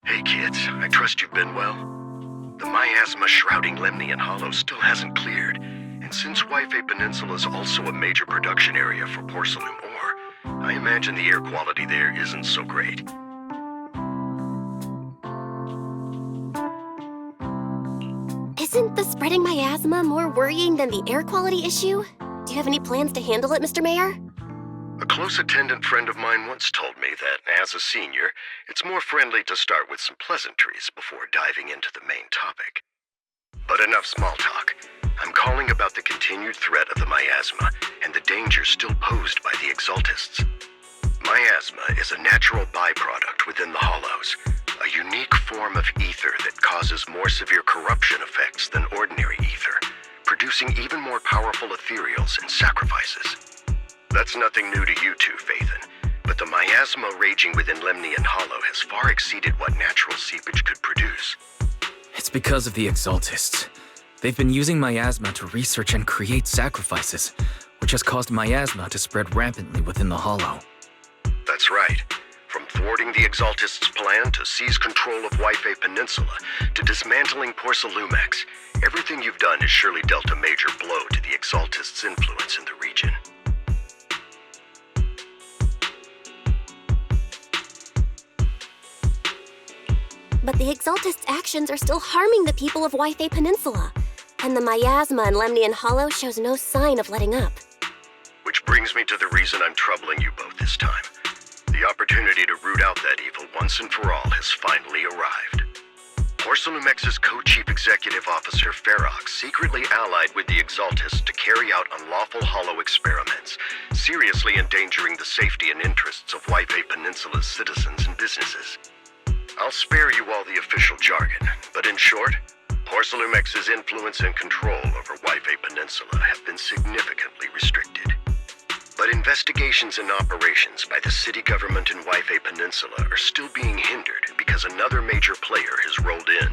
Hey kids, I trust you've been well. The miasma shrouding Lemnian Hollow still hasn't cleared, and since Wi-Fi Peninsula is also a major production area for porcelain ore, I imagine the air quality there isn't so great. Isn't the spreading miasma more worrying than the air quality issue? Do you have any plans to handle it, Mr. Mayor? A close attendant friend of mine once told me that, as a senior, it's more friendly to start with some pleasantries before diving into the main topic. But enough small talk. I'm calling about the continued threat of the miasma and the danger still posed by the Exaltists. Miasma is a natural byproduct within the Hollows, a unique form of ether that causes more severe corruption effects than ordinary ether, producing even more powerful ethereals and sacrifices. That's nothing new to you two, Phaethon, but the miasma raging within Lemnian Hollow has far exceeded what natural seepage could produce. It's because of the Exaltists. They've been using miasma to research and create sacrifices, which has caused miasma to spread rampantly within the Hollow. That's right. From thwarting the Exaltists' plan to seize control of Wi-Fi Peninsula to dismantling Porcelumex, everything you've done has surely dealt a major blow to the Exaltists' influence in the region. But the Exaltists' actions are still harming the people of Wi-Fi Peninsula, and the miasma in Lemnian Hollow shows no sign of letting up. Which brings me to the reason I'm troubling you both this time. The opportunity to root out that evil once and for all has finally arrived. Porcelumex's co-chief executive officer Ferox secretly allied with the Exaltists to carry out unlawful hollow experiments, seriously endangering the safety and interests of Wi-Fi Peninsula's citizens and businesses. I'll spare you all the official jargon, but in short, Porcelumex's influence and control over Wi-Fi Peninsula have been significantly restricted. But investigations and operations by the city government in Wi-Fi Peninsula are still being hindered because another major player has rolled in.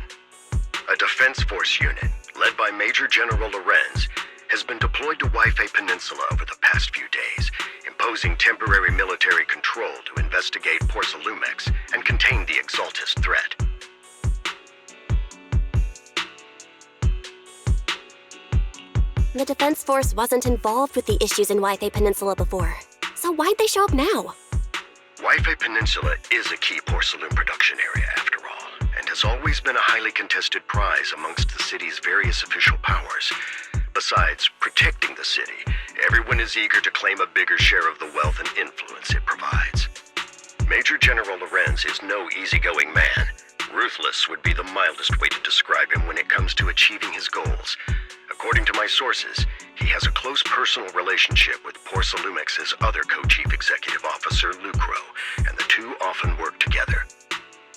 A defense force unit, led by Major General Lorenz, has been deployed to Wi-Fi Peninsula over the past few days, imposing temporary military control to investigate Porcelumex and contain the Exaltist threat. The Defense Force wasn't involved with the issues in Wi-Fi Peninsula before, so why'd they show up now? Wi-Fi Peninsula is a key porcelain production area, after all, and has always been a highly contested prize amongst the city's various official powers. Besides protecting the city, everyone is eager to claim a bigger share of the wealth and influence it provides. Major General Lorenz is no easygoing man. Ruthless would be the mildest way to describe him when it comes to achieving his goals. According to my sources, he has a close personal relationship with Porcelumex's other co-chief executive officer, Lucro, and the two often work together.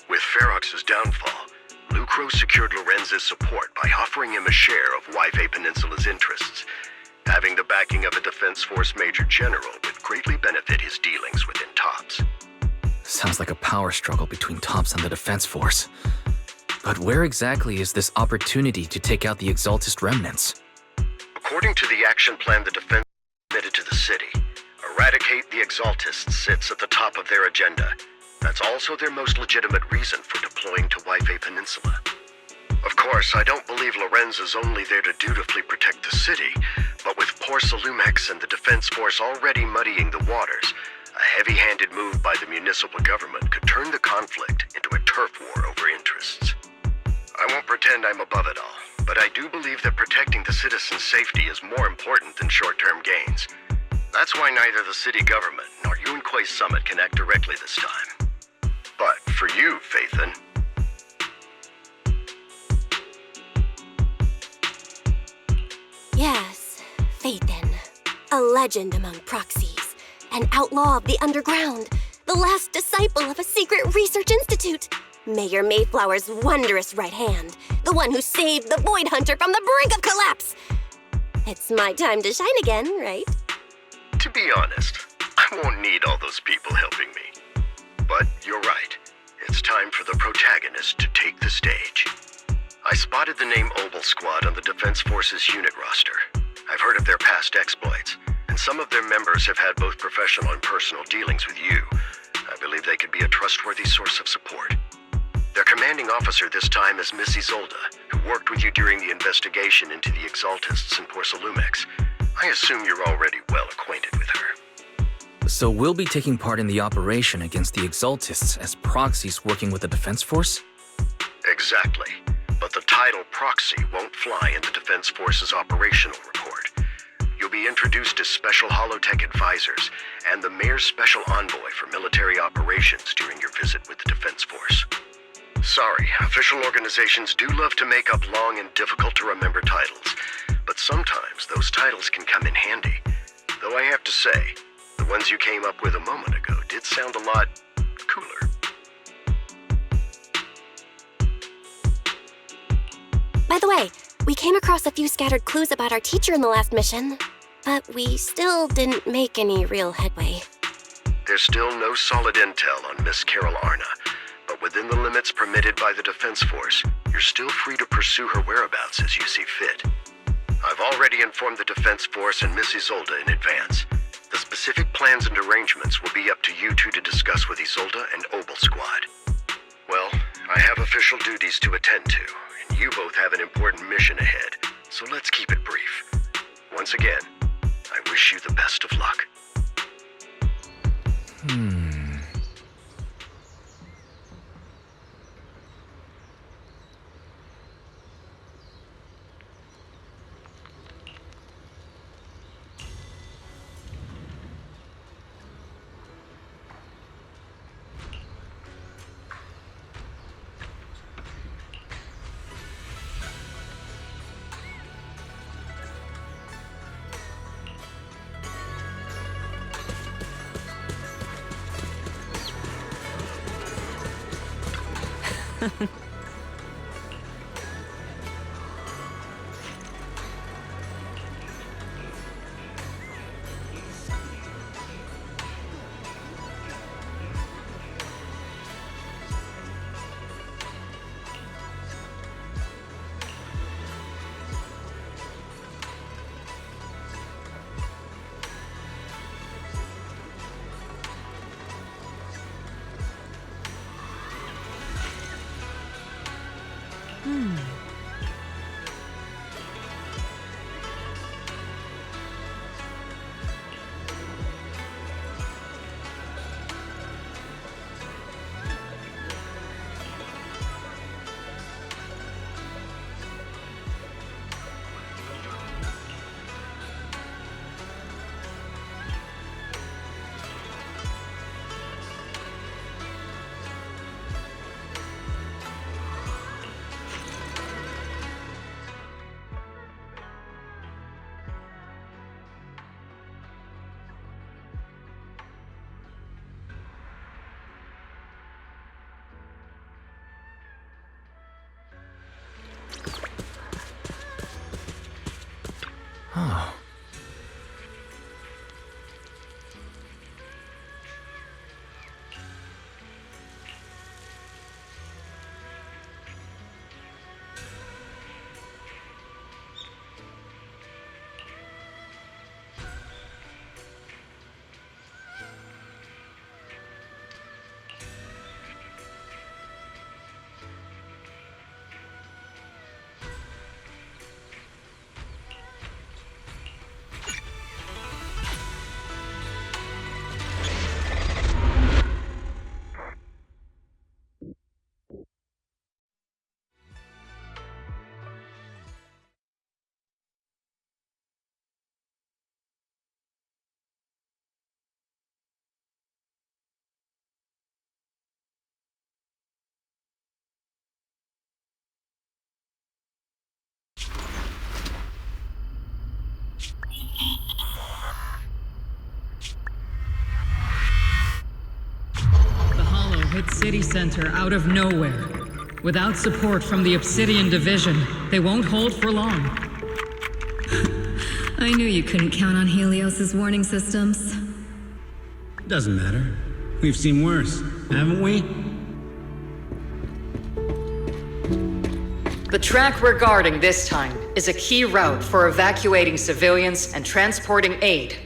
With Ferox's downfall, Lucro secured Lorenz's support by offering him a share of Wi-Fi Peninsula's interests. Having the backing of a Defense Force Major General would greatly benefit his dealings within TOPS. Sounds like a power struggle between TOPS and the Defense Force. But where exactly is this opportunity to take out the Exaltist remnants? According to the action plan the Defense submitted to the city, eradicate the Exaltists sits at the top of their agenda. That's also their most legitimate reason for deploying to Wi-Fi Peninsula. Of course, I don't believe Lorenz is only there to dutifully protect the city, but with Porcelumex and the Defense Force already muddying the waters, a heavy-handed move by the municipal government could turn the conflict into a turf war over interests. I won't pretend I'm above it all, but I do believe that protecting the citizens' safety is more important than short-term gains. That's why neither the city government nor Yunque's summit can act directly this time. But for you, Phaethon... Yes, Phaethon. A legend among proxies. An outlaw of the underground. The last disciple of a secret research institute. Mayor Mayflower's wondrous right hand. The one who saved the Void Hunter from the brink of collapse. It's my time to shine again, right? To be honest, I won't need all those people helping me. But you're right. It's time for the protagonist to take the stage. I spotted the name Obel Squad on the Defense Forces unit roster. I've heard of their past exploits, and some of their members have had both professional and personal dealings with you. I believe they could be a trustworthy source of support. Their commanding officer this time is Miss Isolde, who worked with you during the investigation into the Exaltists in Porcelumex. I assume you're already well acquainted with her. So we'll be taking part in the operation against the Exaltists as proxies working with the Defense Force? Exactly. But the title proxy won't fly in the Defense Force's operational report. You'll be introduced as Special Holotech Advisors and the Mayor's Special Envoy for Military Operations during your visit with the Defense Force. Sorry, official organizations do love to make up long and difficult-to-remember titles, but sometimes those titles can come in handy. Though I have to say, the ones you came up with a moment ago did sound a lot cooler. By the way, we came across a few scattered clues about our teacher in the last mission, but we still didn't make any real headway. There's still no solid intel on Miss Carol Arna, but within the limits permitted by the Defense Force, you're still free to pursue her whereabouts as you see fit. I've already informed the Defense Force and Miss Isolde in advance. The specific plans and arrangements will be up to you two to discuss with Isolde and Obel Squad. Well, I have official duties to attend to, and you both have an important mission ahead, so let's keep it brief. Once again, I wish you the best of luck. Oh. Hit city center out of nowhere. Without support from the Obsidian Division, they won't hold for long. I knew you couldn't count on Helios's warning systems. Doesn't matter. We've seen worse, haven't we? The track we're guarding this time is a key route for evacuating civilians and transporting aid.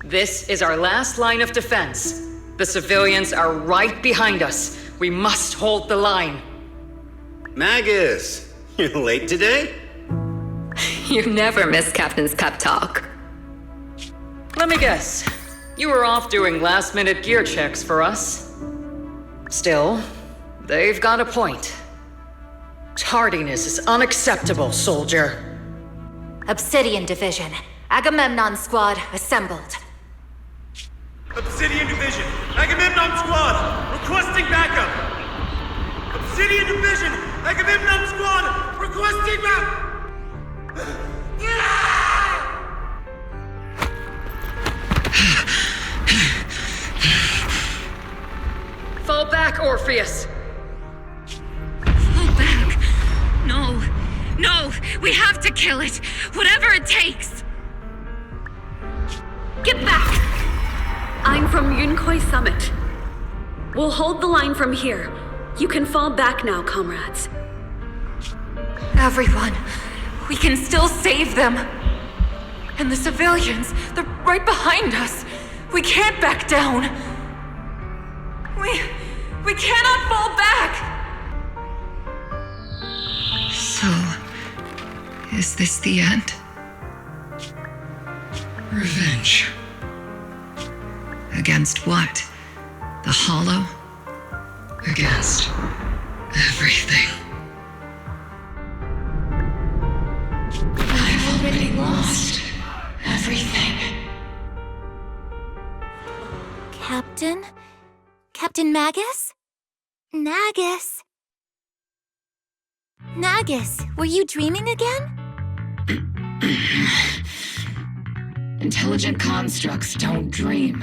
This is our last line of defense. The civilians are right behind us. We must hold the line. Magus, you're late today? You never miss Captain's pep talk. Let me guess. You were off doing last-minute gear checks for us. Still, they've got a point. Tardiness is unacceptable, soldier. Obsidian Division. Agamemnon Squad assembled. Obsidian Division, Agamemnon Squad, requesting backup! Obsidian Division, Agamemnon Squad, requesting backup! Fall back, Orpheus! Fall back. No. No. We have to kill it. Whatever it takes. Get back! I'm from Yunkoi Summit. We'll hold the line from here. You can fall back now, comrades. Everyone. We can still save them. And the civilians, they're right behind us. We can't back down. We cannot fall back! So, is this the end? Revenge. Against what? The Hollow? Against everything. I've already lost everything. Captain? Captain Magus? Nagus? Nagus, were you dreaming again? Intelligent constructs don't dream.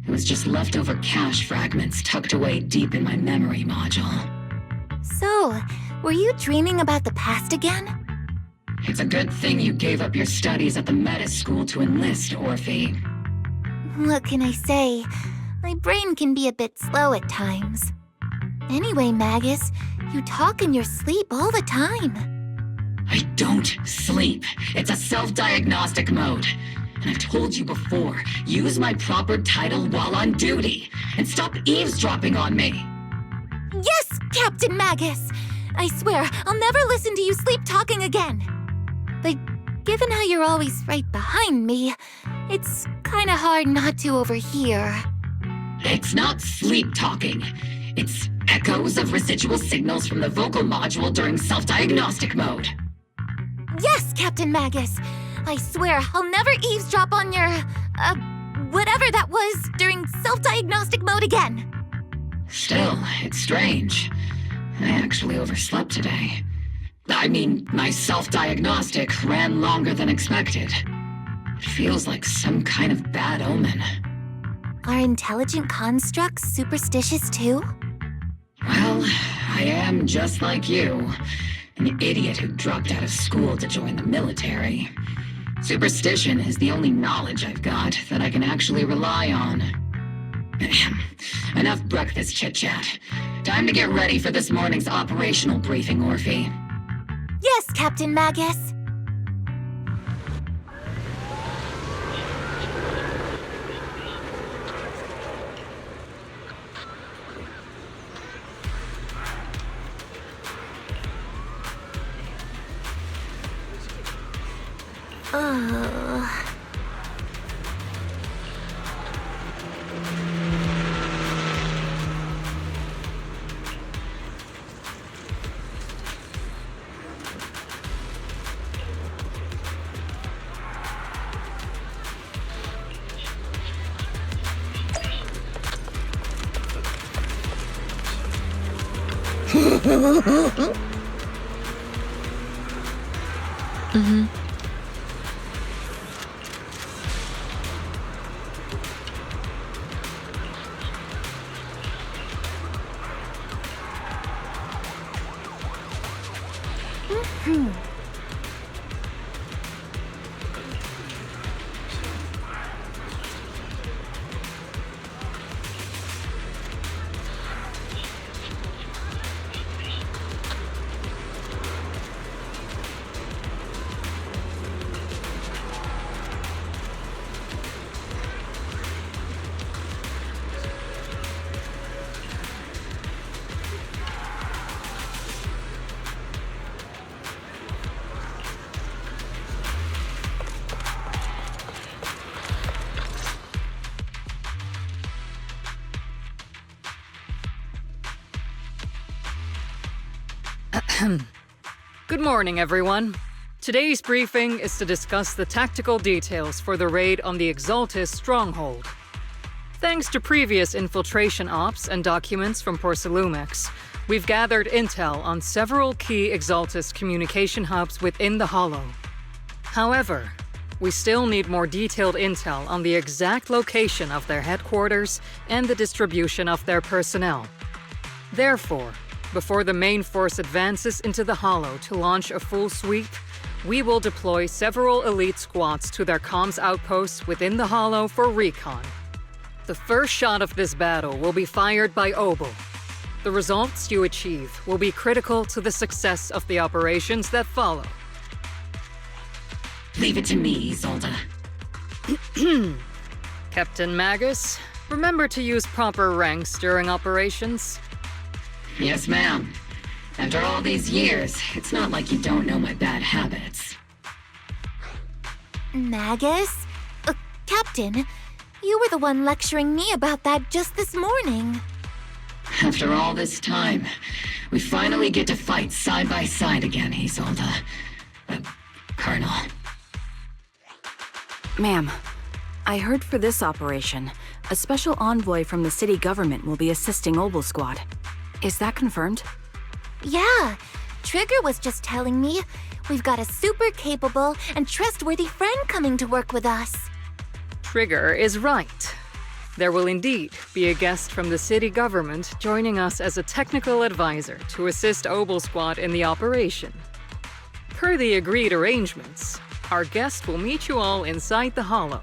It was just leftover cache fragments tucked away deep in my memory module. So, were you dreaming about the past again? It's a good thing you gave up your studies at the Meta School to enlist, Orphe. What can I say? My brain can be a bit slow at times. Anyway, Magus, you talk in your sleep all the time. I don't sleep. It's a self-diagnostic mode. And I've told you before, use my proper title while on duty, and stop eavesdropping on me. Yes, Captain Magus! I swear, I'll never listen to you sleep-talking again. But given how you're always right behind me, it's kinda hard not to overhear. It's not sleep-talking. It's echoes of residual signals from the vocal module during self-diagnostic mode. Yes, Captain Magus! I swear, I'll never eavesdrop on your, whatever that was during self-diagnostic mode again. Still, it's strange. I actually overslept today. I mean, my self-diagnostic ran longer than expected. It feels like some kind of bad omen. Are intelligent constructs superstitious too? Well, I am just like you. An idiot who dropped out of school to join the military. Superstition is the only knowledge I've got that I can actually rely on. Enough breakfast chit-chat. Time to get ready for this morning's operational briefing, Orphe. Yes, Captain Magus. Good morning, everyone. Today's briefing is to discuss the tactical details for the raid on the Exaltis stronghold. Thanks to previous infiltration ops and documents from Porcelumex, we've gathered intel on several key Exaltis communication hubs within the Hollow. However, we still need more detailed intel on the exact location of their headquarters and the distribution of their personnel. Therefore, before the main force advances into the Hollow to launch a full sweep, we will deploy several elite squads to their comms outposts within the Hollow for recon. The first shot of this battle will be fired by Obel. The results you achieve will be critical to the success of the operations that follow. Leave it to me, Isolde. Captain Magus, remember to use proper ranks during operations. Yes, ma'am. After all these years, it's not like you don't know my bad habits. Magus? Captain, you were the one lecturing me about that just this morning. After all this time, we finally get to fight side by side again, Isolde. Colonel. Ma'am, I heard for this operation, a special envoy from the city government will be assisting Obel Squad. Is that confirmed? Yeah, Trigger was just telling me we've got a super capable and trustworthy friend coming to work with us. Trigger is right. There will indeed be a guest from the city government joining us as a technical advisor to assist Obel Squad in the operation. Per the agreed arrangements, our guest will meet you all inside the Hollow.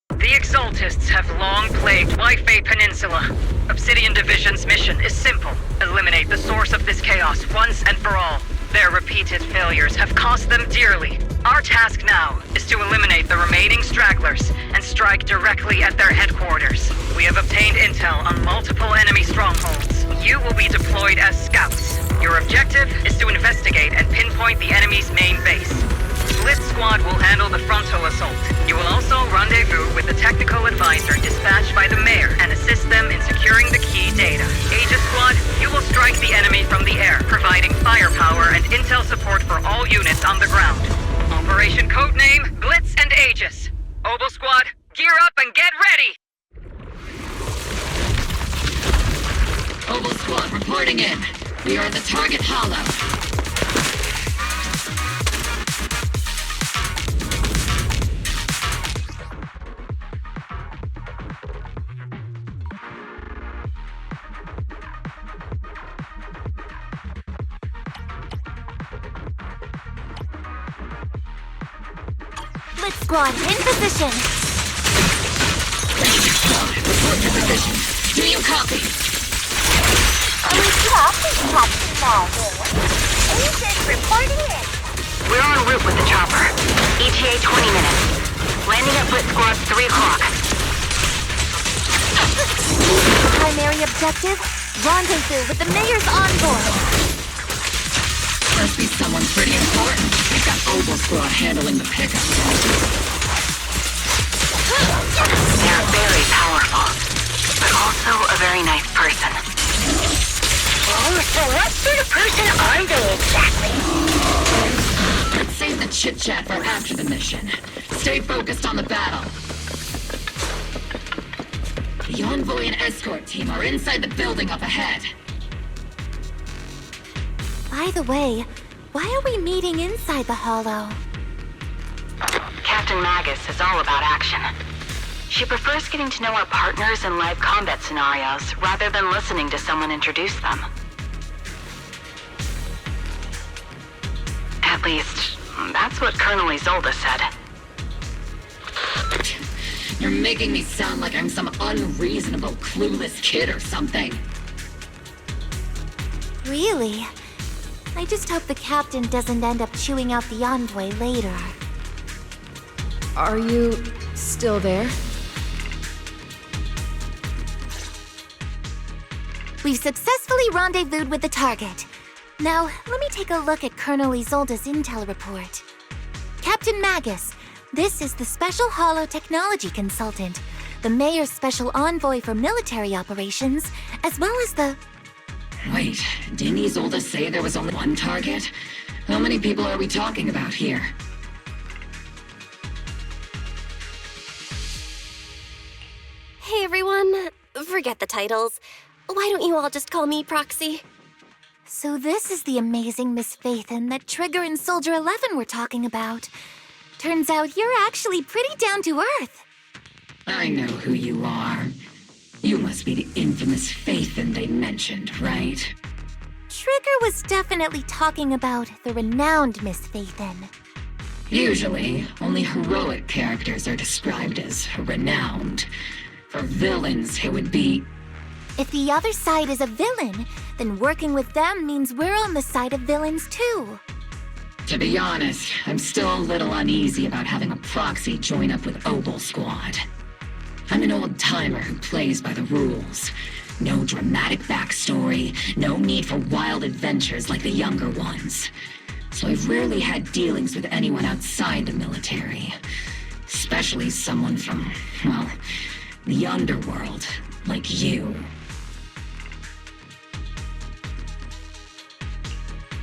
The Exaltists have long plagued Waifei Peninsula. Obsidian Division's mission is simple. Eliminate the source of this chaos once and for all. Their repeated failures have cost them dearly. Our task now is to eliminate the remaining stragglers and strike directly at their headquarters. We have obtained intel on multiple enemy strongholds. You will be deployed as scouts. Your objective is to investigate and pinpoint the enemy's main base. Blitz Squad will handle the frontal assault. You will also rendezvous with the technical advisor dispatched by the mayor and assist them in securing the key data. Aegis Squad, you will strike the enemy from the air, providing firepower and intel support for all units on the ground. Operation codename Blitz and Aegis. Obel Squad, gear up and get ready! Obel Squad reporting in. We are in the target hollow. Blitz Squad, in position! Aegis Squad, report your position. Do you copy? Captain Magus. Aegis reporting in. We're en route with the chopper. ETA 20 minutes. Landing at Blitz Squad 3 o'clock. Primary objective, rendezvous with the mayor's envoy. Must be someone pretty important. We've got Obel Squad handling the pickup. They're very powerful, but also a very nice person. Oh, so what sort of person are they exactly? Let's save the chit-chat for after the mission. Stay focused on the battle. The envoy and escort team are inside the building up ahead. By the way, why are we meeting inside the Hollow? Captain Magus is all about action. She prefers getting to know our partners in live combat scenarios rather than listening to someone introduce them. At least, that's what Colonel Isolde said. You're making me sound like I'm some unreasonable, clueless kid or something. Really? I just hope the captain doesn't end up chewing out the envoy later. Are you still there? We've successfully rendezvoused with the target. Now, let me take a look at Colonel Isolde's intel report. Captain Magus, this is the Special Holo Technology Consultant, the Mayor's Special Envoy for Military Operations, as well as the... Wait, didn't Isolde say there was only one target? How many people are we talking about here? Hey everyone, forget the titles. Why don't you all just call me Proxy? So this is the amazing Miss Phaethon that Trigger and Soldier 11 were talking about. Turns out you're actually pretty down to earth. I know who you are. You must be the infamous Phaethon they mentioned, right? Trigger was definitely talking about the renowned Miss Phaethon. Usually, only heroic characters are described as renowned. For villains, it would be... If the other side is a villain, then working with them means we're on the side of villains too. To be honest, I'm still a little uneasy about having a proxy join up with Obel Squad. I'm an old-timer who plays by the rules. No dramatic backstory, no need for wild adventures like the younger ones. So I've rarely had dealings with anyone outside the military. Especially someone from, well, the underworld, like you.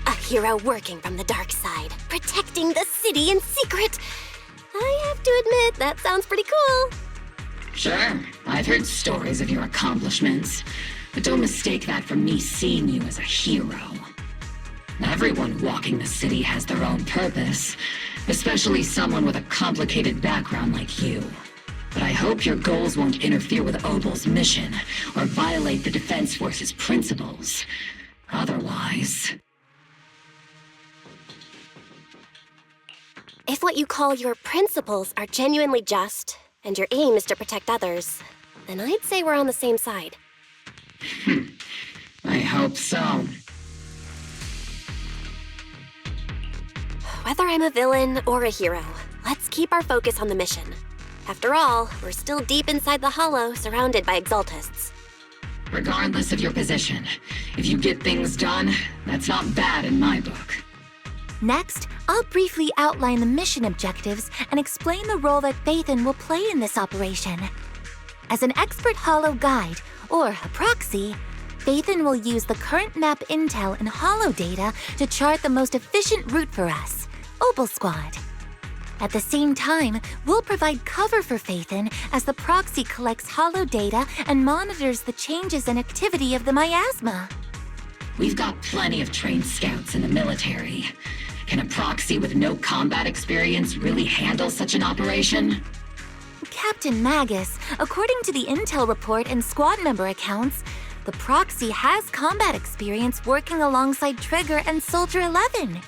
A hero working from the dark side, protecting the city in secret. I have to admit, that sounds pretty cool. Sure, I've heard stories of your accomplishments, but don't mistake that for me seeing you as a hero. Everyone walking the city has their own purpose, especially someone with a complicated background like you. But I hope your goals won't interfere with Obel's mission, or violate the Defense Force's principles. Otherwise... If what you call your principles are genuinely just, and your aim is to protect others, then I'd say we're on the same side. I hope so. Whether I'm a villain or a hero, let's keep our focus on the mission. After all, we're still deep inside the Hollow, surrounded by Exaltists. Regardless of your position, if you get things done, that's not bad in my book. Next, I'll briefly outline the mission objectives and explain the role that Phaethon will play in this operation. As an expert Hollow guide, or a proxy, Phaethon will use the current map intel and Hollow data to chart the most efficient route for us, Obel Squad. At the same time, we'll provide cover for Phaethon as the proxy collects Hollow data and monitors the changes and activity of the miasma. We've got plenty of trained scouts in the military. Can a proxy with no combat experience really handle such an operation? Captain Magus, according to the intel report and squad member accounts, the proxy has combat experience working alongside Trigger and Soldier 11.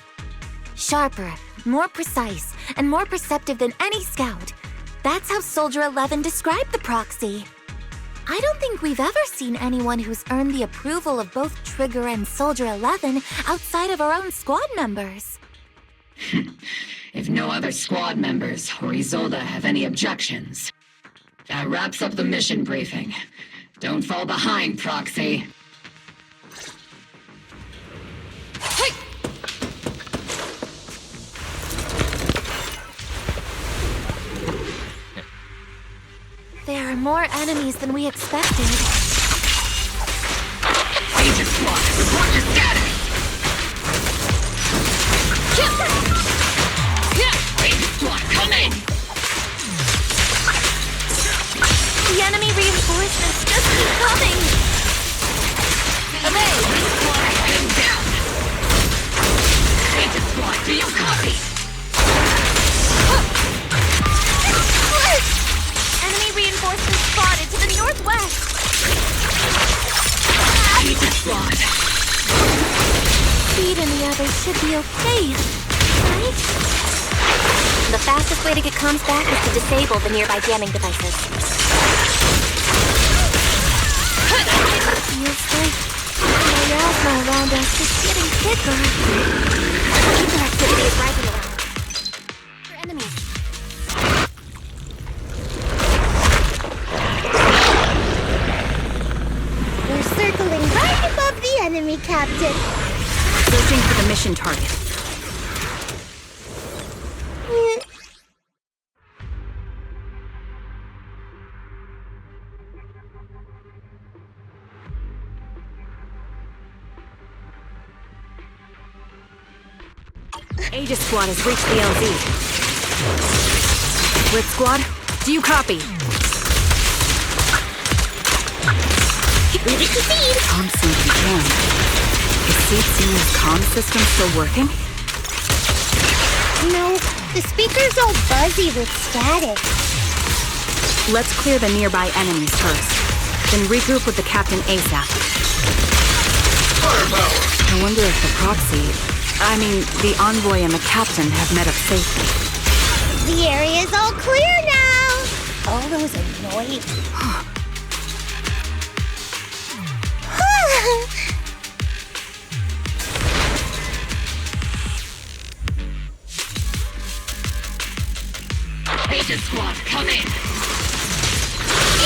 Sharper, more precise, and more perceptive than any scout. That's how Soldier 11 described the proxy. I don't think we've ever seen anyone who's earned the approval of both Trigger and Soldier 11 outside of our own squad members. If no other squad members or Isolde have any objections. That wraps up the mission briefing. Don't fall behind, Proxy. There are more enemies than we expected. Agent Squad, report your status! Agent Squad, come in! The enemy reinforcements just keep coming! Obey! Squad, heading down! Agent Squad, do you copy? Enemy reinforcements spotted to the northwest! Agent Squad! Speed and the others should be okay, right? The fastest way to get comms back is to disable the nearby jamming devices. Feels like the miasma around us is getting thicker. Ether activity is rising around. For enemies. We're circling right above the enemy, Captain. Searching for the mission target. Aegis Squad has reached the LZ. Blitz Squad, do you copy? Leave it to Seed! Comm sync confirmed. Is Seed Senior's comm system still working? No, the speaker's all buzzy with static. Let's clear the nearby enemies first, then regroup with the captain ASAP. Firepower! I wonder if the envoy and the captain have met up safely. The area's all clear now! All those annoying... Aegis Squad, come in!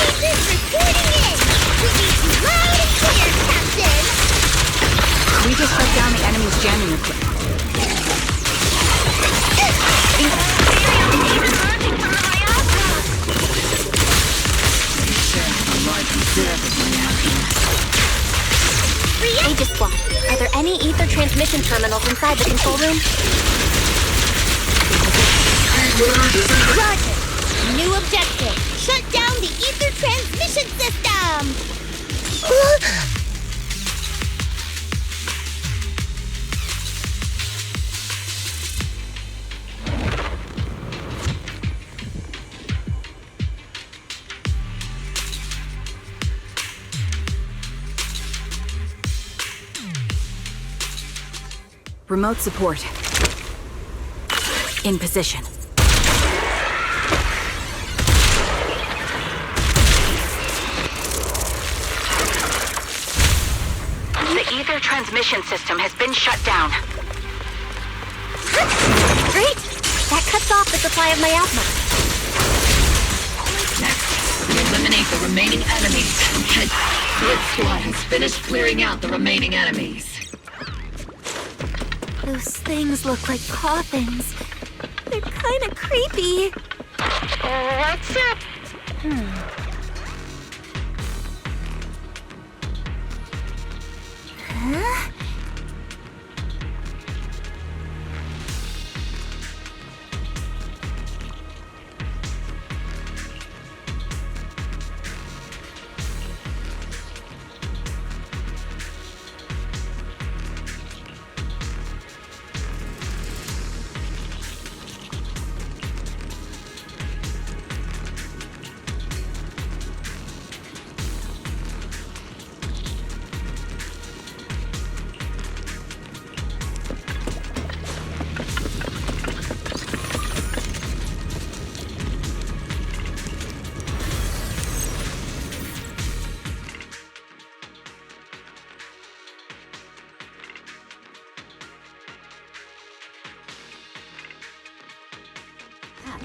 Aegis reporting in! We need you loud and clear, Captain! We just shut down the enemy's jamming equipment. Aegis Squad, are there any ether transmission terminals inside the control room? Roger! New objective! Shut down the ether transmission system! Remote support. In position. The ether transmission system has been shut down. Great! That cuts off the supply of miasma. Next, we eliminate the remaining enemies. Blitz Squad has finished clearing out the remaining enemies. Those things look like coffins. They're kind of creepy. What's up? Huh?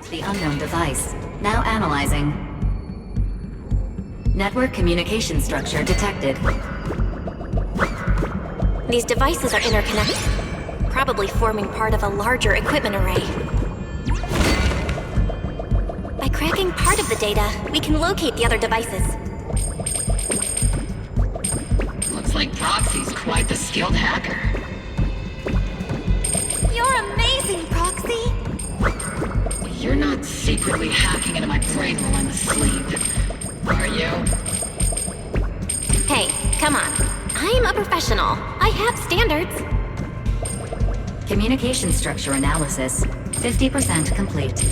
The unknown device. Now analyzing. Network communication structure detected. These devices are interconnected, probably forming part of a larger equipment array. By cracking part of the data, we can locate the other devices. Looks like Proxy's quite the skilled hacker. You're amazing, Proxy! You're not secretly hacking into my brain while I'm asleep, are you? Hey, come on. I'm a professional. I have standards. Communication structure analysis. 50% complete.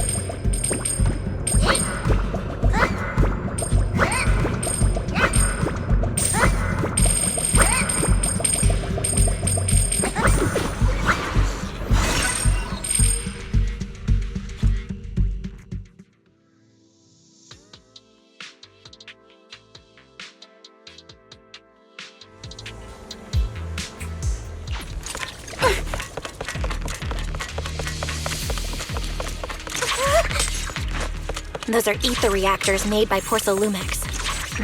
Those are ether reactors made by Porcelumex.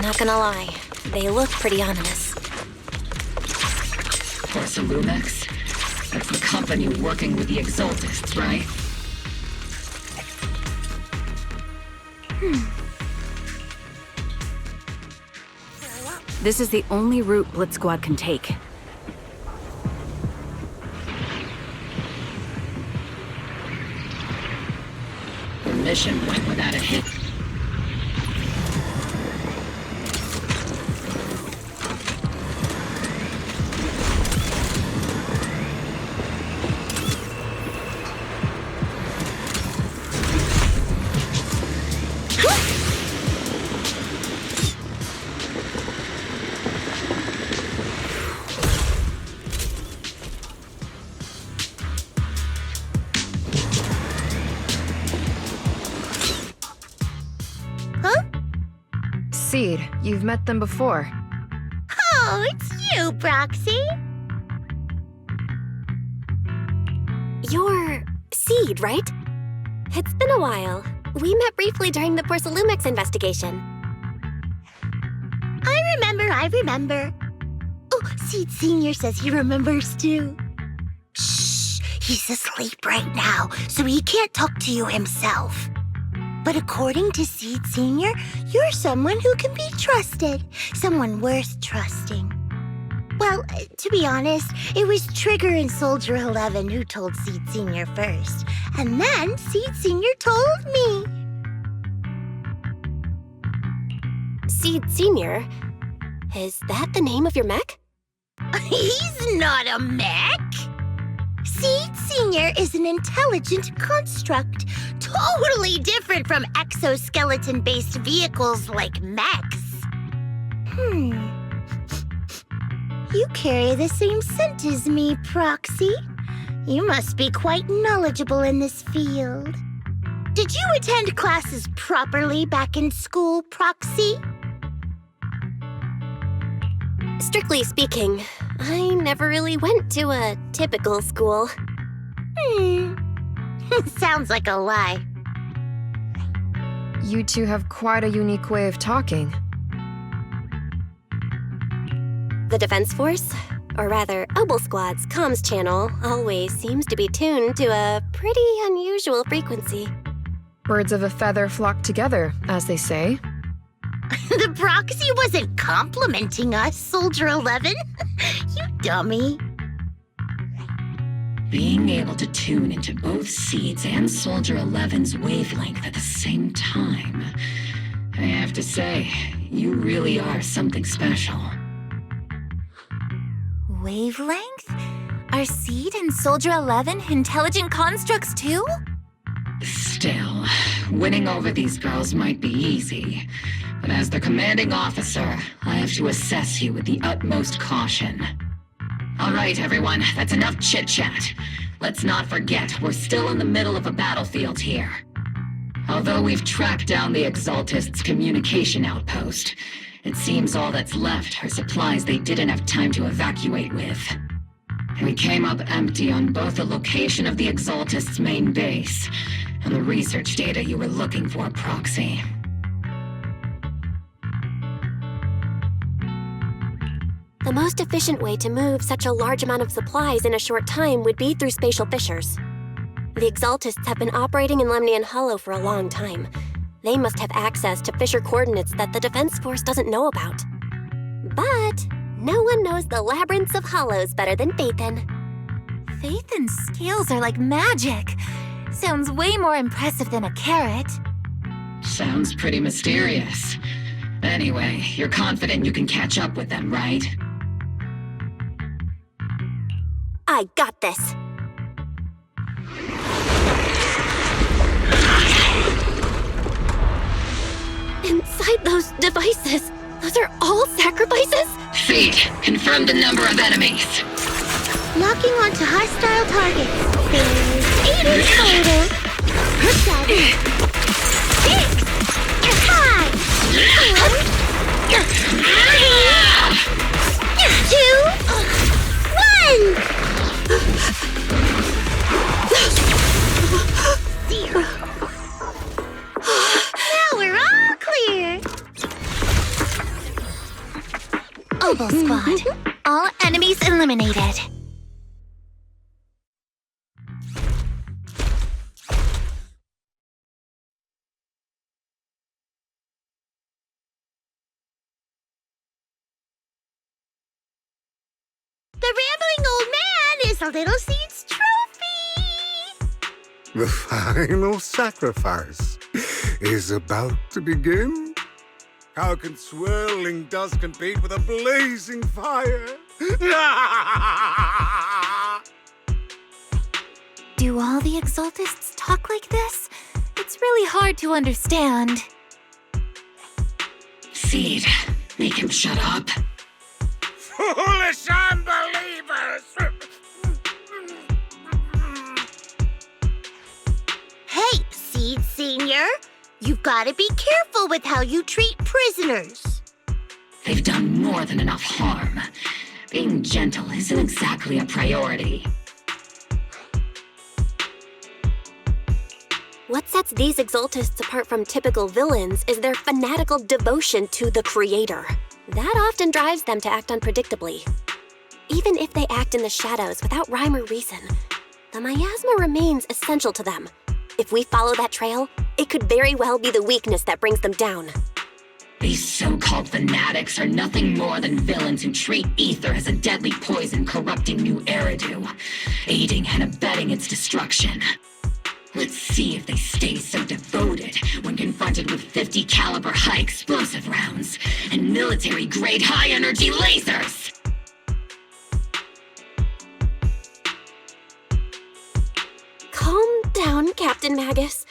Not gonna lie, they look pretty ominous. Porcelumex? That's the company working with the Exaltists, right? This is the only route Blitz Squad can take. mission went without a hit. Seed, you've met them before. Oh, it's you, Proxy. You're Seed, right? It's been a while. We met briefly during the Porcelumex investigation. I remember. Oh, Seed Sr. says he remembers too. Shh, he's asleep right now, so he can't talk to you himself. But according to Seed Sr., you're someone who can be trusted. Someone worth trusting. Well, to be honest, it was Trigger and Soldier 11 who told Seed Sr. first. And then Seed Sr. told me. Seed Sr.? Is that the name of your mech? He's not a mech. Seed Sr. is an intelligent construct, totally different from exoskeleton-based vehicles like mechs. You carry the same scent as me, Proxy. You must be quite knowledgeable in this field. Did you attend classes properly back in school, Proxy? Strictly speaking, I never really went to a typical school. Sounds like a lie. You two have quite a unique way of talking. The Defense Force, or rather, Obel Squad's comms channel, always seems to be tuned to a pretty unusual frequency. Birds of a feather flock together, as they say. The Proxy wasn't complimenting us, Soldier 11. You dummy. Being able to tune into both Seed's and Soldier 11's wavelength at the same time. I have to say, you really are something special. Wavelength? Are Seed and Soldier 11 intelligent constructs too? Still, winning over these girls might be easy. But as the commanding officer, I have to assess you with the utmost caution. All right, everyone, that's enough chit-chat. Let's not forget, we're still in the middle of a battlefield here. Although we've tracked down the Exaltists' communication outpost, it seems all that's left are supplies they didn't have time to evacuate with. We came up empty on both the location of the Exaltists' main base and the research data you were looking for, Proxy. The most efficient way to move such a large amount of supplies in a short time would be through spatial fissures. The Exaltists have been operating in Lemnian Hollow for a long time. They must have access to fissure coordinates that the Defense Force doesn't know about. But no one knows the labyrinths of hollows better than Phaethon. Phaethon's skills are like magic. Sounds way more impressive than a carrot. Sounds pretty mysterious. Anyway, you're confident you can catch up with them, right? I got this. Inside those devices, those are all sacrifices? Seed, confirm the number of enemies. Locking onto hostile targets. There's 8 in total. 7, 6, 5, 4, 2, 1. 0. Now we're all clear. Obel Squad. All enemies eliminated. The rambling old man is a little Seed's trophy. The final sacrifice is about to begin. How can swirling dust compete with a blazing fire? Do all the Exaltists talk like this? It's really hard to understand. Seed, make him shut up. Foolish unbelievers! Hey, Seed Senior! You've got to be careful with how you treat prisoners. They've done more than enough harm. Being gentle isn't exactly a priority. What sets these Exaltists apart from typical villains is their fanatical devotion to the Creator. That often drives them to act unpredictably. Even if they act in the shadows without rhyme or reason, the miasma remains essential to them. If we follow that trail, it could very well be the weakness that brings them down. These so-called fanatics are nothing more than villains who treat ether as a deadly poison corrupting new Eridu, aiding and abetting its destruction. Let's see if they stay so devoted when confronted with 50 caliber high explosive rounds and military-grade high-energy lasers! Calm down, Captain Magus.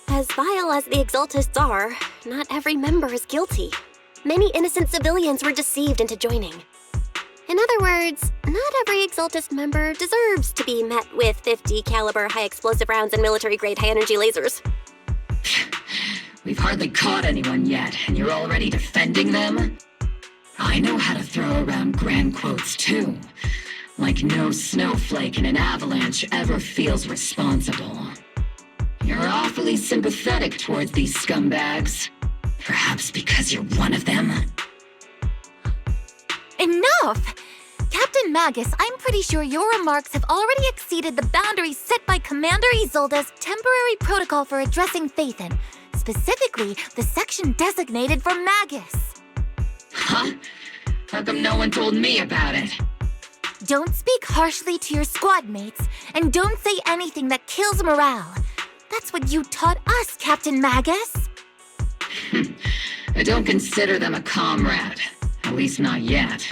As vile as the Exaltists are, not every member is guilty. Many innocent civilians were deceived into joining. In other words, not every Exaltist member deserves to be met with 50 caliber high explosive rounds and military-grade high-energy lasers. We've hardly caught anyone yet, and you're already defending them? I know how to throw around grand quotes, too. Like no snowflake in an avalanche ever feels responsible. You're awfully sympathetic towards these scumbags. Perhaps because you're one of them? Enough! Captain Magus, I'm pretty sure your remarks have already exceeded the boundaries set by Commander Isolde's temporary protocol for addressing Phaethon, specifically the section designated for Magus. Huh? How come no one told me about it? Don't speak harshly to your squad mates, and don't say anything that kills morale. That's what you taught us, Captain Magus. I don't consider them a comrade. At least not yet.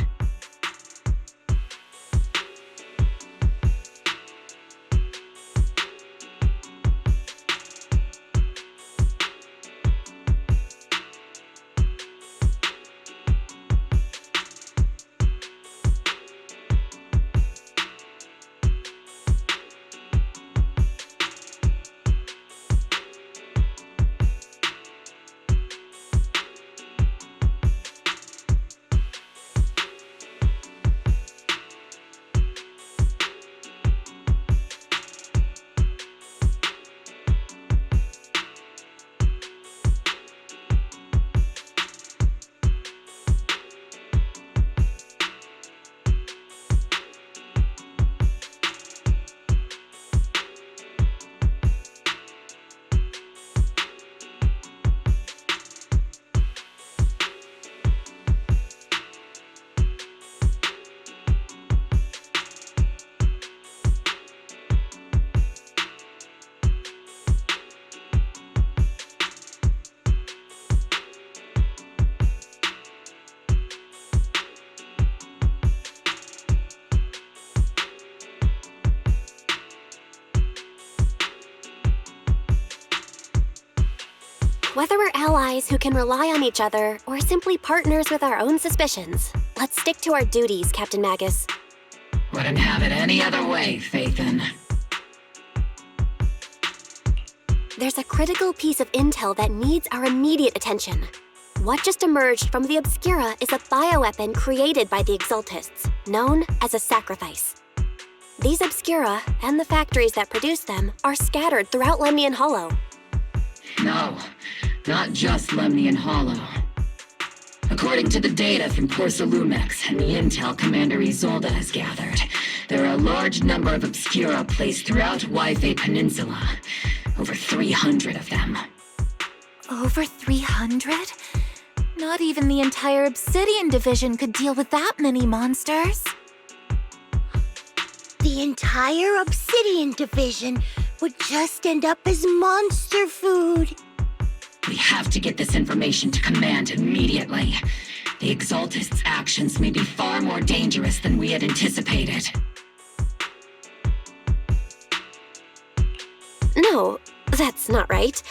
Whether we're allies who can rely on each other, or simply partners with our own suspicions, let's stick to our duties, Captain Magus. Wouldn't have it any other way, Phaethon. There's a critical piece of intel that needs our immediate attention. What just emerged from the Obscura is a bioweapon created by the Exaltists, known as a sacrifice. These Obscura, and the factories that produce them, are scattered throughout Lemnian Hollow. No, not just Lemnian Hollow. According to the data from Porcelumex and the intel Commander Isolde has gathered, there are a large number of Obscura placed throughout Yphae Peninsula. Over 300 of them. Over 300? Not even the entire Obsidian Division could deal with that many monsters. The entire Obsidian Division? would just end up as monster food. We have to get this information to Command immediately. The Exaltists' actions may be far more dangerous than we had anticipated. No, that's not right.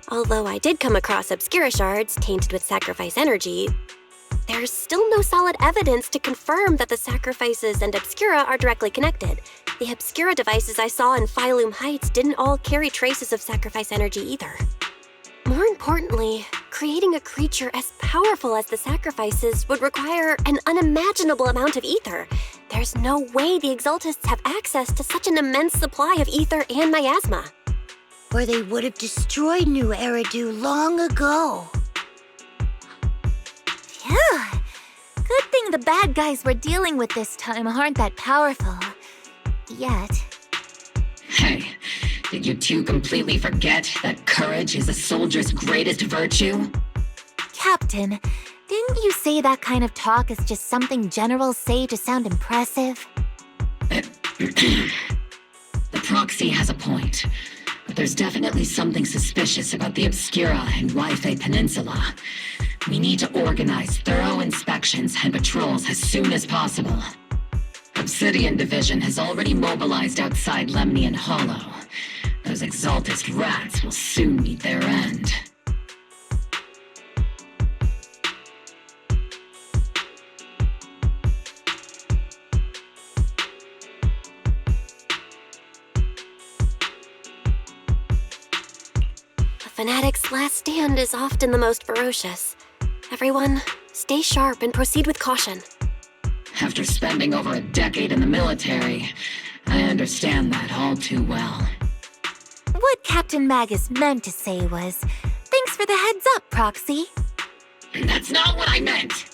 Although I did come across Obscura shards tainted with sacrifice energy, there's still no solid evidence to confirm that the sacrifices and Obscura are directly connected. The Obscura devices I saw in Phylum Heights didn't all carry traces of sacrifice energy either. More importantly, creating a creature as powerful as the sacrifices would require an unimaginable amount of ether. There's no way the Exaltists have access to such an immense supply of ether and miasma. Or they would have destroyed New Eridu long ago. Phew. Good thing the bad guys we're dealing with this time aren't that powerful. Yet. Hey, did you two completely forget that courage is a soldier's greatest virtue? Captain, didn't you say that kind of talk is just something generals say to sound impressive? The proxy has a point, but there's definitely something suspicious about the Obscura and Wi-Fi Peninsula. We need to organize thorough inspections and patrols as soon as possible. Obsidian Division has already mobilized outside Lemnian Hollow. Those Exaltist rats will soon meet their end. A fanatic's last stand is often the most ferocious. Everyone, stay sharp and proceed with caution. After spending over a decade in the military, I understand that all too well. What Captain Magus meant to say was, thanks for the heads up, Proxy. That's not what I meant!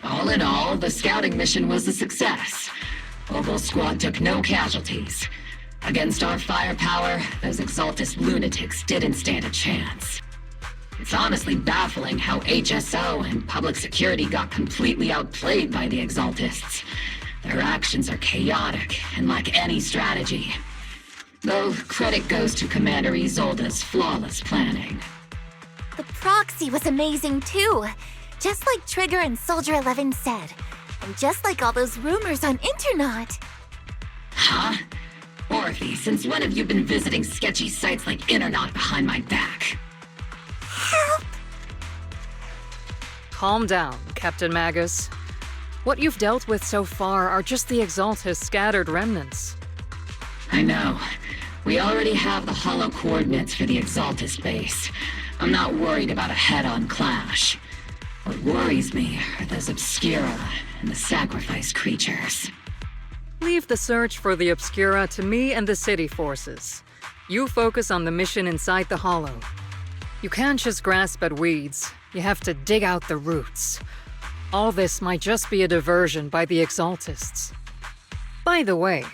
All in all, the scouting mission was a success. Oval Squad took no casualties. Against our firepower, those Exaltist lunatics didn't stand a chance. It's honestly baffling how HSO and public security got completely outplayed by the Exaltists. Their actions are chaotic and lack any strategy. Though credit goes to Commander Isolde's flawless planning. The proxy was amazing too. Just like Trigger and Soldier 11 said. And just like all those rumors on Internet. Huh? Orphe, since when have you been visiting sketchy sites like Internet behind my back? Help! Calm down, Captain Magus. What you've dealt with so far are just the Exaltist scattered remnants. I know. We already have the hollow coordinates for the Exaltist base. I'm not worried about a head-on clash. What worries me are those Obscura and the sacrifice creatures. Leave the search for the Obscura to me and the city forces. You focus on the mission inside the Hollow. You can't just grasp at weeds. You have to dig out the roots. All this might just be a diversion by the Exaltists. By the way,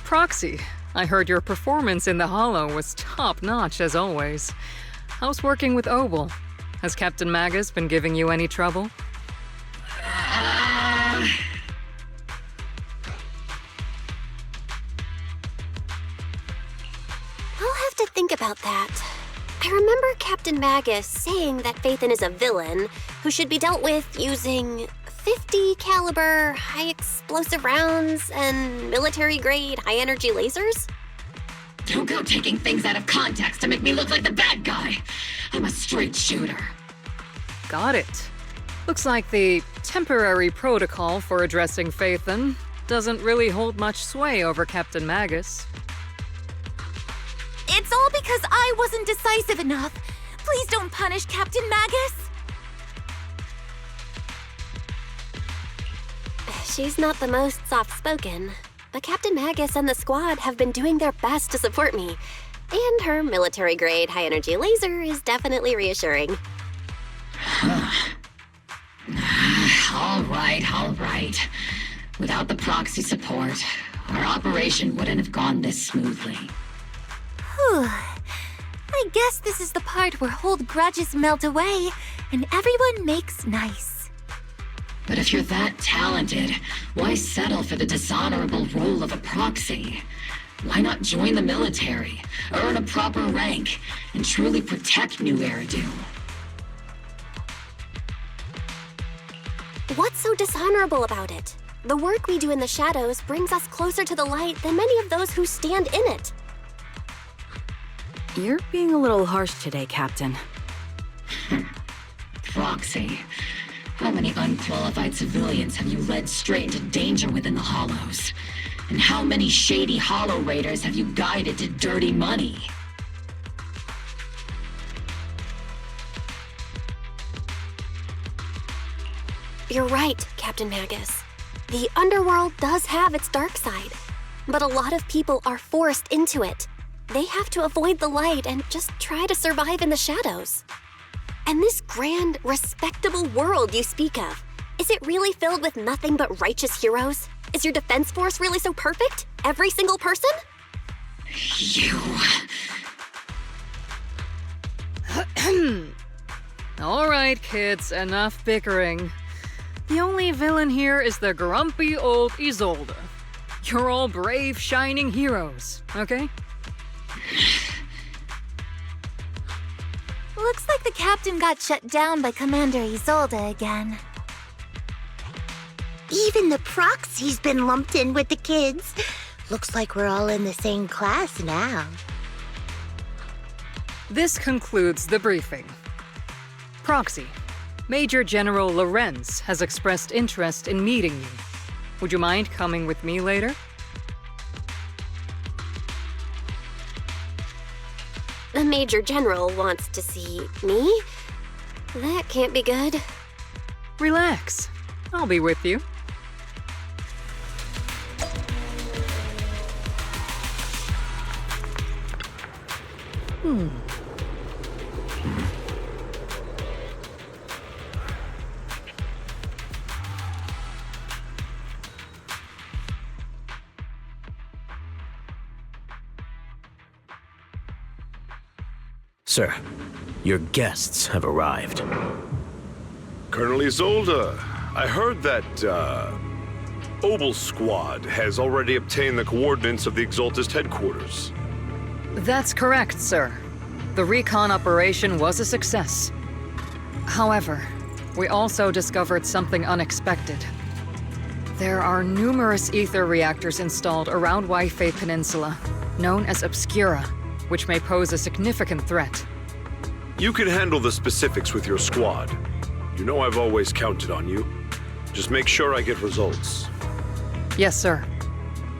Proxy, I heard your performance in the Hollow was top-notch as always. How's working with Obel? Has Captain Magus been giving you any trouble? I'll have to think about that. I remember Captain Magus saying that Phaethon is a villain who should be dealt with using 50 caliber high explosive rounds and military-grade high-energy lasers? Don't go taking things out of context to make me look like the bad guy. I'm a straight shooter. Got it. Looks like the temporary protocol for addressing Phaethon doesn't really hold much sway over Captain Magus. It's all because I wasn't decisive enough. Please don't punish Captain Magus. She's not the most soft-spoken, but Captain Magus and the squad have been doing their best to support me. And her military-grade high-energy laser is definitely reassuring. All right. Without the proxy support, our operation wouldn't have gone this smoothly. Whew. I guess this is the part where old grudges melt away and everyone makes nice. But if you're that talented, why settle for the dishonorable role of a proxy? Why not join the military, earn a proper rank, and truly protect New Eridu? What's so dishonorable about it? The work we do in the shadows brings us closer to the light than many of those who stand in it. You're being a little harsh today, Captain. Proxy. How many unqualified civilians have you led straight into danger within the Hollows? And how many shady Hollow Raiders have you guided to dirty money? You're right, Captain Magus. The underworld does have its dark side, but a lot of people are forced into it. They have to avoid the light and just try to survive in the shadows. And this grand, respectable world you speak of, is it really filled with nothing but righteous heroes? Is your defense force really so perfect? Every single person? You... All right, kids, enough bickering. The only villain here is the grumpy old Isolde. You're all brave, shining heroes, okay? Looks like the captain got shut down by Commander Isolde again. Even the proxy's been lumped in with the kids. Looks like we're all in the same class now. This concludes the briefing. Proxy, Major General Lorenz has expressed interest in meeting you. Would you mind coming with me later? The Major General wants to see me? That can't be good. Relax. I'll be with you. Sir, your guests have arrived. Colonel Isolde, I heard that, Obel Squad has already obtained the coordinates of the Exaltist headquarters. That's correct, sir. The recon operation was a success. However, we also discovered something unexpected. There are numerous ether reactors installed around Waifei Peninsula, known as Obscura, which may pose a significant threat. You can handle the specifics with your squad. You know I've always counted on you. Just make sure I get results. Yes, sir.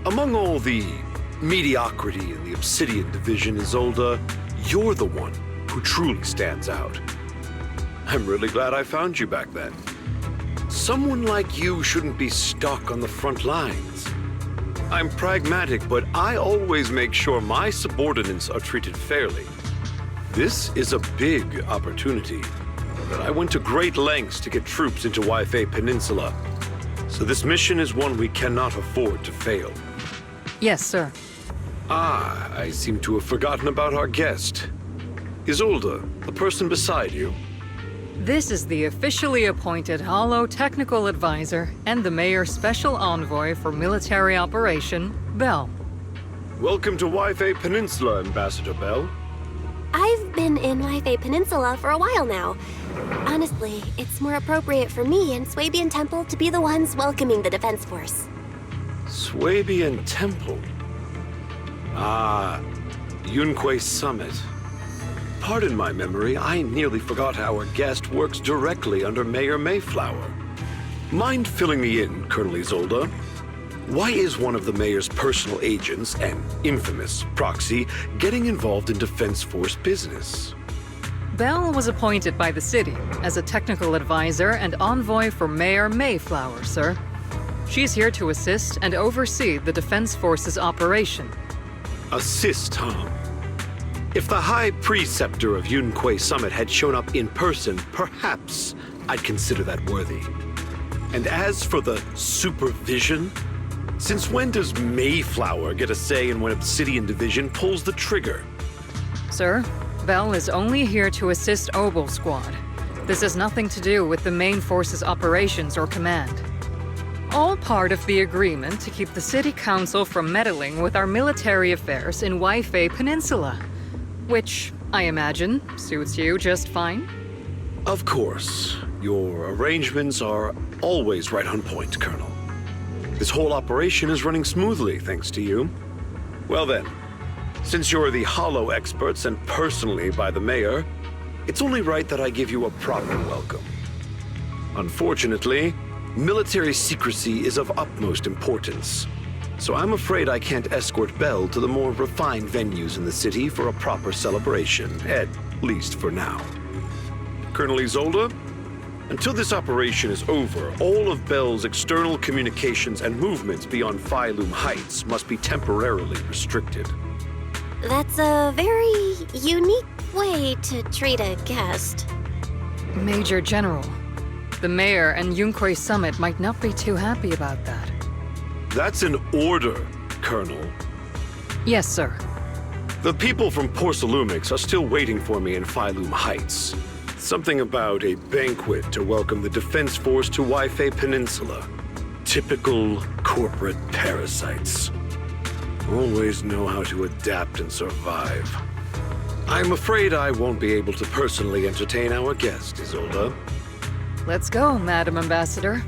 Among all the mediocrity in the Obsidian Division, Isolde, you're the one who truly stands out. I'm really glad I found you back then. Someone like you shouldn't be stuck on the front lines. I'm pragmatic, but I always make sure my subordinates are treated fairly. This is a big opportunity, but I went to great lengths to get troops into Waifei Peninsula. So this mission is one we cannot afford to fail. Yes, sir. Ah, I seem to have forgotten about our guest. Isolde, the person beside you. This is the officially appointed Hollow Technical Advisor and the Mayor's Special Envoy for Military Operation, Bell. Welcome to Waifei Peninsula, Ambassador Bell. I've been in Waifei Peninsula for a while now. Honestly, it's more appropriate for me and Swabian Temple to be the ones welcoming the Defense Force. Swabian Temple? Ah, Yunquei Summit. Pardon my memory, I nearly forgot our guest works directly under Mayor Mayflower. Mind filling me in, Colonel Isolde? Why is one of the mayor's personal agents, an infamous proxy, getting involved in Defense Force business? Bell was appointed by the city as a technical advisor and envoy for Mayor Mayflower, sir. She's here to assist and oversee the Defense Force's operation. Assist, huh? If the High Preceptor of Yunquei Summit had shown up in person, perhaps I'd consider that worthy. And as for the supervision, since when does Mayflower get a say in when Obsidian Division pulls the trigger? Sir, Bell is only here to assist Obel Squad. This has nothing to do with the main force's operations or command. All part of the agreement to keep the City Council from meddling with our military affairs in Waifei Peninsula. Which, I imagine, suits you just fine? Of course. Your arrangements are always right on point, Colonel. This whole operation is running smoothly, thanks to you. Well then, since you're the Hollow experts and personally by the Mayor, it's only right that I give you a proper welcome. Unfortunately, military secrecy is of utmost importance. So I'm afraid I can't escort Bell to the more refined venues in the city for a proper celebration, at least for now. Colonel Isolde, until this operation is over, all of Bell's external communications and movements beyond Phylum Heights must be temporarily restricted. That's a very unique way to treat a guest. Major General, the Mayor and Yunquei Summit might not be too happy about that. That's an order, Colonel. Yes, sir. The people from Porcelumix are still waiting for me in Phylum Heights. Something about a banquet to welcome the Defense Force to Waifei Peninsula. Typical corporate parasites. Always know how to adapt and survive. I'm afraid I won't be able to personally entertain our guest, Isolde. Let's go, Madam Ambassador.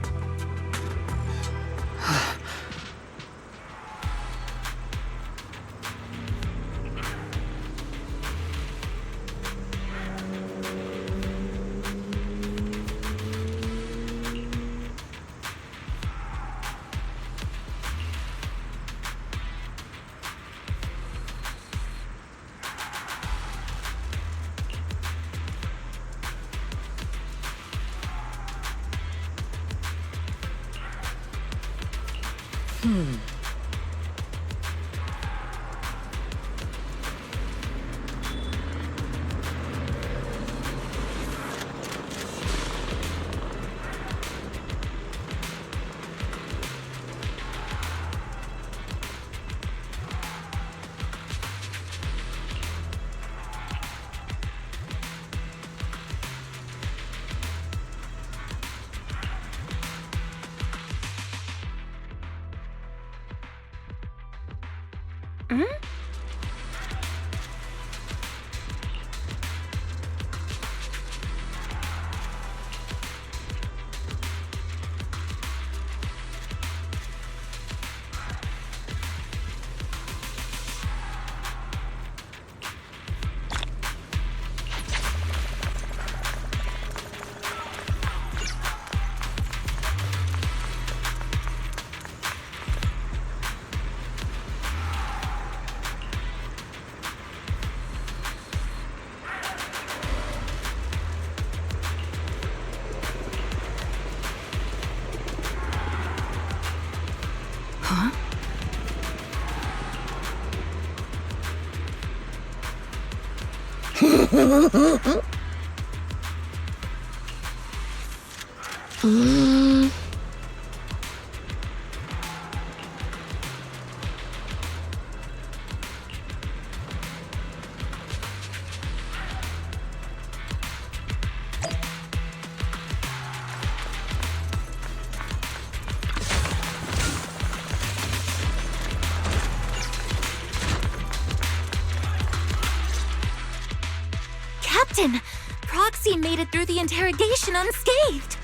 Captain, Proxy made it through the interrogation unscathed.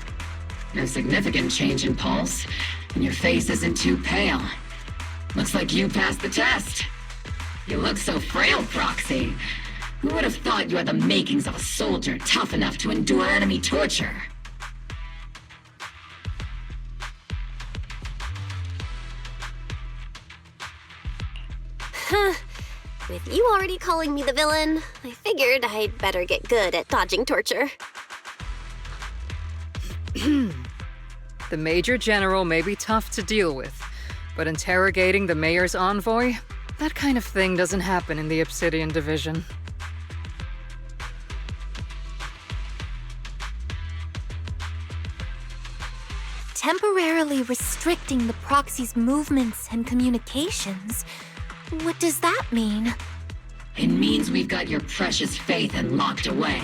No significant change in pulse, and your face isn't too pale. Looks like you passed the test. You look so frail, Proxy. Who would have thought you had the makings of a soldier tough enough to endure enemy torture? With you already calling me the villain, I figured I'd better get good at dodging torture. The Major General may be tough to deal with, but interrogating the Mayor's envoy? That kind of thing doesn't happen in the Obsidian Division. Temporarily restricting the Proxy's movements and communications. What does that mean? It means we've got your precious Phaethon locked away.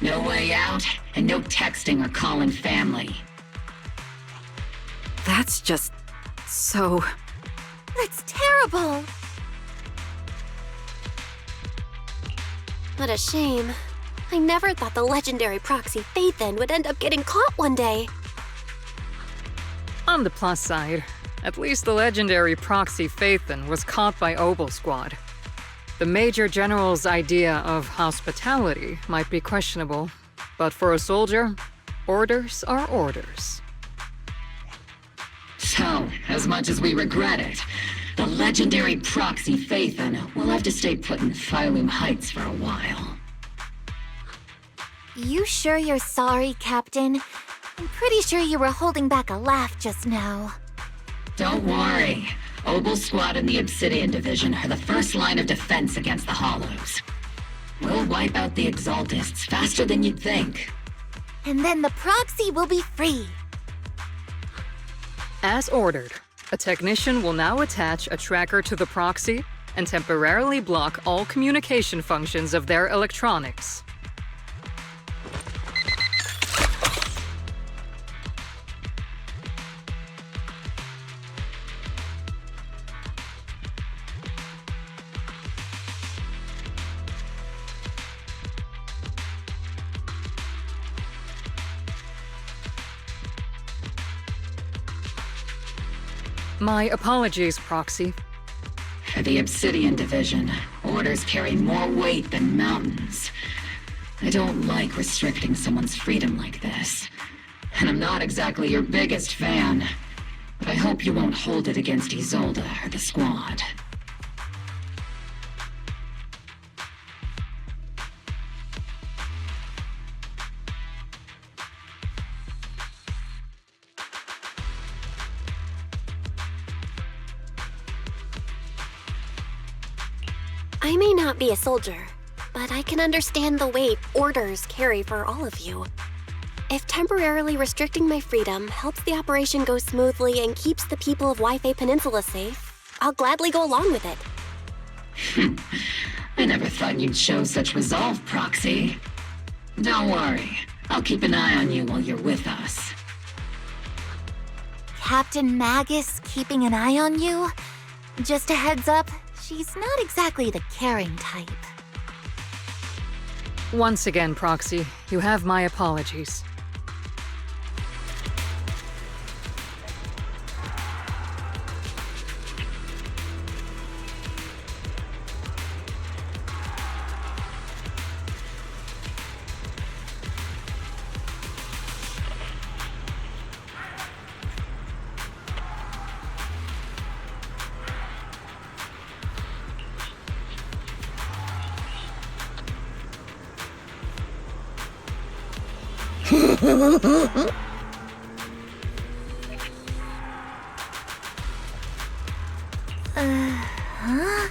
No way out, and no texting or calling family. That's just so... That's terrible! What a shame. I never thought the legendary proxy Phaethon would end up getting caught one day. On the plus side, at least the legendary proxy Phaethon was caught by Obel Squad. The Major General's idea of hospitality might be questionable, but for a soldier, orders are orders. So, as much as we regret it, the legendary proxy Phaethon will have to stay put in Phylum Heights for a while. You sure you're sorry, Captain? I'm pretty sure you were holding back a laugh just now. Don't worry. Obel Squad and the Obsidian Division are the first line of defense against the Hollows. We'll wipe out the Exaltists faster than you'd think. And then the proxy will be free. As ordered, a technician will now attach a tracker to the proxy and temporarily block all communication functions of their electronics. My apologies, Proxy. For the Obsidian Division, orders carry more weight than mountains. I don't like restricting someone's freedom like this. And I'm not exactly your biggest fan. But I hope you won't hold it against Isolde or the Squad. I may not be a soldier, but I can understand the weight orders carry for all of you. If temporarily restricting my freedom helps the operation go smoothly and keeps the people of Wi-Fi Peninsula safe, I'll gladly go along with it. I never thought you'd show such resolve, Proxy. Don't worry. I'll keep an eye on you while you're with us. Captain Magus keeping an eye on you? Just a heads up, she's not exactly the caring type. Once again, Proxy, you have my apologies. Huh?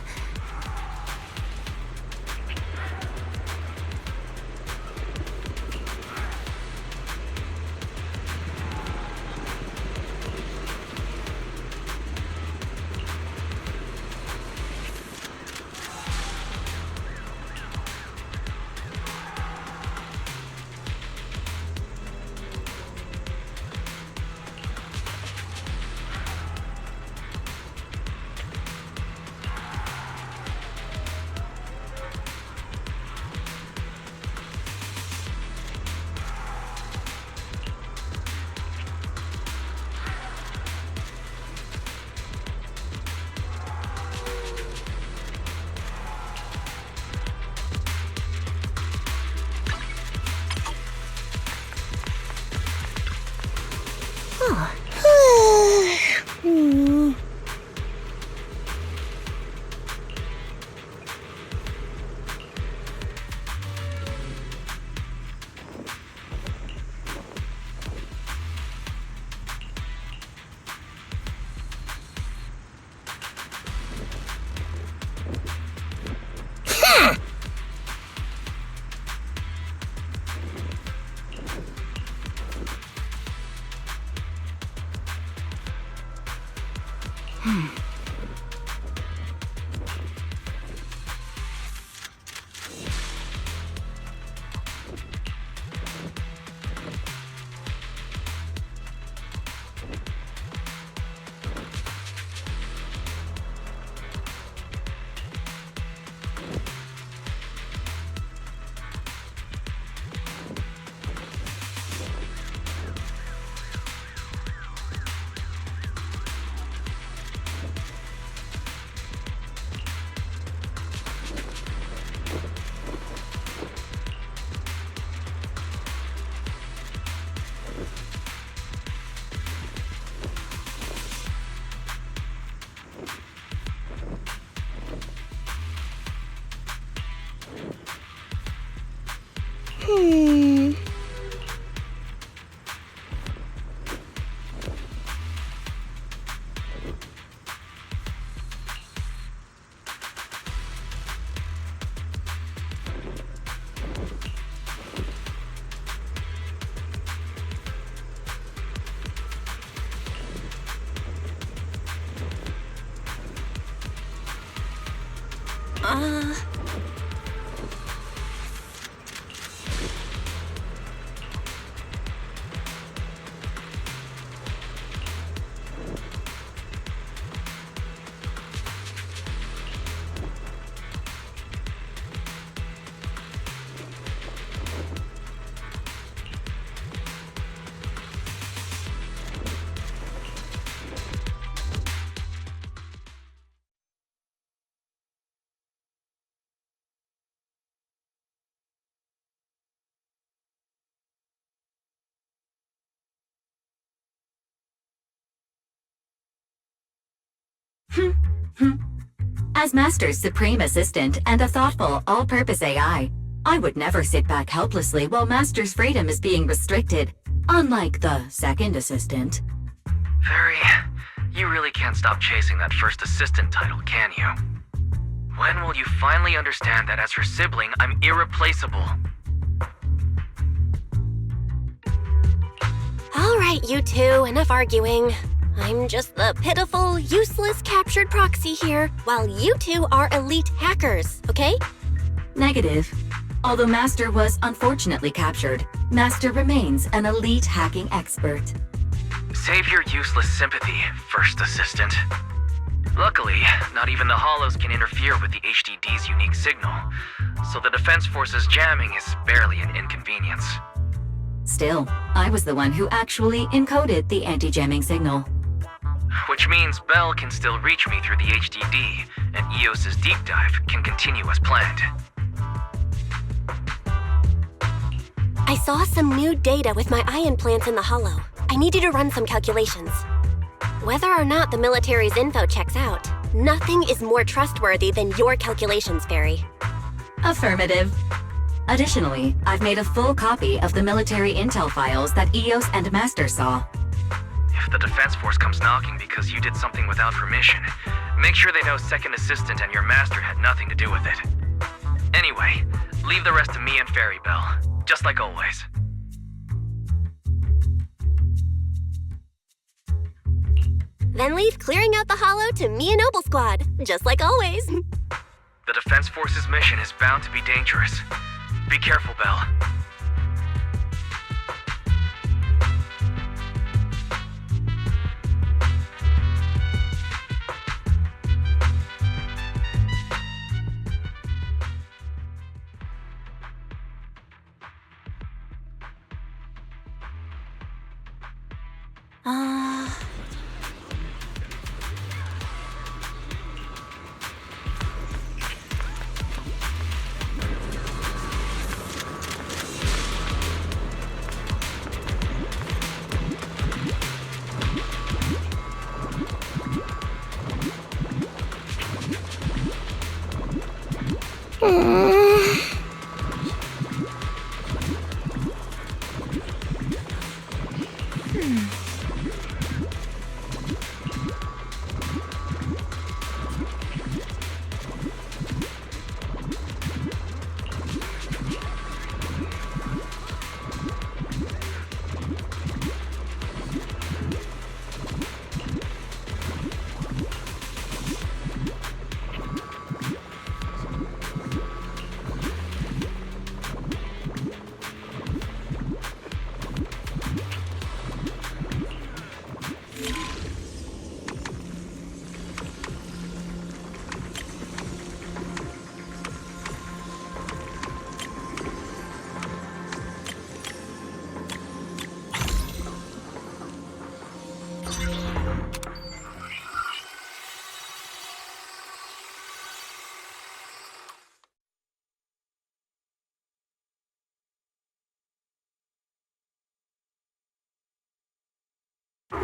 As Master's supreme assistant and a thoughtful, all-purpose AI, I would never sit back helplessly while Master's freedom is being restricted, unlike the second assistant. Fairy, you really can't stop chasing that first assistant title, can you? When will you finally understand that as her sibling, I'm irreplaceable? All right, you two, enough arguing. I'm just the pitiful, useless captured proxy here, while you two are elite hackers, okay? Negative. Although Master was unfortunately captured, Master remains an elite hacking expert. Save your useless sympathy, first assistant. Luckily, not even the Hollows can interfere with the HDD's unique signal, so the Defense Force's jamming is barely an inconvenience. Still, I was the one who actually encoded the anti-jamming signal. Which means Bell can still reach me through the HDD, and EOS's deep dive can continue as planned. I saw some new data with my ion plants in the Hollow. I need you to run some calculations. Whether or not the military's info checks out, nothing is more trustworthy than your calculations, Fairy. Affirmative. Additionally, I've made a full copy of the military intel files that EOS and Master saw. If the Defense Force comes knocking because you did something without permission, make sure they know Second Assistant and your Master had nothing to do with it. Anyway, leave the rest to me and Fairy Bell, just like always. Then leave clearing out the Hollow to me and Noble Squad, just like always. The Defense Force's mission is bound to be dangerous. Be careful, Bell.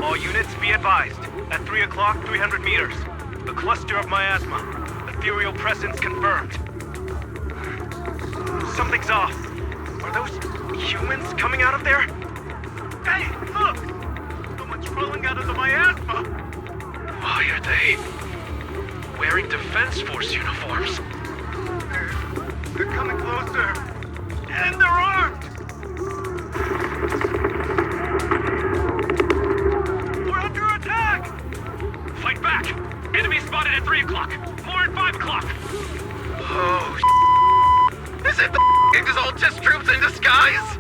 All units, be advised. At 3 o'clock, 300 meters. The cluster of miasma. Ethereal presence confirmed. Something's off. Are those humans coming out of there? Hey, look! Someone's crawling out of the miasma! Why are they wearing Defense Force uniforms? They're coming closer. And they're armed! We're under attack! Fight back! Enemy spotted at 3 o'clock. More at 5 o'clock. Oh, is it the Exaltus troops in disguise?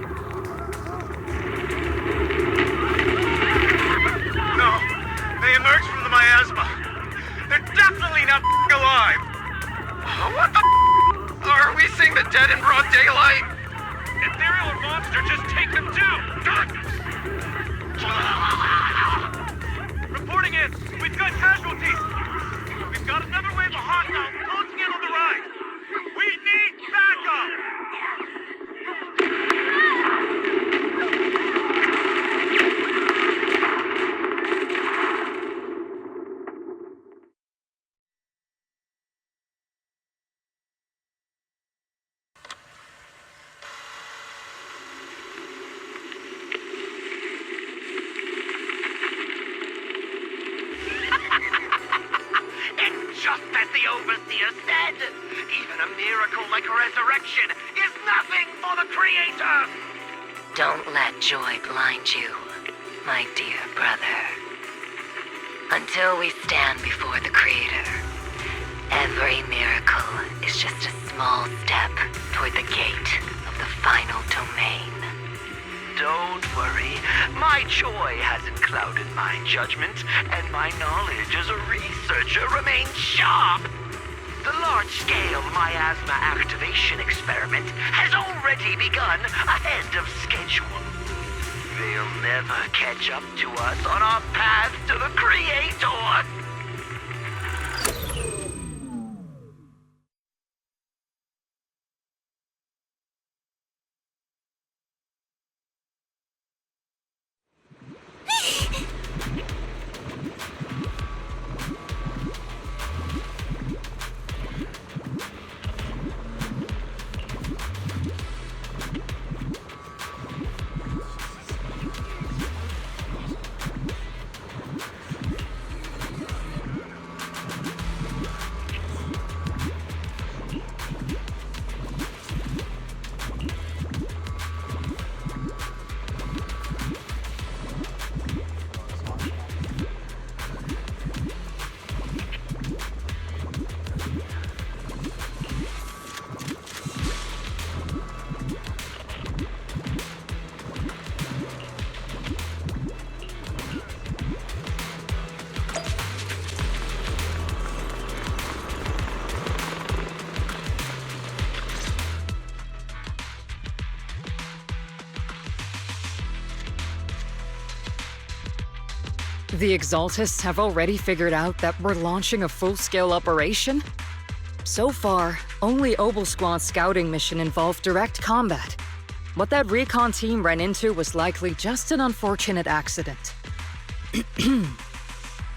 No, they emerged from the miasma. They're definitely not alive. What the are we seeing the dead in broad daylight? Ethereal or monster, just take them too! Reporting in, we've got casualties. We've got another wave of hostiles closing in on the right. We need backup! Just as the Overseer said, even a miracle like resurrection is nothing for the Creator! Don't let joy blind you, my dear brother. Until we stand before the Creator, every miracle is just a small step toward the gate of the final domain. Don't worry, my joy hasn't clouded my judgment, and my knowledge as a researcher remains sharp. The large-scale miasma activation experiment has already begun ahead of schedule. They'll never catch up to us on our path to the Creator! The Exaltists have already figured out that we're launching a full-scale operation? So far, only Obel Squad's scouting mission involved direct combat. What that recon team ran into was likely just an unfortunate accident.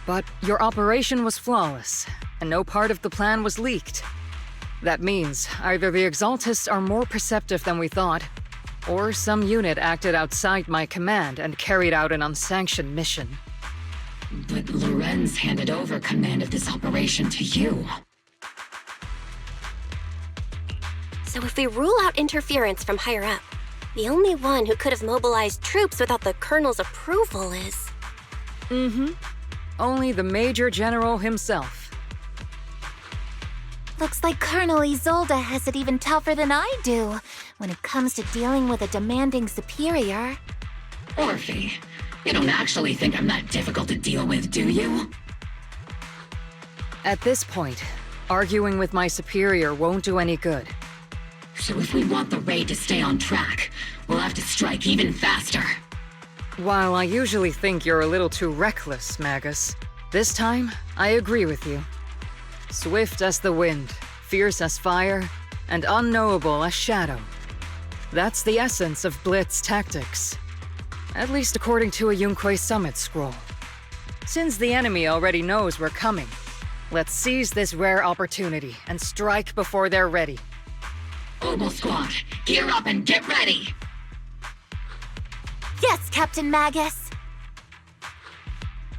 But your operation was flawless, and no part of the plan was leaked. That means either the Exaltists are more perceptive than we thought, or some unit acted outside my command and carried out an unsanctioned mission. But Lorenz handed over command of this operation to you. So if we rule out interference from higher up, the only one who could have mobilized troops without the Colonel's approval is... Only the Major General himself. Looks like Colonel Isolde has it even tougher than I do when it comes to dealing with a demanding superior. Orphe, you don't actually think I'm that difficult to deal with, do you? At this point, arguing with my superior won't do any good. So if we want the raid to stay on track, we'll have to strike even faster. While I usually think you're a little too reckless, Magus, this time, I agree with you. Swift as the wind, fierce as fire, and unknowable as shadow. That's the essence of Blitz tactics. At least according to a Yunquei Summit scroll. Since the enemy already knows we're coming, let's seize this rare opportunity and strike before they're ready. Obel Squad, gear up and get ready! Yes, Captain Magus.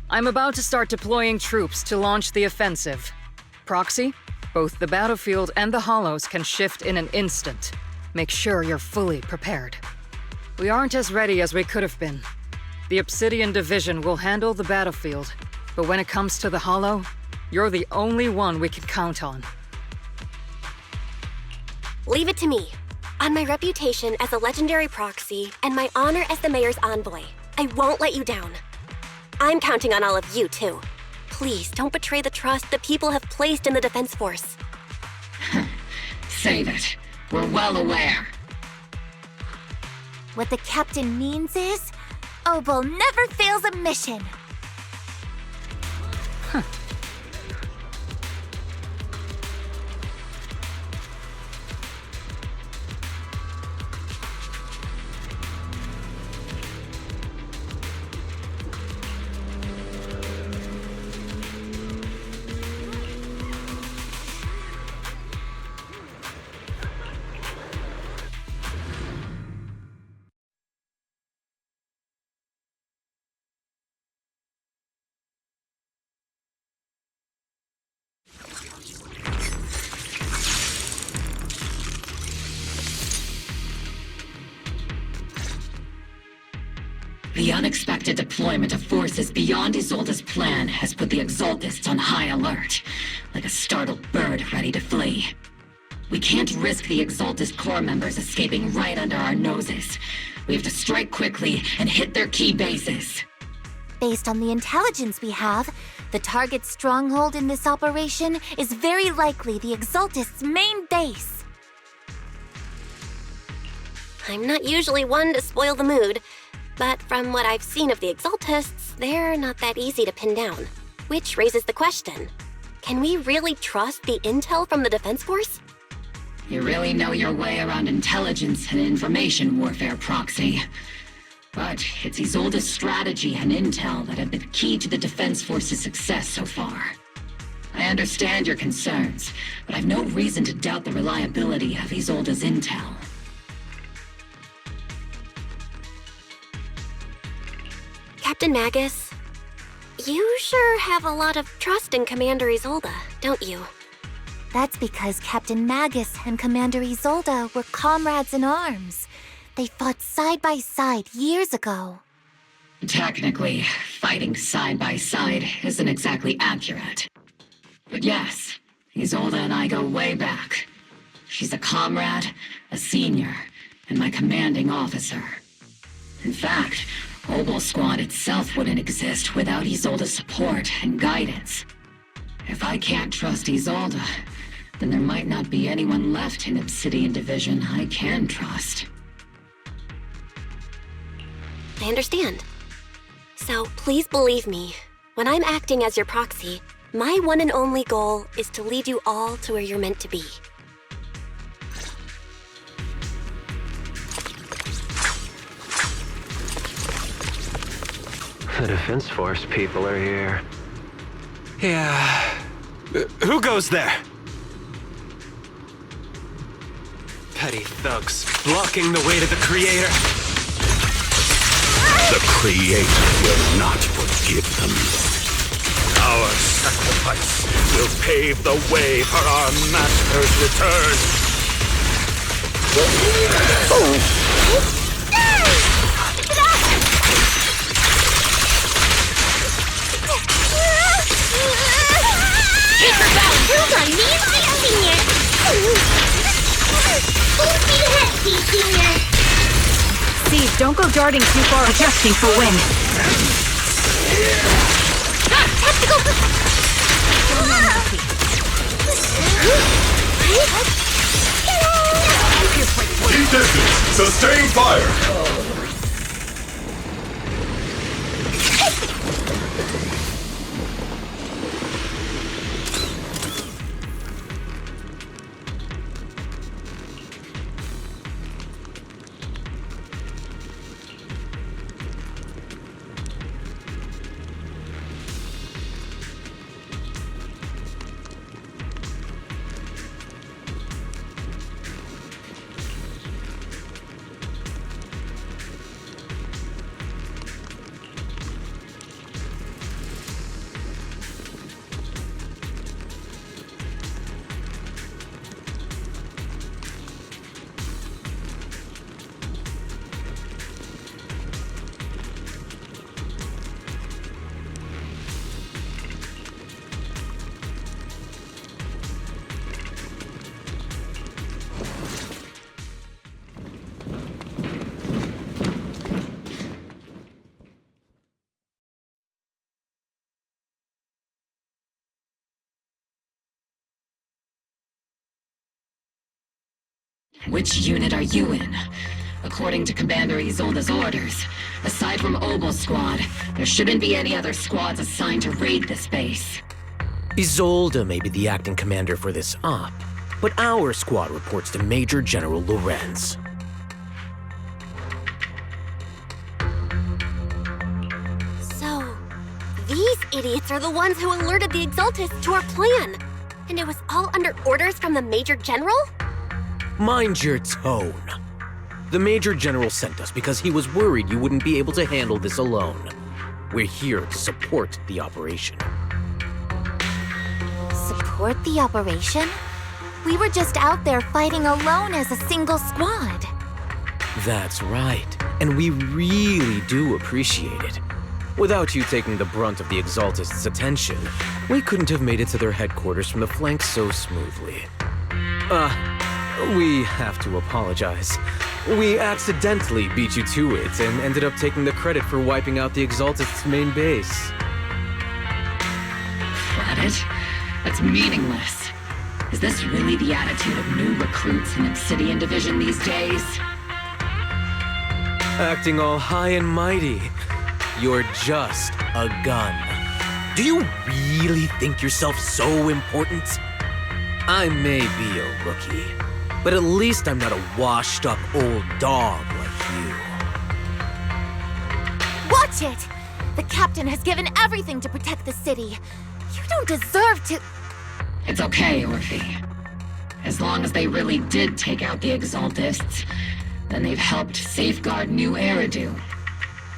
I'm about to start deploying troops to launch the offensive. Proxy, both the battlefield and the Hollows can shift in an instant. Make sure you're fully prepared. We aren't as ready as we could have been. The Obsidian Division will handle the battlefield, but when it comes to the Hollow, you're the only one we can count on. Leave it to me. On my reputation as a legendary proxy and my honor as the mayor's envoy, I won't let you down. I'm counting on all of you, too. Please don't betray the trust the people have placed in the Defense Force. Save it. We're well aware. What the captain means is, Obel never fails a mission. The unexpected deployment of forces beyond Isolde's plan has put the Exaltists on high alert, like a startled bird ready to flee. We can't risk the Exaltist core members escaping right under our noses. We have to strike quickly and hit their key bases. Based on the intelligence we have, the target's stronghold in this operation is very likely the Exaltists' main base. I'm not usually one to spoil the mood, but from what I've seen of the Exaltists, they're not that easy to pin down. Which raises the question, can we really trust the intel from the Defense Force? You really know your way around intelligence and information warfare, Proxy. But it's Isolde's strategy and intel that have been key to the Defense Force's success so far. I understand your concerns, but I've no reason to doubt the reliability of Isolde's intel. Captain Magus, you sure have a lot of trust in Commander Isolde, don't you? That's because Captain Magus and Commander Isolde were comrades in arms. They fought side by side years ago. Technically, fighting side by side isn't exactly accurate. But yes, Isolde and I go way back. She's a comrade, a senior, and my commanding officer. In fact, Obel Squad itself wouldn't exist without Isolde's support and guidance. If I can't trust Isolde, then there might not be anyone left in Obsidian Division I can trust. I understand. So please believe me, when I'm acting as your proxy, my one and only goal is to lead you all to where you're meant to be. The Defense Force people are here. Yeah. Who goes there? Petty thugs blocking the way to the Creator. The Creator will not forgive them. Our sacrifice will pave the way for our Master's return. Take her back! Hold on, me and my senior! Full speed ahead, senior! Steve, don't go darting too far. Adjusting for wind. Tactical! Keep distance! Sustain fire! Which unit are you in? According to Commander Isolde's orders, aside from Obel Squad, there shouldn't be any other squads assigned to raid this base. Isolde may be the acting commander for this op, but our squad reports to Major General Lorenz. So, these idiots are the ones who alerted the Exaltists to our plan. And it was all under orders from the Major General? Mind your tone. The Major General sent us because he was worried you wouldn't be able to handle this alone. We're here to support the operation. Support the operation? We were just out there fighting alone as a single squad. That's right, and we really do appreciate it. Without you taking the brunt of the Exaltists' attention, we couldn't have made it to their headquarters from the flank so smoothly. We have to apologize. We accidentally beat you to it and ended up taking the credit for wiping out the Exaltists' main base. Credit? That's meaningless. Is this really the attitude of new recruits in Obsidian Division these days? Acting all high and mighty. You're just a gun. Do you really think yourself so important? I may be a rookie, but at least I'm not a washed-up old dog like you. Watch it! The captain has given everything to protect the city. You don't deserve to... It's okay, Orphe. As long as they really did take out the Exaltists, then they've helped safeguard New Eridu,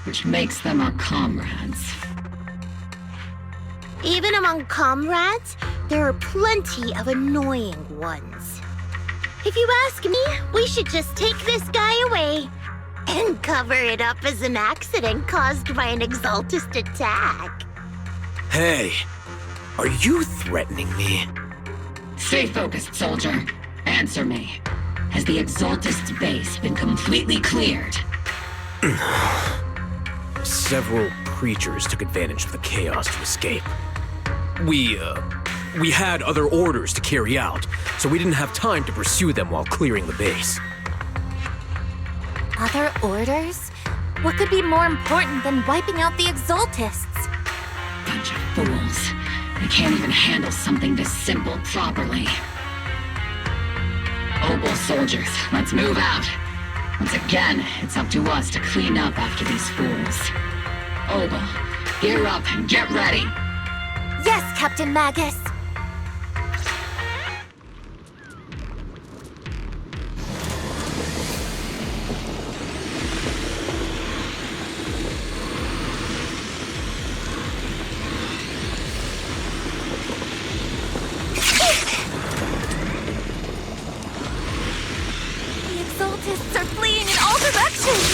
which makes them our comrades. Even among comrades, there are plenty of annoying ones. If you ask me, we should just take this guy away and cover it up as an accident caused by an Exaltist attack. Hey, are you threatening me? Stay focused, soldier. Answer me. Has the Exaltist base been completely cleared? Several creatures took advantage of the chaos to escape. We had other orders to carry out, so we didn't have time to pursue them while clearing the base. Other orders? What could be more important than wiping out the Exaltists? Bunch of fools. They can't even handle something this simple properly. Obel soldiers, let's move out. Once again, it's up to us to clean up after these fools. Obel, gear up and get ready. Yes, Captain Magus. The Exaltists are fleeing in all directions.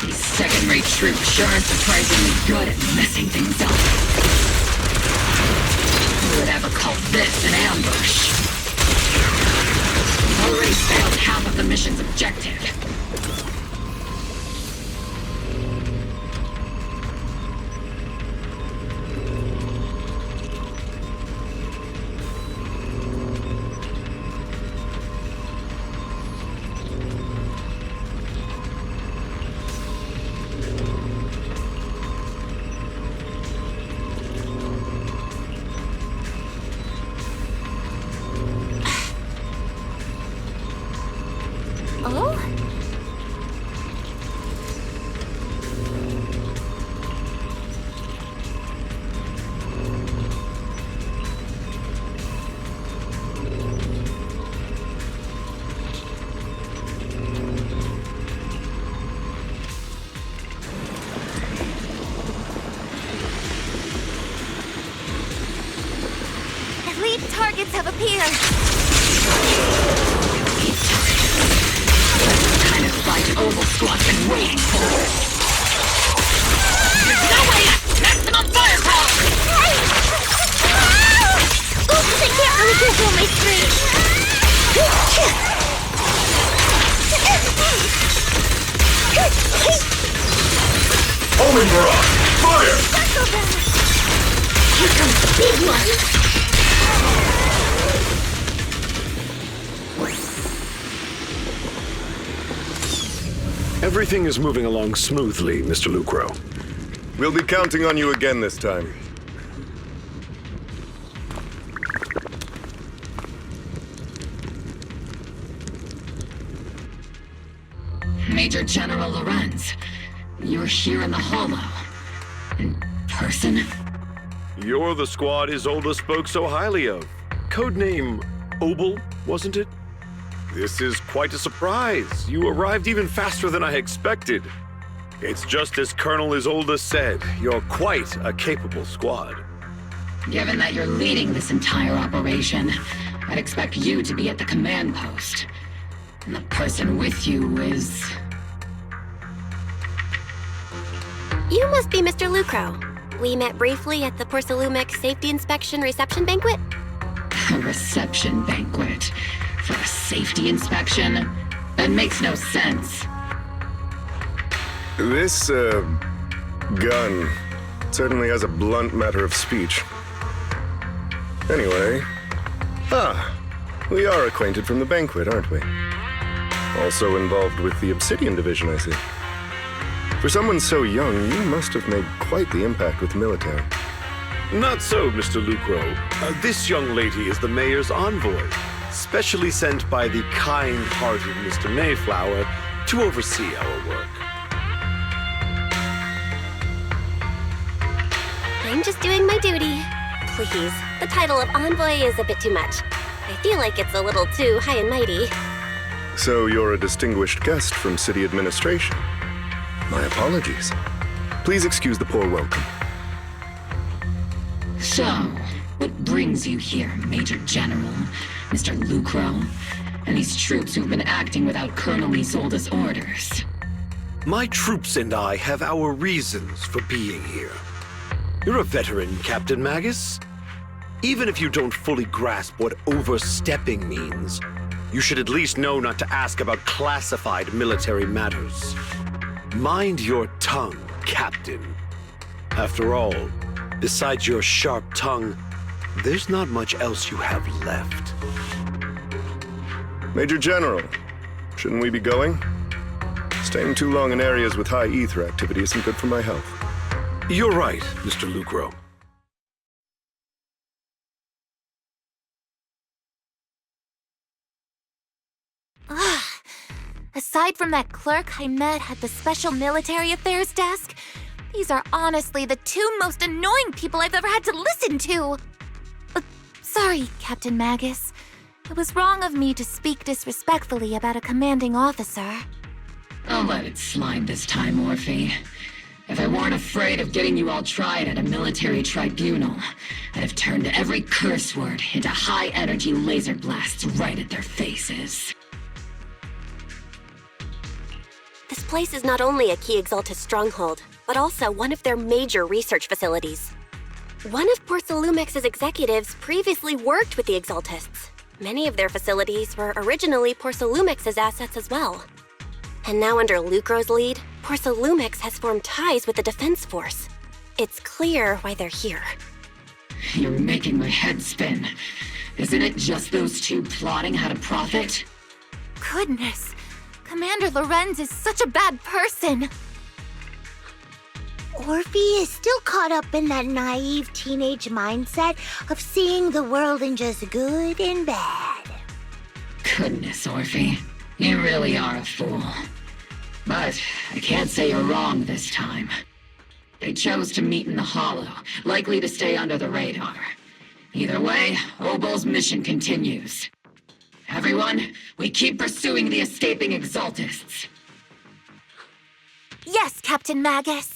These second-rate troops sure are surprisingly good at messing things up. Who would ever call this an ambush? We've already failed half of the mission's objective. Oh? Elite targets have appeared. Kind of fight Obel Squad's been waiting for. There's no way! Maximum firepower! Oops, I can't really control my strength. Homing barrage! Fire! Here comes the big one. Everything is moving along smoothly, Mr. Lucro. We'll be counting on you again this time. Major General Lorenz, you're here in the Hollow. In person? You're the squad Isolde spoke so highly of. Codename Obel, wasn't it? This is quite a surprise. You arrived even faster than I expected. It's just as Colonel Isolde said, you're quite a capable squad. Given that you're leading this entire operation, I'd expect you to be at the command post. And the person with you is... You must be Mr. Lucro. We met briefly at the Porcelumex Safety Inspection Reception Banquet. A reception banquet? For a safety inspection? That makes no sense. This, gun certainly has a blunt matter of speech. Anyway... we are acquainted from the banquet, aren't we? Also involved with the Obsidian Division, I see. For someone so young, you must have made quite the impact with the military. Not so, Mr. Lucro. This young lady is the mayor's envoy, specially sent by the kind-hearted Mr. Mayflower to oversee our work. I'm just doing my duty. Please, the title of envoy is a bit too much. I feel like it's a little too high and mighty. So you're a distinguished guest from city administration. My apologies. Please excuse the poor welcome. So, what brings you here, Major General, Mr. Lucro, and these troops who've been acting without Colonel Isolde's orders? My troops and I have our reasons for being here. You're a veteran, Captain Magus. Even if you don't fully grasp what overstepping means, you should at least know not to ask about classified military matters. Mind your tongue, Captain. After all, besides your sharp tongue, there's not much else you have left. Major General, shouldn't we be going? Staying too long in areas with high ether activity isn't good for my health. You're right, Mr. Lucro. Aside from that clerk I met at the Special Military Affairs desk, these are honestly the two most annoying people I've ever had to listen to. Sorry, Captain Magus. It was wrong of me to speak disrespectfully about a commanding officer. I'll let it slide this time, Orphe. If I weren't afraid of getting you all tried at a military tribunal, I'd have turned every curse word into high-energy laser blasts right at their faces. This place is not only a key Exaltus stronghold, but also one of their major research facilities. One of Porcelumex's executives previously worked with the Exaltists. Many of their facilities were originally Porcelumex's assets as well. And now under Lucro's lead, Porcelumex has formed ties with the Defense Force. It's clear why they're here. You're making my head spin. Isn't it just those two plotting how to profit? Goodness, Commander Lorenz is such a bad person. Orphe is still caught up in that naive teenage mindset of seeing the world in just good and bad. Goodness, Orphe. You really are a fool. But I can't say you're wrong this time. They chose to meet in the Hollow, likely to stay under the radar. Either way, Obel's mission continues. Everyone, we keep pursuing the escaping Exaltists. Yes, Captain Magus.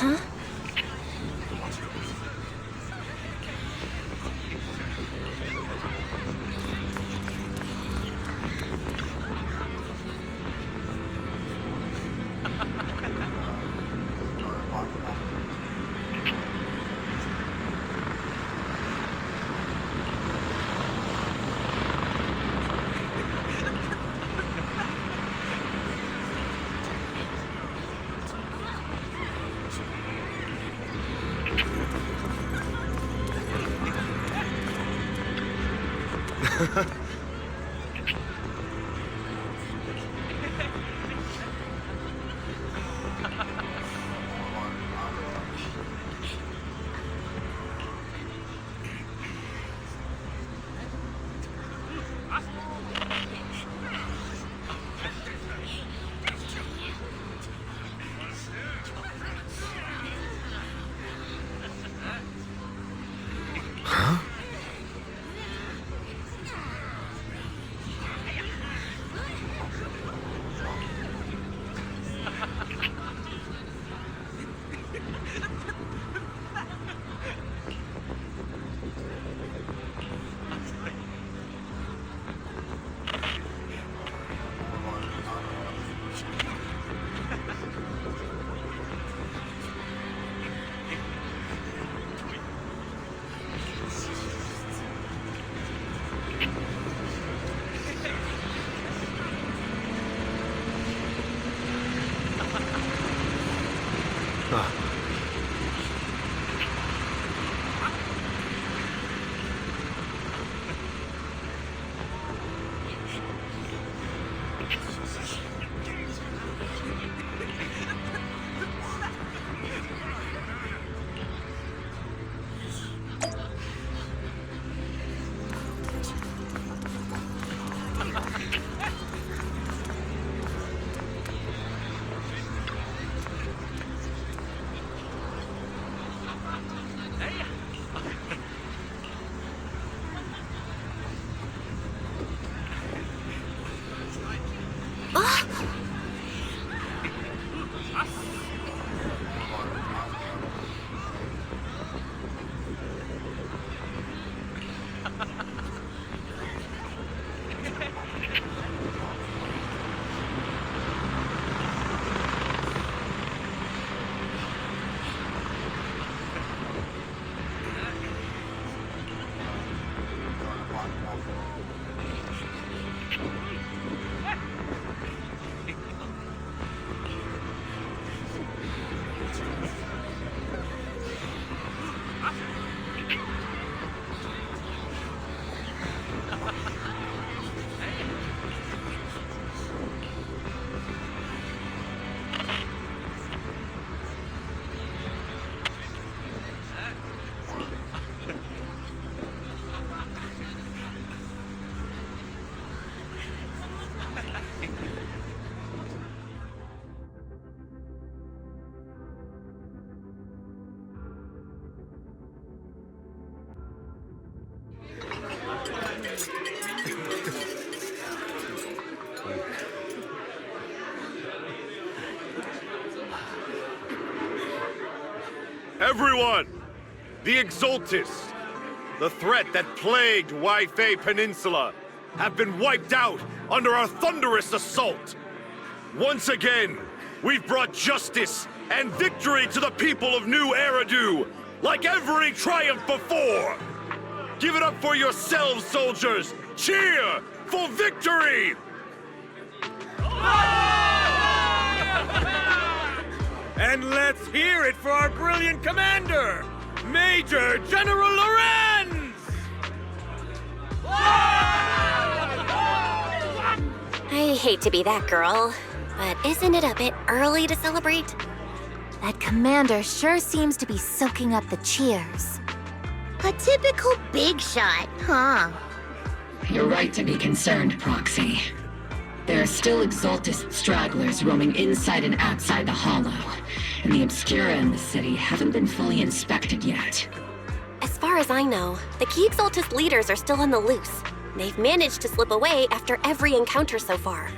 Huh? Everyone! The Exaltists, the threat that plagued Waifei Peninsula, have been wiped out under our thunderous assault. Once again, we've brought justice and victory to the people of New Eridu, like every triumph before! Give it up for yourselves, soldiers! Cheer for victory! And let's hear it for our brilliant commander, Major General Lorenz! I hate to be that girl, but isn't it a bit early to celebrate? That commander sure seems to be soaking up the cheers. A typical big shot, huh? You're right to be concerned, Proxy. There are still Exaltist stragglers roaming inside and outside the Hollow, and the Obscura in the city haven't been fully inspected yet. As far as I know, the key Exaltist leaders are still on the loose. They've managed to slip away after every encounter so far.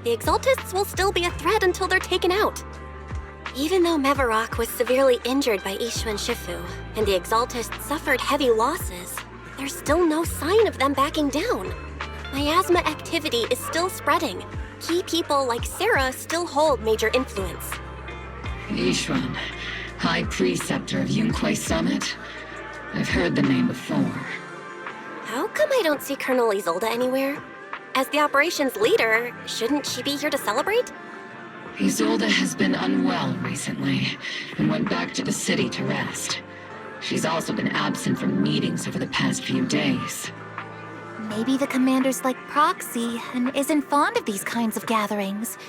The Exaltists will still be a threat until they're taken out. Even though Mevarok was severely injured by Ishu and Shifu, and the Exaltists suffered heavy losses, there's still no sign of them backing down. Miasma activity is still spreading. Key people like Sarah still hold major influence. Ishwan, High Preceptor of Yunquay Summit? I've heard the name before. How come I don't see Colonel Isolde anywhere? As the operations leader, shouldn't she be here to celebrate? Isolde has been unwell recently, and went back to the city to rest. She's also been absent from meetings over the past few days. Maybe the commander's like Proxy and isn't fond of these kinds of gatherings.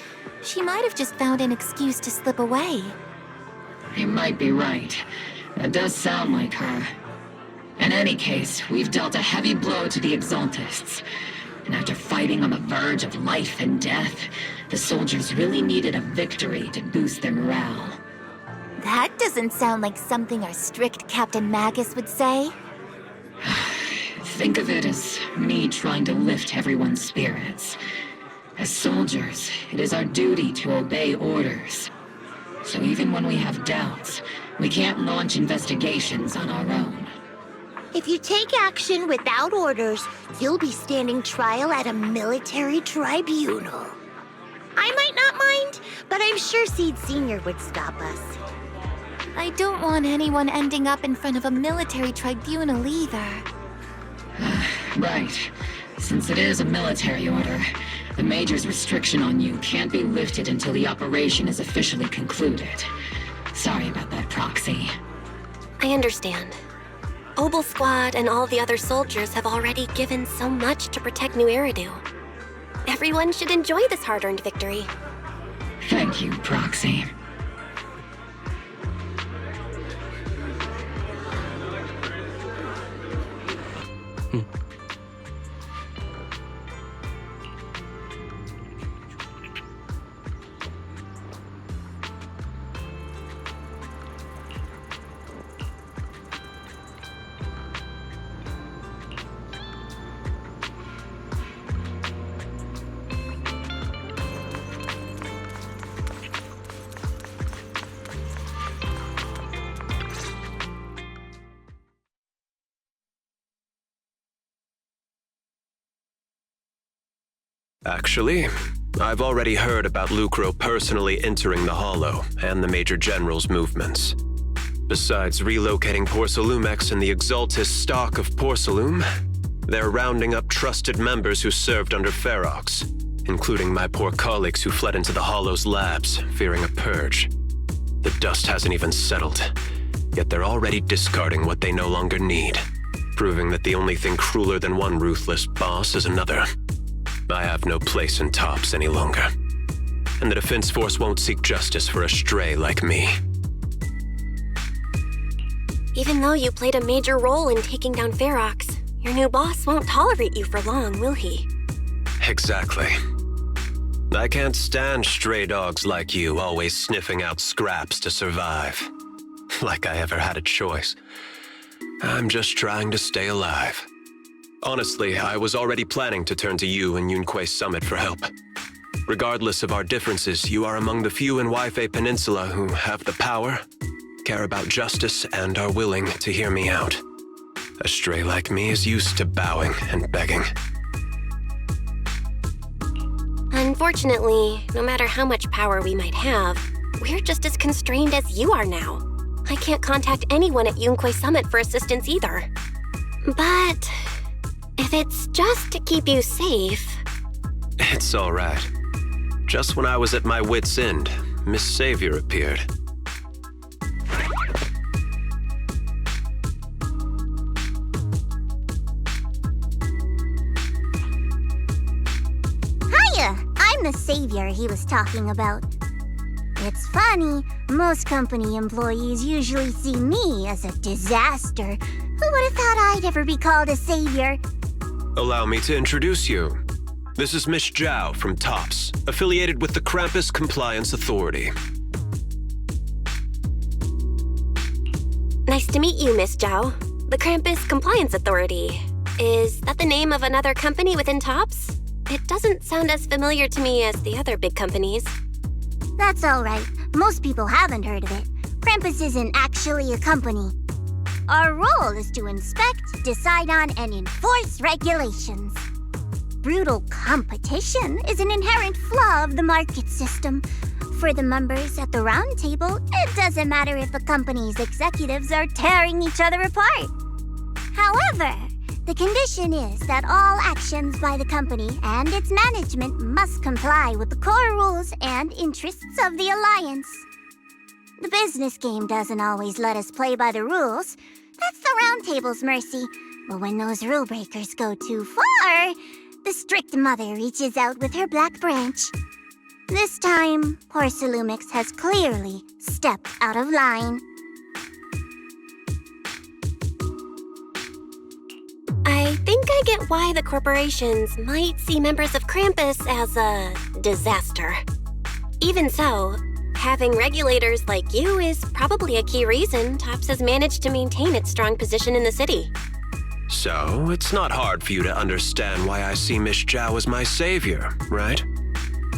She might have just found an excuse to slip away. You might be right. That does sound like her. In any case, we've dealt a heavy blow to the Exaltists. And after fighting on the verge of life and death, the soldiers really needed a victory to boost their morale. That doesn't sound like something our strict Captain Magus would say. Think of it as me trying to lift everyone's spirits. As soldiers, it is our duty to obey orders. So even when we have doubts, we can't launch investigations on our own. If you take action without orders, you'll be standing trial at a military tribunal. I might not mind, but I'm sure Seed Sr. would stop us. I don't want anyone ending up in front of a military tribunal either. Right. Since it is a military order, the Major's restriction on you can't be lifted until the operation is officially concluded. Sorry about that, Proxy. I understand. Obel Squad and all the other soldiers have already given so much to protect New Eridu. Everyone should enjoy this hard-earned victory. Thank you, Proxy. Actually, I've already heard about Lucro personally entering the Hollow and the Major General's movements. Besides relocating Porcelumex and the Exaltis stock of Porcelume, they're rounding up trusted members who served under Ferox, including my poor colleagues who fled into the Hollow's labs, fearing a purge. The dust hasn't even settled, yet they're already discarding what they no longer need, proving that the only thing crueler than one ruthless boss is another. I have no place in Tops any longer, and the Defense Force won't seek justice for a stray like me. Even though you played a major role in taking down Ferox, your new boss won't tolerate you for long, will he? Exactly. I can't stand stray dogs like you always sniffing out scraps to survive. Like I ever had a choice. I'm just trying to stay alive. Honestly, I was already planning to turn to you and Yunquay Summit for help. Regardless of our differences, you are among the few in Waifei Peninsula who have the power, care about justice, and are willing to hear me out. A stray like me is used to bowing and begging. Unfortunately, no matter how much power we might have, we're just as constrained as you are now. I can't contact anyone at Yunquay Summit for assistance either. But if it's just to keep you safe... It's all right. Just when I was at my wit's end, Miss Savior appeared. Hiya! I'm the savior he was talking about. It's funny, most company employees usually see me as a disaster. Who would have thought I'd ever be called a savior? Allow me to introduce you. This is Miss Zhao from Tops, affiliated with the Krampus Compliance Authority. Nice to meet you, Miss Zhao. The Krampus Compliance Authority. Is that the name of another company within Tops? It doesn't sound as familiar to me as the other big companies. That's all right. most people haven't heard of it. Krampus isn't actually a company. Our role is to inspect, decide on, and enforce regulations. Brutal competition is an inherent flaw of the market system. For the members at the round table, it doesn't matter if the company's executives are tearing each other apart. However, the condition is that all actions by the company and its management must comply with the core rules and interests of the Alliance. The business game doesn't always let us play by the rules. That's the round table's mercy. But when those rule breakers go too far, the strict mother reaches out with her black branch. This time, poor Salumix has clearly stepped out of line. I think I get why the corporations might see members of Krampus as a disaster. Even so, having regulators like you is probably a key reason TOPS has managed to maintain its strong position in the city. So, it's not hard for you to understand why I see Miss Zhao as my savior, right?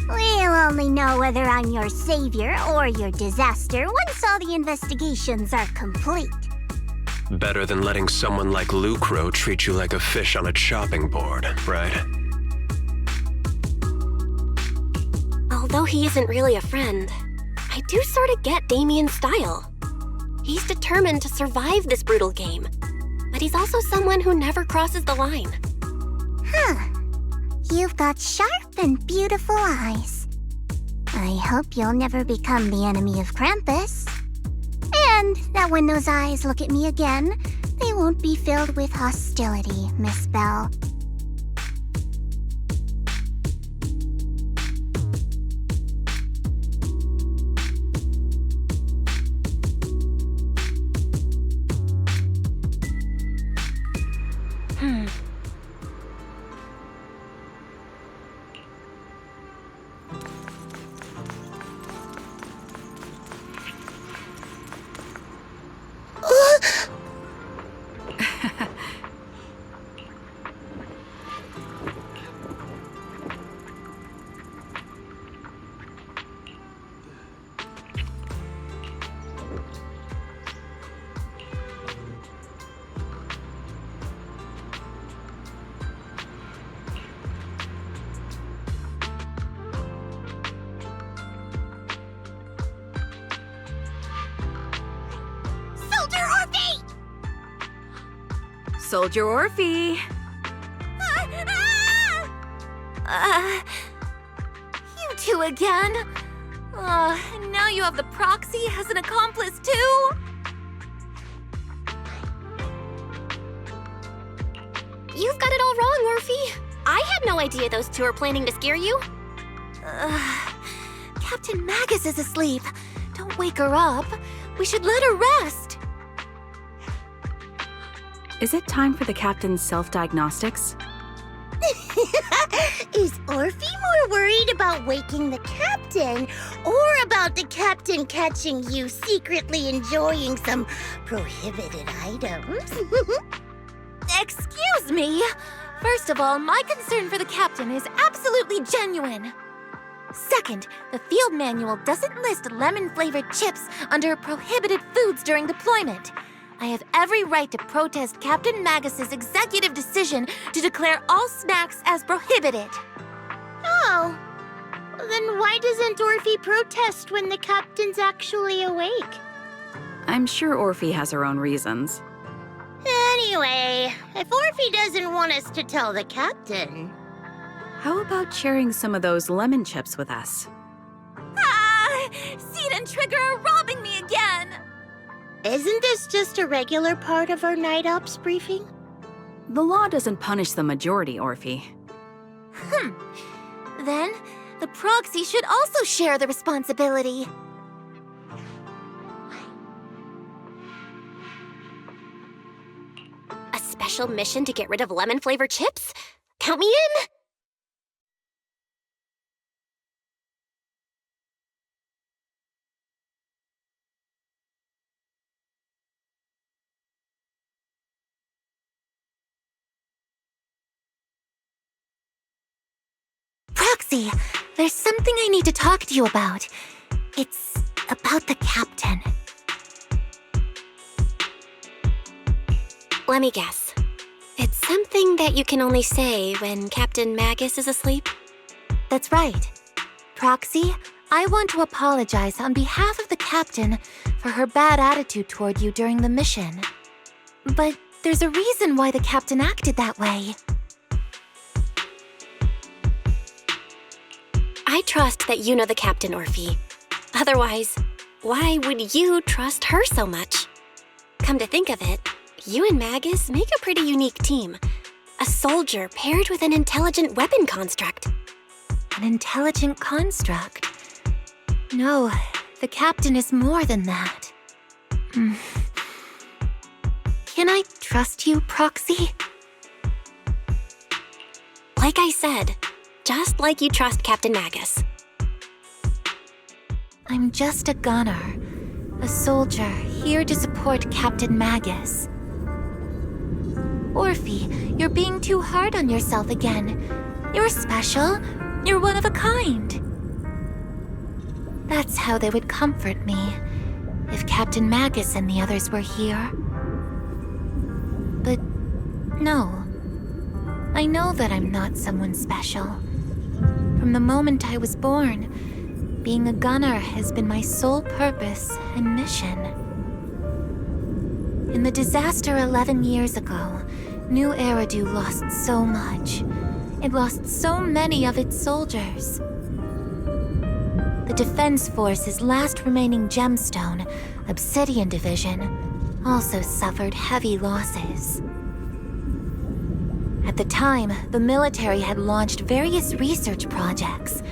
We'll only know whether I'm your savior or your disaster once all the investigations are complete. Better than letting someone like Lucro treat you like a fish on a chopping board, right? Although he isn't really a friend, I do sort of get Damien's style. He's determined to survive this brutal game, but he's also someone who never crosses the line. Huh. You've got sharp and beautiful eyes. I hope you'll never become the enemy of Krampus. And that when those eyes look at me again, they won't be filled with hostility, Miss Bell. Soldier Orphe! You two again? And now you have the proxy as an accomplice too? You've got it all wrong, Orphe. I had no idea those two are planning to scare you. Captain Magus is asleep. Don't wake her up. We should let her rest. Is it time for the captain's self-diagnostics? Is Orphe more worried about waking the captain or about the captain catching you secretly enjoying some prohibited items? Excuse me. First of all, my concern for the captain is absolutely genuine. Second, the field manual doesn't list lemon-flavored chips under prohibited foods during deployment. I have every right to protest Captain Magus's executive decision to declare all snacks as prohibited. Oh, then why doesn't Orphe protest when the captain's actually awake? I'm sure Orphe has her own reasons. Anyway, if Orphe doesn't want us to tell the captain... How about sharing some of those lemon chips with us? Seed and Trigger are robbing me again! Isn't this just a regular part of our night ops briefing? The law doesn't punish the majority, Orphe. Then, the proxy should also share the responsibility. A special mission to get rid of lemon-flavored chips? Count me in! Proxy, there's something I need to talk to you about. It's about the captain. Let me guess. It's something that you can only say when Captain Magus is asleep? That's right. Proxy, I want to apologize on behalf of the captain for her bad attitude toward you during the mission. But there's a reason why the captain acted that way. I trust that you know the captain, Orphe. Otherwise, why would you trust her so much? Come to think of it, you and Magus make a pretty unique team. A soldier paired with an intelligent weapon construct. An intelligent construct? No, the captain is more than that. Can I trust you, Proxy? Like I said, just like you trust Captain Magus. I'm just a gunner, a soldier here to support Captain Magus. Orphe, you're being too hard on yourself again. You're special. You're one of a kind. That's how they would comfort me, if Captain Magus and the others were here. But no. I know that I'm not someone special. From the moment I was born, being a gunner has been my sole purpose and mission. In the disaster 11 years ago, New Eridu lost so much. It lost so many of its soldiers. The Defense Force's last remaining gemstone, Obsidian Division, also suffered heavy losses. At the time, the military had launched various research projects.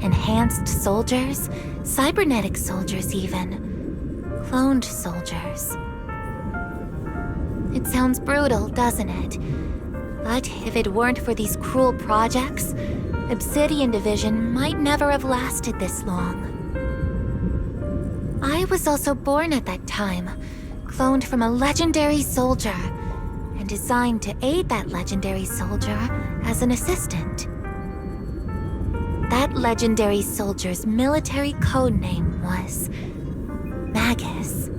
Enhanced soldiers, cybernetic soldiers even, cloned soldiers. It sounds brutal, doesn't it? But if it weren't for these cruel projects, Obsidian Division might never have lasted this long. I was also born at that time, cloned from a legendary soldier, and designed to aid that legendary soldier as an assistant. That legendary soldier's military codename was Magus.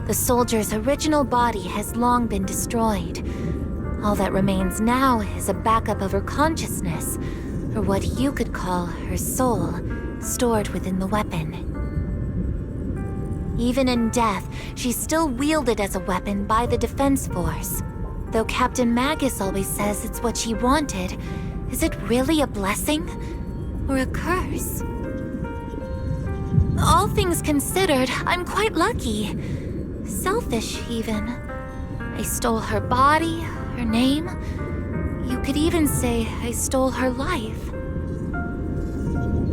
The soldier's original body has long been destroyed. All that remains now is a backup of her consciousness, or what you could call her soul, stored within the weapon. Even in death, she's still wielded as a weapon by the Defense Force. Though Captain Magus always says it's what she wanted, is it really a blessing or a curse? All things considered, I'm quite lucky. Selfish, even. I stole her body, her name. You could even say I stole her life.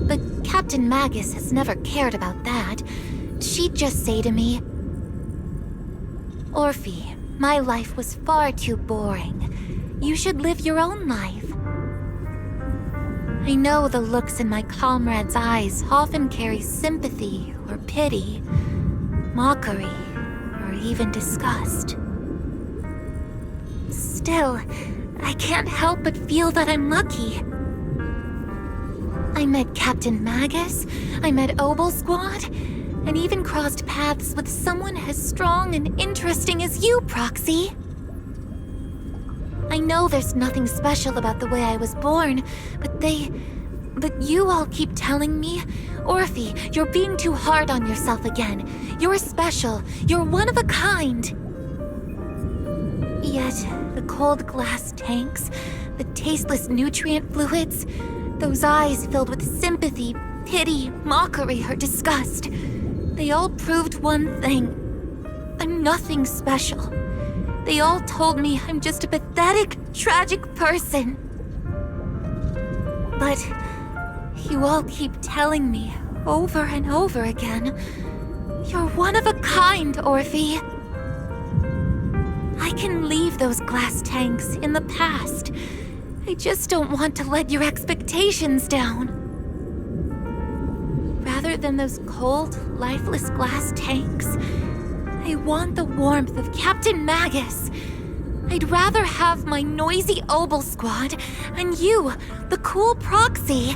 But Captain Magus has never cared about that. She'd just say to me, Orphe, my life was far too boring. You should live your own life. I know the looks in my comrades' eyes often carry sympathy or pity, mockery, or even disgust. Still, I can't help but feel that I'm lucky. I met Captain Magus, I met Obel Squad, and even crossed paths with someone as strong and interesting as you, Proxy. I know there's nothing special about the way I was born, but you all keep telling me, Orphe, you're being too hard on yourself again. You're special. You're one of a kind. Yet, the cold glass tanks, the tasteless nutrient fluids, those eyes filled with sympathy, pity, mockery, or disgust, they all proved one thing. I'm nothing special. They all told me I'm just a pathetic, tragic person. But you all keep telling me over and over again, you're one of a kind, Orphe. I can leave those glass tanks in the past. I just don't want to let your expectations down. Rather than those cold, lifeless glass tanks, I want the warmth of Captain Magus. I'd rather have my noisy Obel Squad and you, the cool Proxy.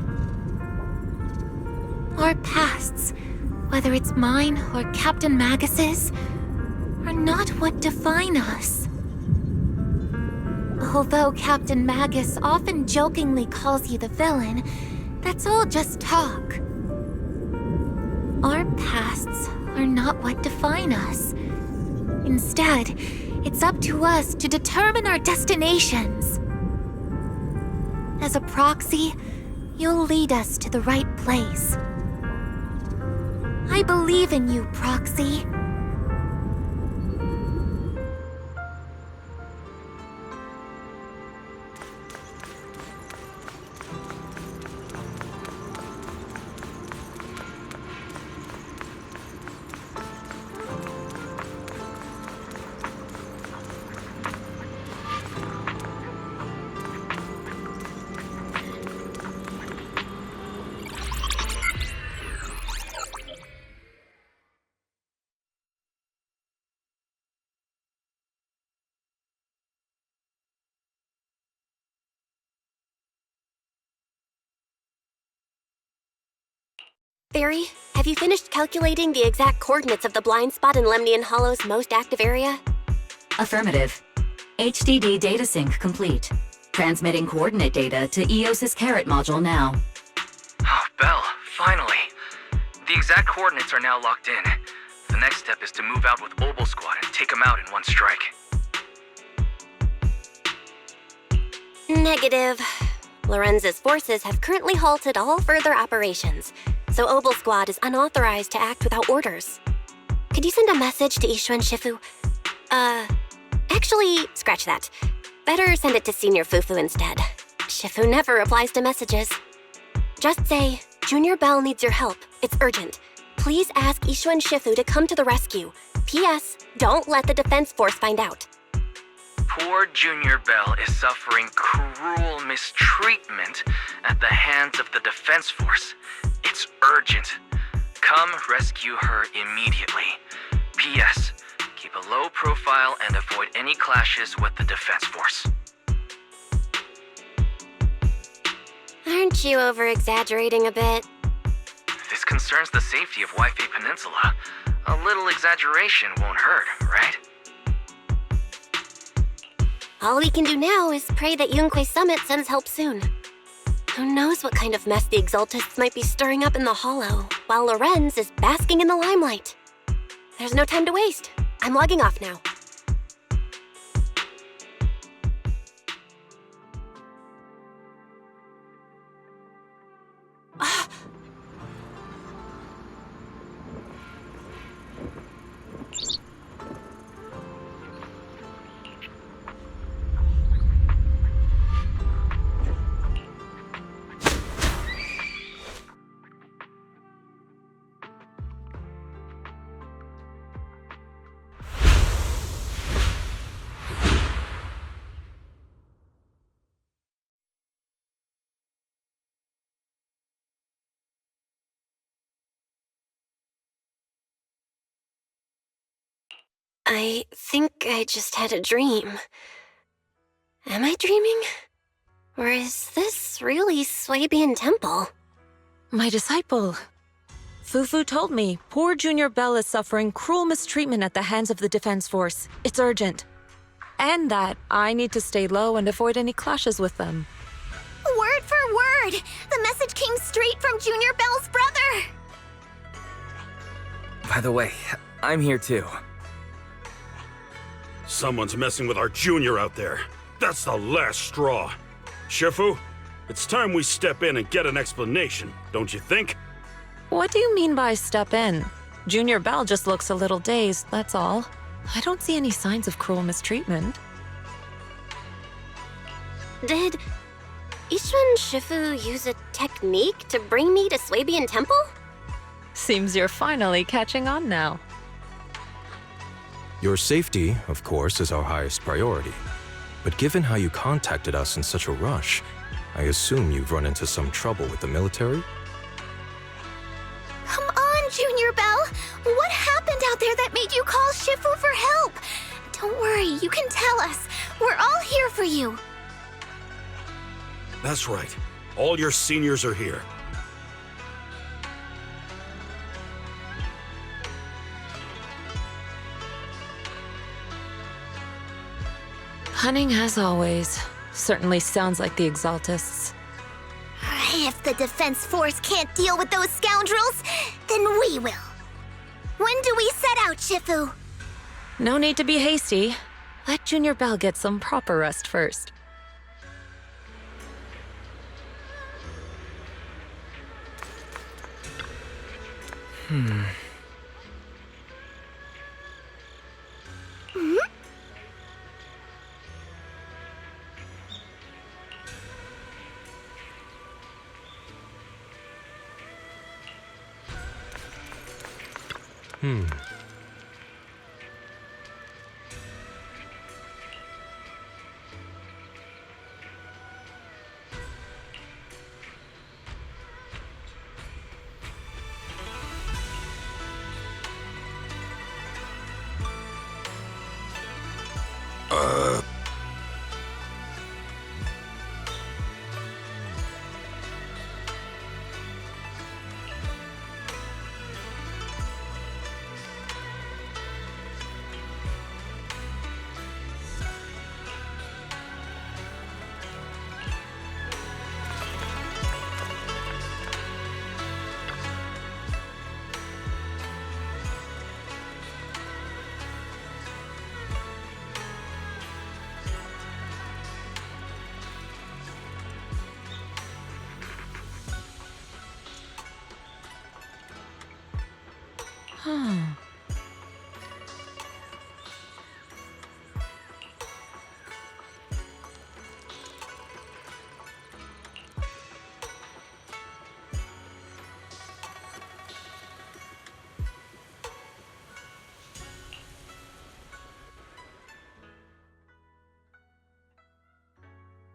Our pasts, whether it's mine or Captain Magus's, are not what define us. Although Captain Magus often jokingly calls you the villain, that's all just talk. Our pasts are not what define us. Instead, it's up to us to determine our destinations. As a proxy, you'll lead us to the right place. I believe in you, Proxy. Barry, have you finished calculating the exact coordinates of the blind spot in Lemnian Hollow's most active area? Affirmative. HDD data sync complete. Transmitting coordinate data to EOS's Carrot module now. Oh, Belle, finally. The exact coordinates are now locked in. The next step is to move out with Obel Squad and take them out in one strike. Negative. Lorenz's forces have currently halted all further operations, so Obel Squad is unauthorized to act without orders. Could you send a message to Ishuan Shifu? Actually, scratch that. Better send it to Senior Fufu instead. Shifu never replies to messages. Just say, Junior Bell needs your help. It's urgent. Please ask Ishuan Shifu to come to the rescue. P.S. Don't let the Defense Force find out. Poor Junior Bell is suffering cruel mistreatment at the hands of the Defense Force. It's urgent. Come rescue her immediately. P.S. Keep a low profile and avoid any clashes with the Defense Force. Aren't you over-exaggerating a bit? This concerns the safety of Wi-Fi Peninsula. A little exaggeration won't hurt, right? All we can do now is pray that Yunquei Summit sends help soon. Who knows what kind of mess the Exaltists might be stirring up in the Hollow, while Lorenz is basking in the limelight. There's no time to waste. I'm logging off now. I think I just had a dream. Am I dreaming? Or is this really Swabian Temple? My disciple. Fufu told me poor Junior Bell is suffering cruel mistreatment at the hands of the Defense Force. It's urgent. And that I need to stay low and avoid any clashes with them. Word for word! The message came straight from Junior Bell's brother! By the way, I'm here too. Someone's messing with our junior out there. That's the last straw. Shifu, it's time we step in and get an explanation, don't you think? What do you mean by step in? Junior Bell just looks a little dazed, that's all. I don't see any signs of cruel mistreatment. Did Ishuan Shifu use a technique to bring me to Swabian Temple? Seems you're finally catching on now. Your safety, of course, is our highest priority. But given how you contacted us in such a rush, I assume you've run into some trouble with the military? Come on, Junior Bell! What happened out there that made you call Shifu for help? Don't worry, you can tell us. We're all here for you. That's right. All your seniors are here. Cunning as always. Certainly sounds like the Exaltists. If the Defense Force can't deal with those scoundrels, then we will. When do we set out, Shifu? No need to be hasty. Let Junior Bell get some proper rest first. Hmm?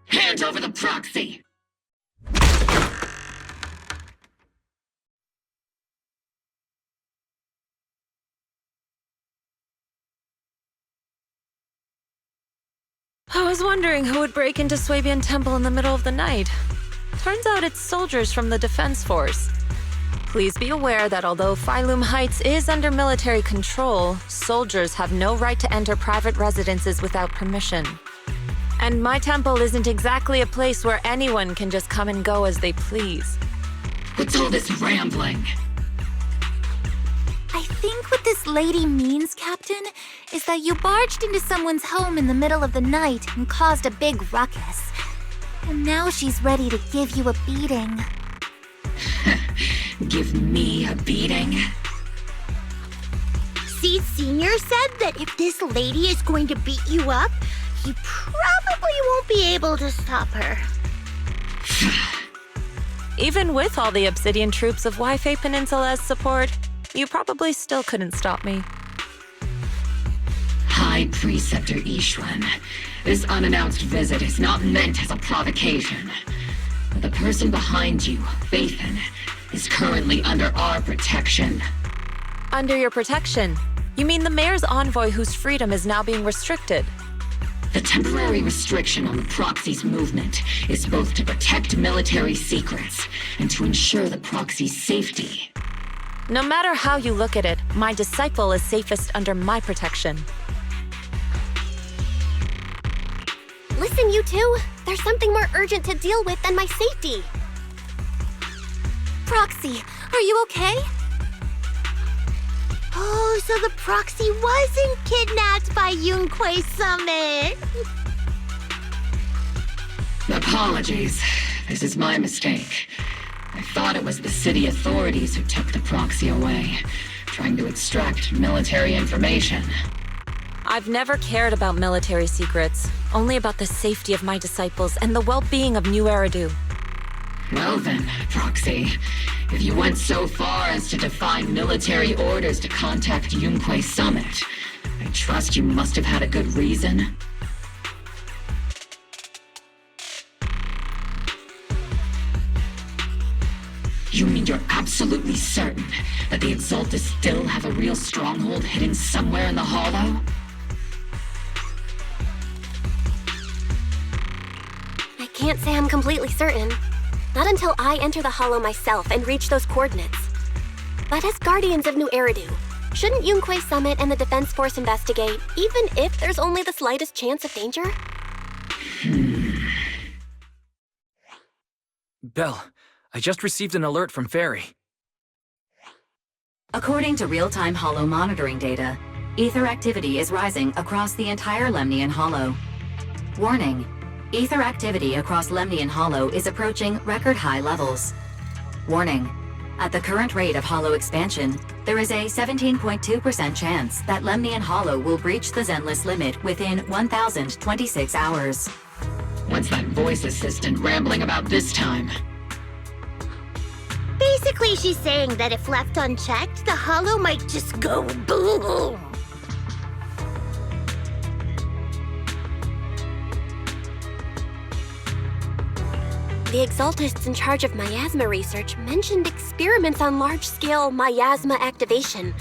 Hand over the proxy! I was wondering who would break into Swabian Temple in the middle of the night. Turns out it's soldiers from the Defense Force. Please be aware that although Phylum Heights is under military control, soldiers have no right to enter private residences without permission. And my temple isn't exactly a place where anyone can just come and go as they please. What's all this rambling? I think what this lady means, Captain, is that you barged into someone's home in the middle of the night and caused a big ruckus. And now she's ready to give you a beating. Give me a beating? Seed Sr. said that if this lady is going to beat you up, you probably won't be able to stop her. Even with all the Obsidian troops of Wi-Fi Peninsula as support, you probably still couldn't stop me. High Preceptor Ishwan, this unannounced visit is not meant as a provocation. But the person behind you, Phaethon, is currently under our protection. Under your protection? You mean the mayor's envoy whose freedom is now being restricted? The temporary restriction on the proxy's movement is both to protect military secrets and to ensure the proxy's safety. No matter how you look at it, my disciple is safest under my protection. Listen, you two. There's something more urgent to deal with than my safety. Proxy, are you okay? Oh, so the proxy wasn't kidnapped by Yunquei Summit. Apologies. This is my mistake. I thought it was the city authorities who took the proxy away, trying to extract military information. I've never cared about military secrets, only about the safety of my disciples and the well-being of New Eridu. Well then, Proxy, if you went so far as to defy military orders to contact Yunquei Summit, I trust you must have had a good reason. You mean you're absolutely certain that the Exaltists still have a real stronghold hidden somewhere in the Hollow? I can't say I'm completely certain. Not until I enter the Hollow myself and reach those coordinates. But as Guardians of New Eridu, shouldn't Yunquei Summit and the Defense Force investigate, even if there's only the slightest chance of danger? Belle, I just received an alert from Fairy. According to real-time Hollow monitoring data, ether activity is rising across the entire Lemnian Hollow. Warning, ether activity across Lemnian Hollow is approaching record-high levels. Warning, at the current rate of Hollow expansion, there is a 17.2% chance that Lemnian Hollow will breach the Zenless limit within 1,026 hours. What's that voice assistant rambling about this time? Basically, she's saying that if left unchecked, the Hollow might just go boom! The Exaltists in charge of miasma research mentioned experiments on large-scale miasma activation.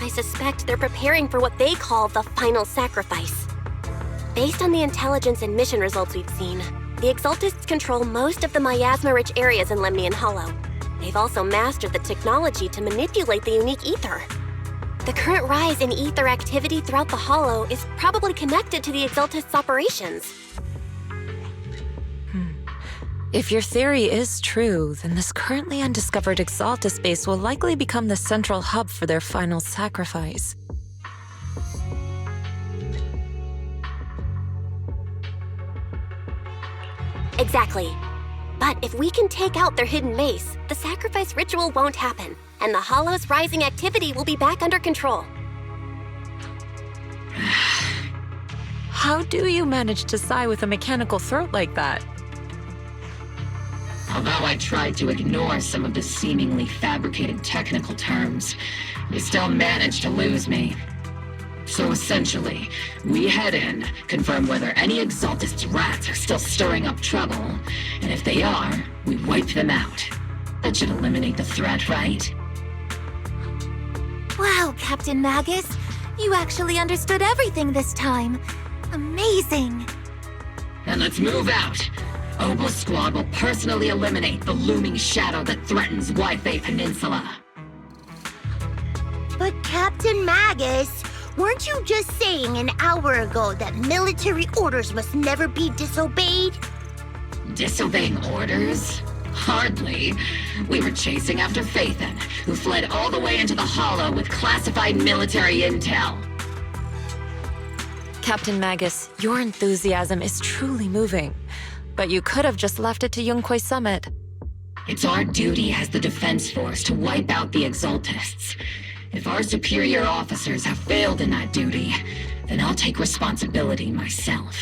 I suspect they're preparing for what they call the final sacrifice. Based on the intelligence and mission results we've seen, the Exaltists control most of the miasma-rich areas in Lemnian Hollow. They've also mastered the technology to manipulate the unique ether. The current rise in ether activity throughout the Hollow is probably connected to the Exaltists' operations. If your theory is true, then this currently undiscovered Exaltus base will likely become the central hub for their final sacrifice. Exactly. But if we can take out their hidden base, the sacrifice ritual won't happen, and the Hollow's rising activity will be back under control. How do you manage to sigh with a mechanical throat like that? Although I tried to ignore some of the seemingly fabricated technical terms, you still managed to lose me. So essentially, we head in, confirm whether any Exaltist rats are still stirring up trouble, and if they are, we wipe them out. That should eliminate the threat, right? Wow, Captain Magus. You actually understood everything this time. Amazing. Then let's move out. Obel Squad will personally eliminate the looming shadow that threatens Wi-Fi Peninsula. But Captain Magus, weren't you just saying an hour ago that military orders must never be disobeyed? Disobeying orders? Hardly. We were chasing after Phaethon, who fled all the way into the Hollow with classified military intel. Captain Magus, your enthusiasm is truly moving. But you could have just left it to Yunquay Summit. It's our duty as the Defense Force to wipe out the Exaltists. If our superior officers have failed in that duty, then I'll take responsibility myself.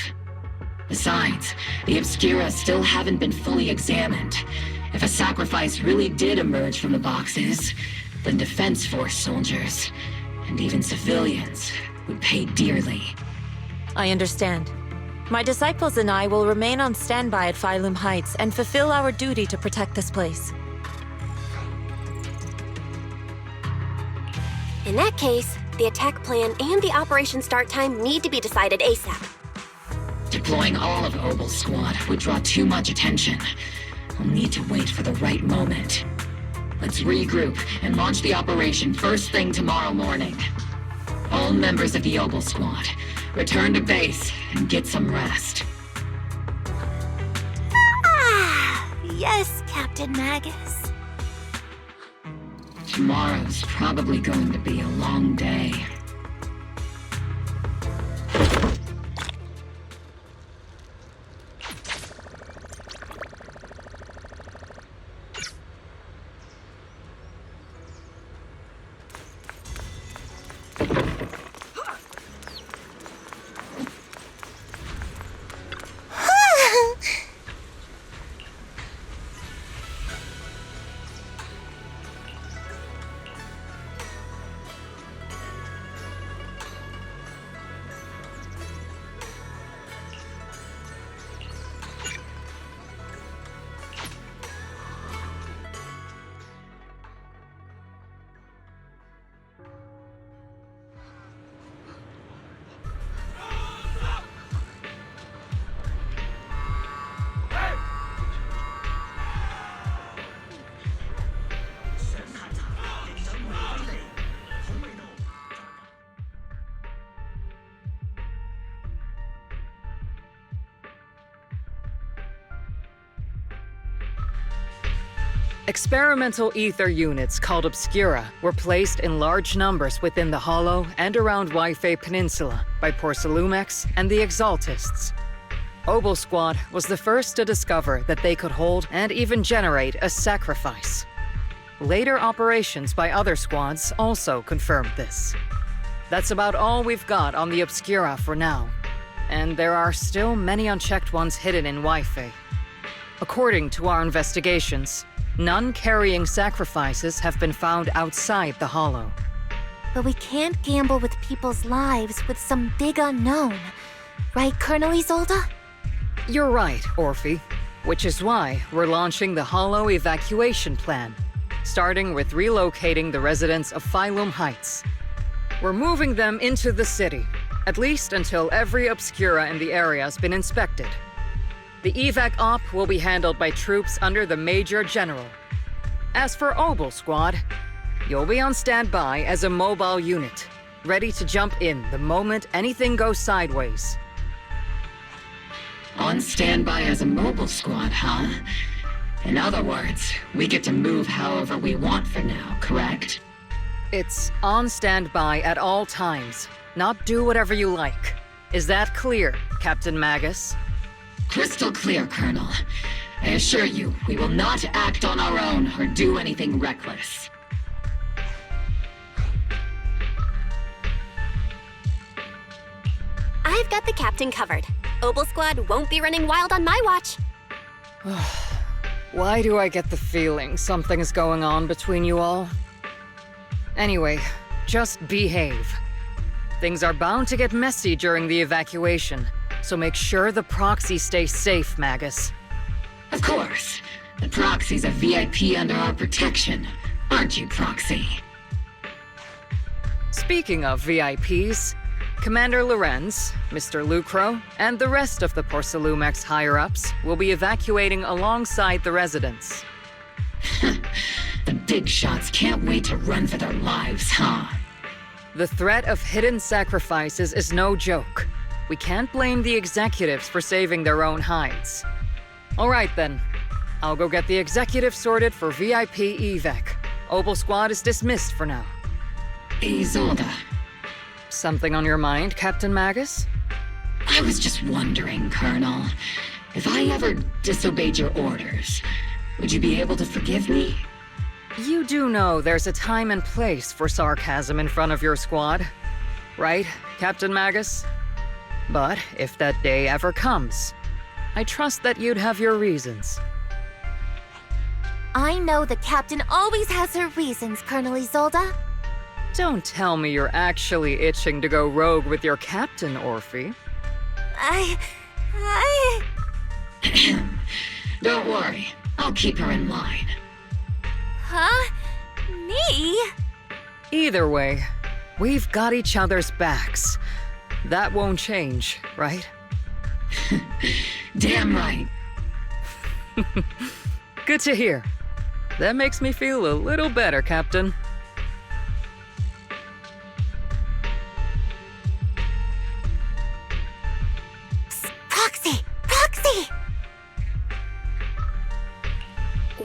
Besides, the Obscura still haven't been fully examined. If a sacrifice really did emerge from the boxes, then Defense Force soldiers, and even civilians, would pay dearly. I understand. My disciples and I will remain on standby at Phylum Heights and fulfill our duty to protect this place. In that case, the attack plan and the operation start time need to be decided ASAP. Deploying all of Obel Squad would draw too much attention. I'll need to wait for the right moment. Let's regroup and launch the operation first thing tomorrow morning. All members of the Obel Squad, return to base and get some rest. Yes, Captain Magus. Tomorrow's probably going to be a long day. Experimental ether units called Obscura were placed in large numbers within the Hollow and around Wi-Fi Peninsula by Porcelumex and the Exaltists. Obel Squad was the first to discover that they could hold and even generate a sacrifice. Later operations by other squads also confirmed this. That's about all we've got on the Obscura for now, and there are still many unchecked ones hidden in Wi-Fi. According to our investigations, none carrying sacrifices have been found outside the Hollow. But we can't gamble with people's lives with some big unknown. Right, Colonel Isolde? You're right, Orphe. Which is why we're launching the Hollow evacuation plan, starting with relocating the residents of Phylum Heights. We're moving them into the city, at least until every Obscura in the area has been inspected. The evac op will be handled by troops under the Major General. As for Obel Squad, you'll be on standby as a mobile unit, ready to jump in the moment anything goes sideways. On standby as a mobile squad, huh? In other words, we get to move however we want for now, correct? It's on standby at all times, not do whatever you like. Is that clear, Captain Magus? Crystal clear, Colonel. I assure you, we will not act on our own or do anything reckless. I've got the captain covered. Obel Squad won't be running wild on my watch. Why do I get the feeling something's going on between you all? Anyway, just behave. Things are bound to get messy during the evacuation, so make sure the proxy stays safe, Magus. Of course. The proxy's a VIP under our protection, aren't you, Proxy? Speaking of VIPs, Commander Lorenz, Mr. Lucro, and the rest of the Porcelumex higher-ups will be evacuating alongside the residents. The big shots can't wait to run for their lives, huh? The threat of hidden sacrifices is no joke. We can't blame the executives for saving their own hides. All right then. I'll go get the executives sorted for VIP evac. Obel Squad is dismissed for now. Isolde. Something on your mind, Captain Magus? I was just wondering, Colonel. If I ever disobeyed your orders, would you be able to forgive me? You do know there's a time and place for sarcasm in front of your squad, right, Captain Magus? But if that day ever comes, I trust that you'd have your reasons. I know the captain always has her reasons, Colonel Isolde. Don't tell me you're actually itching to go rogue with your captain, Orphe. Don't worry, I'll keep her in line. Huh? Me? Either way, we've got each other's backs. That won't change, right? Damn right. Good to hear. That makes me feel a little better, Captain. Proxy!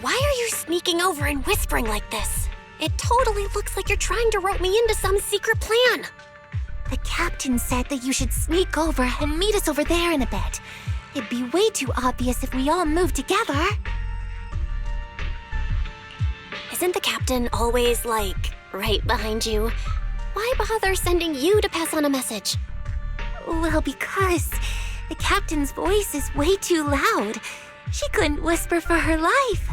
Why are you sneaking over and whispering like this? It totally looks like you're trying to rope me into some secret plan. The captain said that you should sneak over and meet us over there in a bit. It'd be way too obvious if we all moved together. Isn't the captain always, like, right behind you? Why bother sending you to pass on a message? Well, because the captain's voice is way too loud. She couldn't whisper for her life.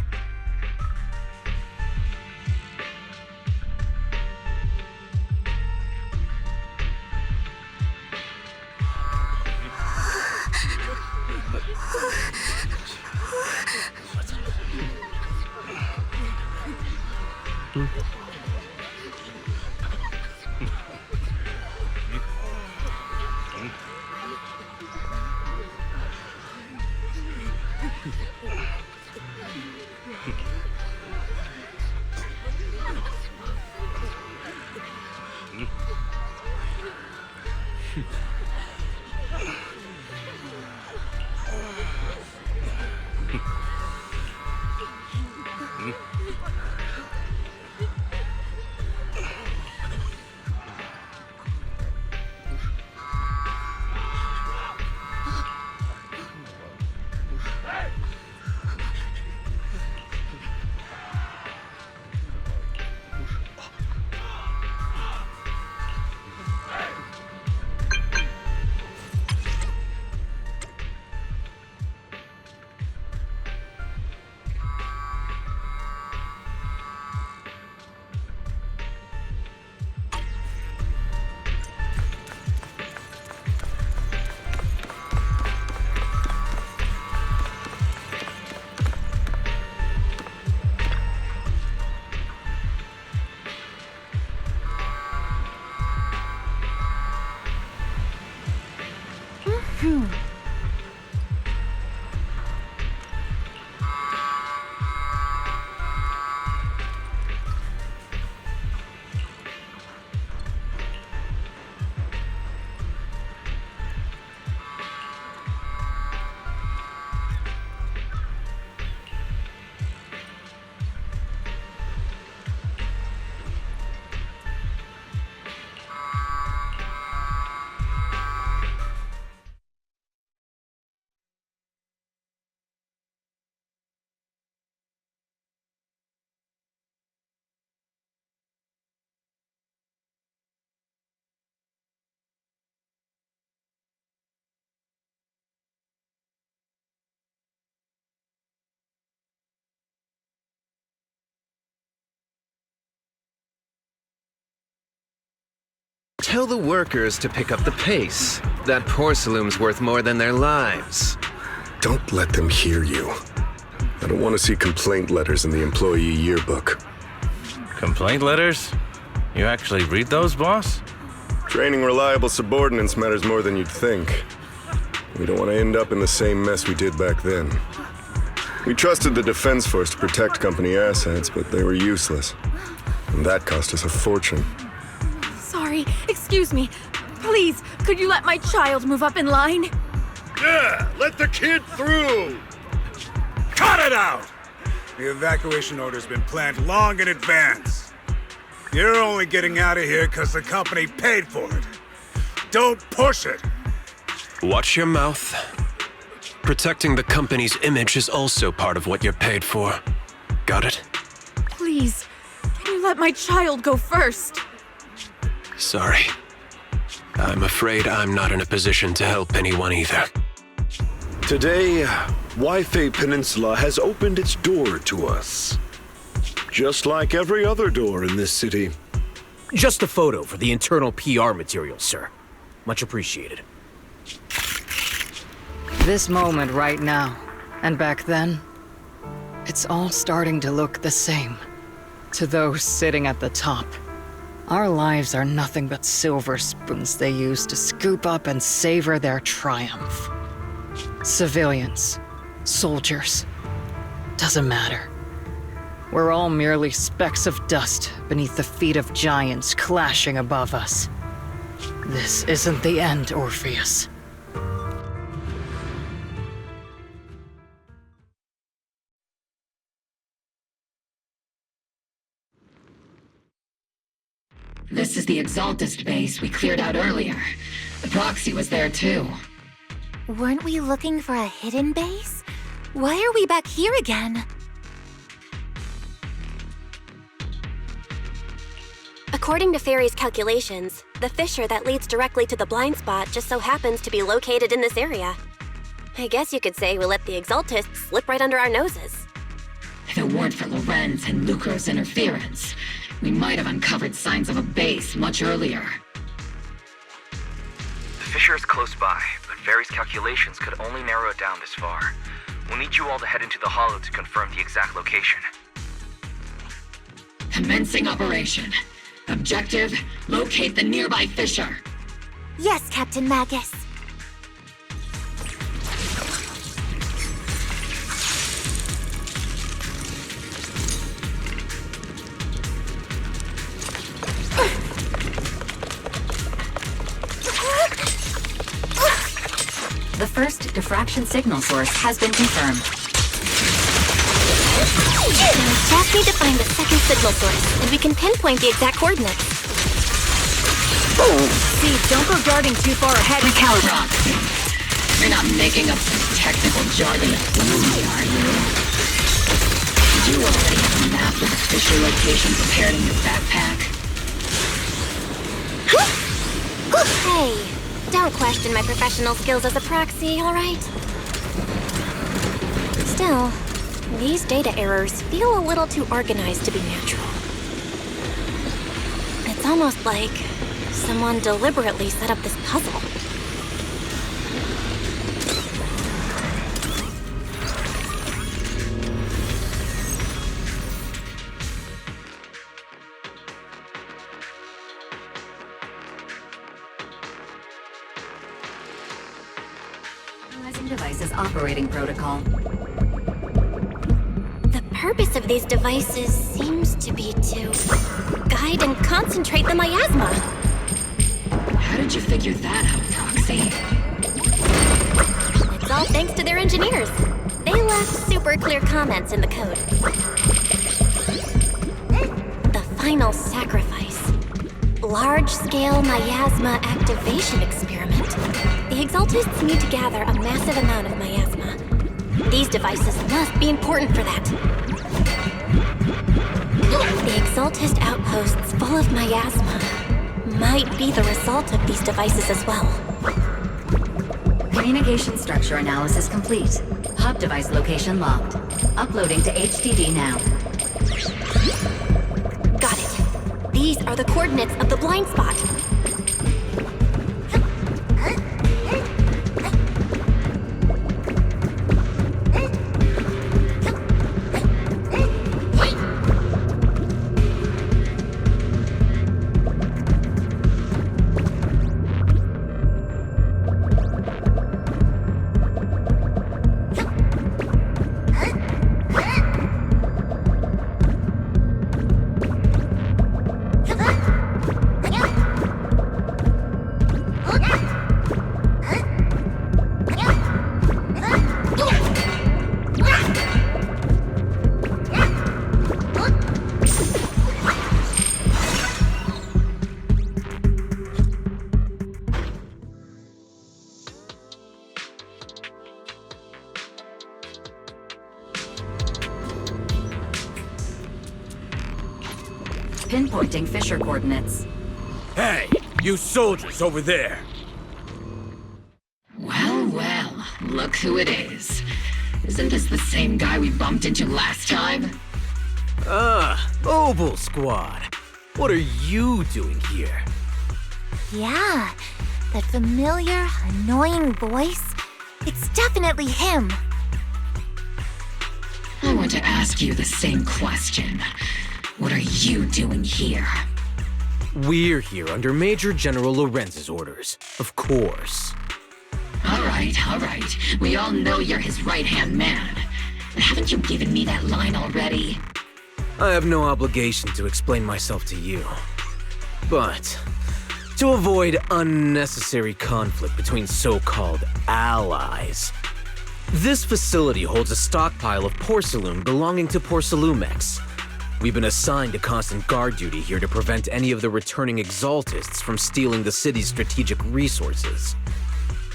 Tell the workers to pick up the pace. That porcelain's worth more than their lives. Don't let them hear you. I don't want to see complaint letters in the employee yearbook. Complaint letters? You actually read those, boss? Training reliable subordinates matters more than you'd think. We don't want to end up in the same mess we did back then. We trusted the Defense Force to protect company assets, but they were useless. And that cost us a fortune. Sorry, excuse me. Please, could you let my child move up in line? Yeah, let the kid through! Cut it out! The evacuation order's been planned long in advance. You're only getting out of here because the company paid for it. Don't push it! Watch your mouth. Protecting the company's image is also part of what you're paid for. Got it? Please, can you let my child go first? Sorry. I'm afraid I'm not in a position to help anyone either. Today, Wi-Fi Peninsula has opened its door to us. Just like every other door in this city. Just a photo for the internal PR material, sir. Much appreciated. This moment right now, and back then, it's all starting to look the same. To those sitting at the top, our lives are nothing but silver spoons they use to scoop up and savor their triumph. Civilians, soldiers, doesn't matter. We're all merely specks of dust beneath the feet of giants clashing above us. This isn't the end, Orpheus. This is the Exaltist base we cleared out earlier. The proxy was there too. Weren't we looking for a hidden base? Why are we back here again? According to Fairy's calculations, the fissure that leads directly to the blind spot just so happens to be located in this area. I guess you could say we let the Exaltists slip right under our noses. If it weren't for Lorenz and Lucro's interference, we might have uncovered signs of a base much earlier. The fissure is close by, but Fairy's calculations could only narrow it down this far. We'll need you all to head into the hollow to confirm the exact location. Commencing operation. Objective, locate the nearby fissure. Yes, Captain Magus. The first diffraction signal source has been confirmed. We just need to find the second signal source, and we can pinpoint the exact coordinates. See, don't go darting too far ahead. Recalibrate. You're not making up some technical jargon to fool me, are you? Did you already have a map of the fissure location prepared in your backpack? Hey, don't question my professional skills as a proxy, all right? Still, these data errors feel a little too organized to be natural. It's almost like someone deliberately set up this puzzle. On-devices operating protocol. The purpose of these devices seems to be to guide and concentrate the miasma. How did you figure that out, Proxy? It's all thanks to their engineers. They left super clear comments in the code. The final sacrifice. Large-scale miasma activation experiment. The Exaltists need to gather a massive amount of miasma. These devices must be important for that. The Exaltist outposts full of miasma might be the result of these devices as well. Communication structure analysis complete. Hub device location locked. Uploading to HDD now. Got it. These are the coordinates of the blind spot. Pinpointing Fisher coordinates. Hey, you soldiers over there! Well, well, look who it is. Isn't this the same guy we bumped into last time? Obel Squad. What are you doing here? Yeah, that familiar, annoying voice. It's definitely him. I want to ask you the same question. What are you doing here? We're here under Major General Lorenz's orders, of course. All right. We all know you're his right-hand man. But haven't you given me that line already? I have no obligation to explain myself to you. But to avoid unnecessary conflict between so-called allies, this facility holds a stockpile of porcelain belonging to Porcelumex. We've been assigned to constant guard duty here to prevent any of the returning Exaltists from stealing the city's strategic resources.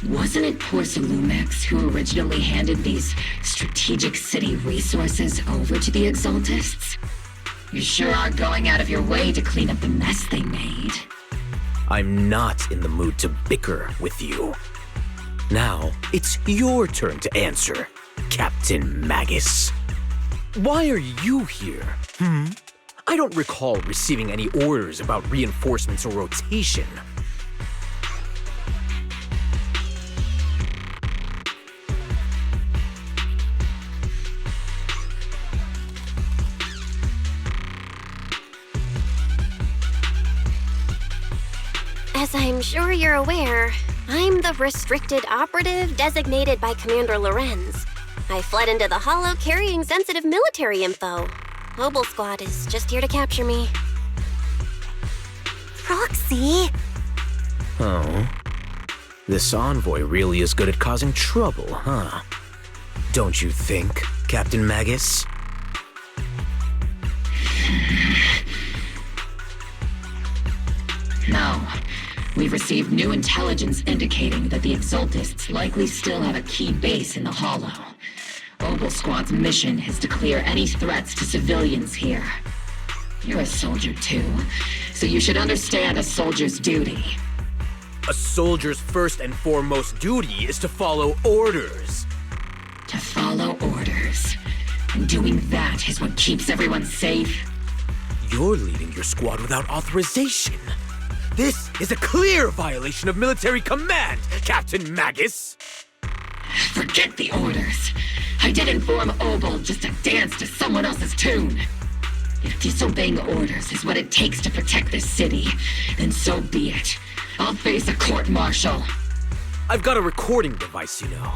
Wasn't it Porcelumex who originally handed these strategic city resources over to the Exaltists? You sure are going out of your way to clean up the mess they made. I'm not in the mood to bicker with you. Now, it's your turn to answer, Captain Magus. Why are you here? I don't recall receiving any orders about reinforcements or rotation. As I'm sure you're aware, I'm the restricted operative designated by Commander Lorenz. I fled into the Hollow carrying sensitive military info. Obel Squad is just here to capture me. Proxy? Oh. This envoy really is good at causing trouble, huh? Don't you think, Captain Magus? No. We've received new intelligence indicating that the Exaltists likely still have a key base in the Hollow. Obel Squad's mission is to clear any threats to civilians here. You're a soldier too, so you should understand a soldier's duty. A soldier's first and foremost duty is to follow orders. To follow orders. And doing that is what keeps everyone safe. You're leading your squad without authorization. This is a clear violation of military command, Captain Magus! Forget the orders. I didn't form Obel just to dance to someone else's tune. If disobeying orders is what it takes to protect this city, then so be it. I'll face a court-martial. I've got a recording device, you know.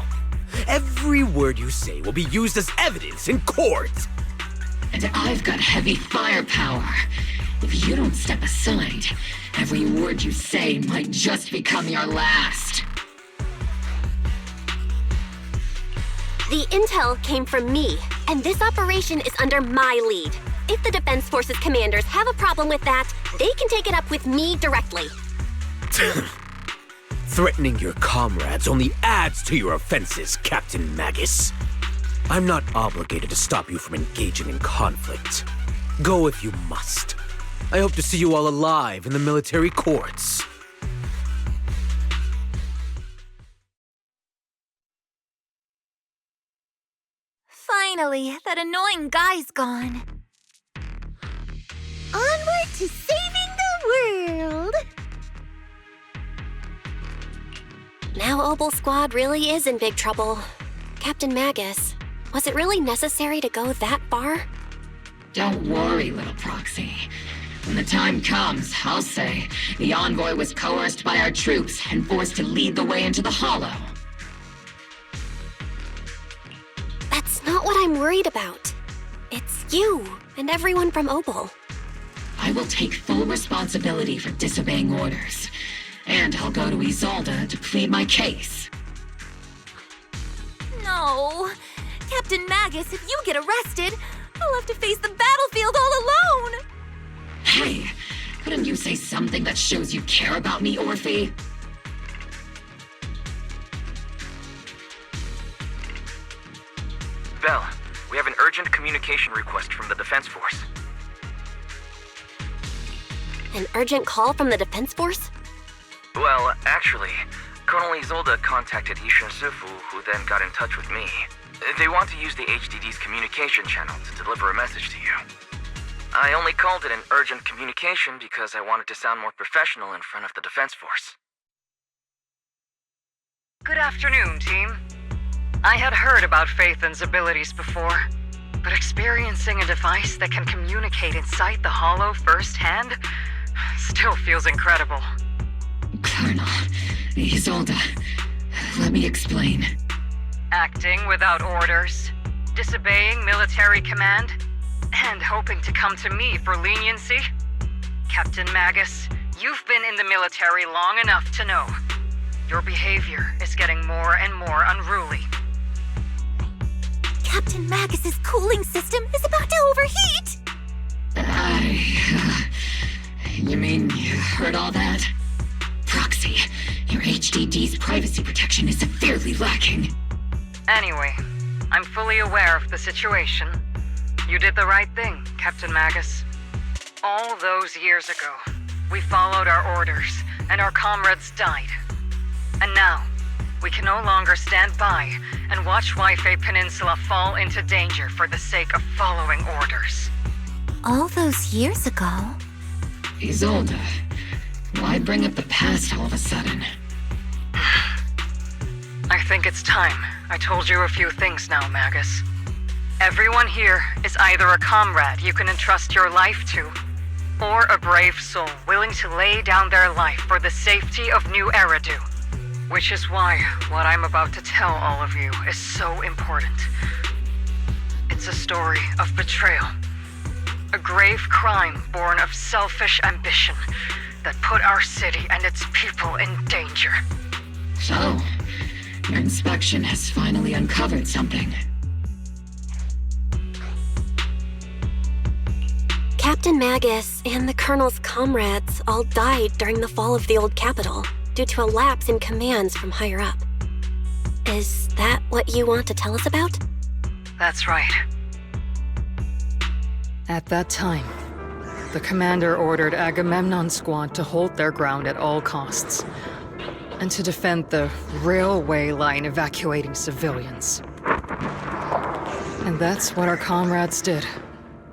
Every word you say will be used as evidence in court! And I've got heavy firepower. If you don't step aside, every word you say might just become your last. The intel came from me, and this operation is under my lead. If the Defense Forces commanders have a problem with that, they can take it up with me directly. Threatening your comrades only adds to your offenses, Captain Magus. I'm not obligated to stop you from engaging in conflict. Go if you must. I hope to see you all alive in the military courts. Finally, that annoying guy's gone. Onward to saving the world! Now Obel Squad really is in big trouble. Captain Magus, was it really necessary to go that far? Don't worry, little proxy. When the time comes, I'll say the envoy was coerced by our troops and forced to lead the way into the Hollow. That's not what I'm worried about. It's you and everyone from Obel. I will take full responsibility for disobeying orders, and I'll go to Isolde to plead my case. No. Captain Magus, if you get arrested, I'll have to face the battlefield all alone! Hey, couldn't you say something that shows you care about me, Orphe? Bell, we have an urgent communication request from the Defense Force. An urgent call from the Defense Force? Well, actually, Colonel Isolde contacted Isha Sifu, who then got in touch with me. They want to use the HDD's communication channel to deliver a message to you. I only called it an urgent communication because I wanted to sound more professional in front of the Defense Force. Good afternoon, team. I had heard about Phaethon's abilities before, but experiencing a device that can communicate inside the Hollow firsthand still feels incredible. Colonel, Isolde, let me explain. Acting without orders, disobeying military command, and hoping to come to me for leniency? Captain Magus, you've been in the military long enough to know. Your behavior is getting more and more unruly. Captain Magus's cooling system is about to overheat! You mean you heard all that? Proxy, your HDD's privacy protection is severely lacking. Anyway, I'm fully aware of the situation. You did the right thing, Captain Magus. All those years ago, we followed our orders, and our comrades died. And now, we can no longer stand by and watch Waifei Peninsula fall into danger for the sake of following orders. All those years ago? Isolde, why bring up the past all of a sudden? I think it's time I told you a few things now, Magus. Everyone here is either a comrade you can entrust your life to, or a brave soul willing to lay down their life for the safety of New Eridu. Which is why what I'm about to tell all of you is so important. It's a story of betrayal. A grave crime born of selfish ambition that put our city and its people in danger. So, your inspection has finally uncovered something. Captain Magus and the Colonel's comrades all died during the fall of the old capital due to a lapse in commands from higher up. Is that what you want to tell us about? That's right. At that time, the commander ordered Agamemnon's squad to hold their ground at all costs, and to defend the railway line evacuating civilians. And that's what our comrades did.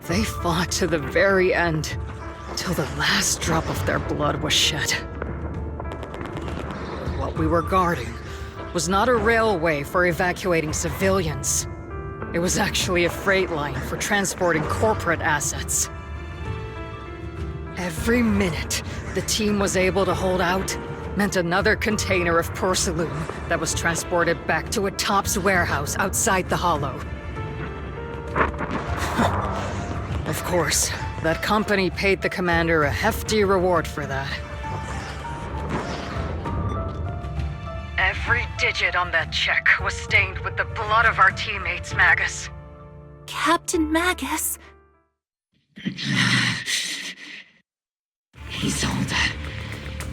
They fought to the very end, till the last drop of their blood was shed. What we were guarding was not a railway for evacuating civilians. It was actually a freight line for transporting corporate assets. Every minute the team was able to hold out, meant another container of porcelain that was transported back to a Topps warehouse outside the Hollow. Of course, that company paid the commander a hefty reward for that. Every digit on that check was stained with the blood of our teammates, Magus. Captain Magus? Isolde.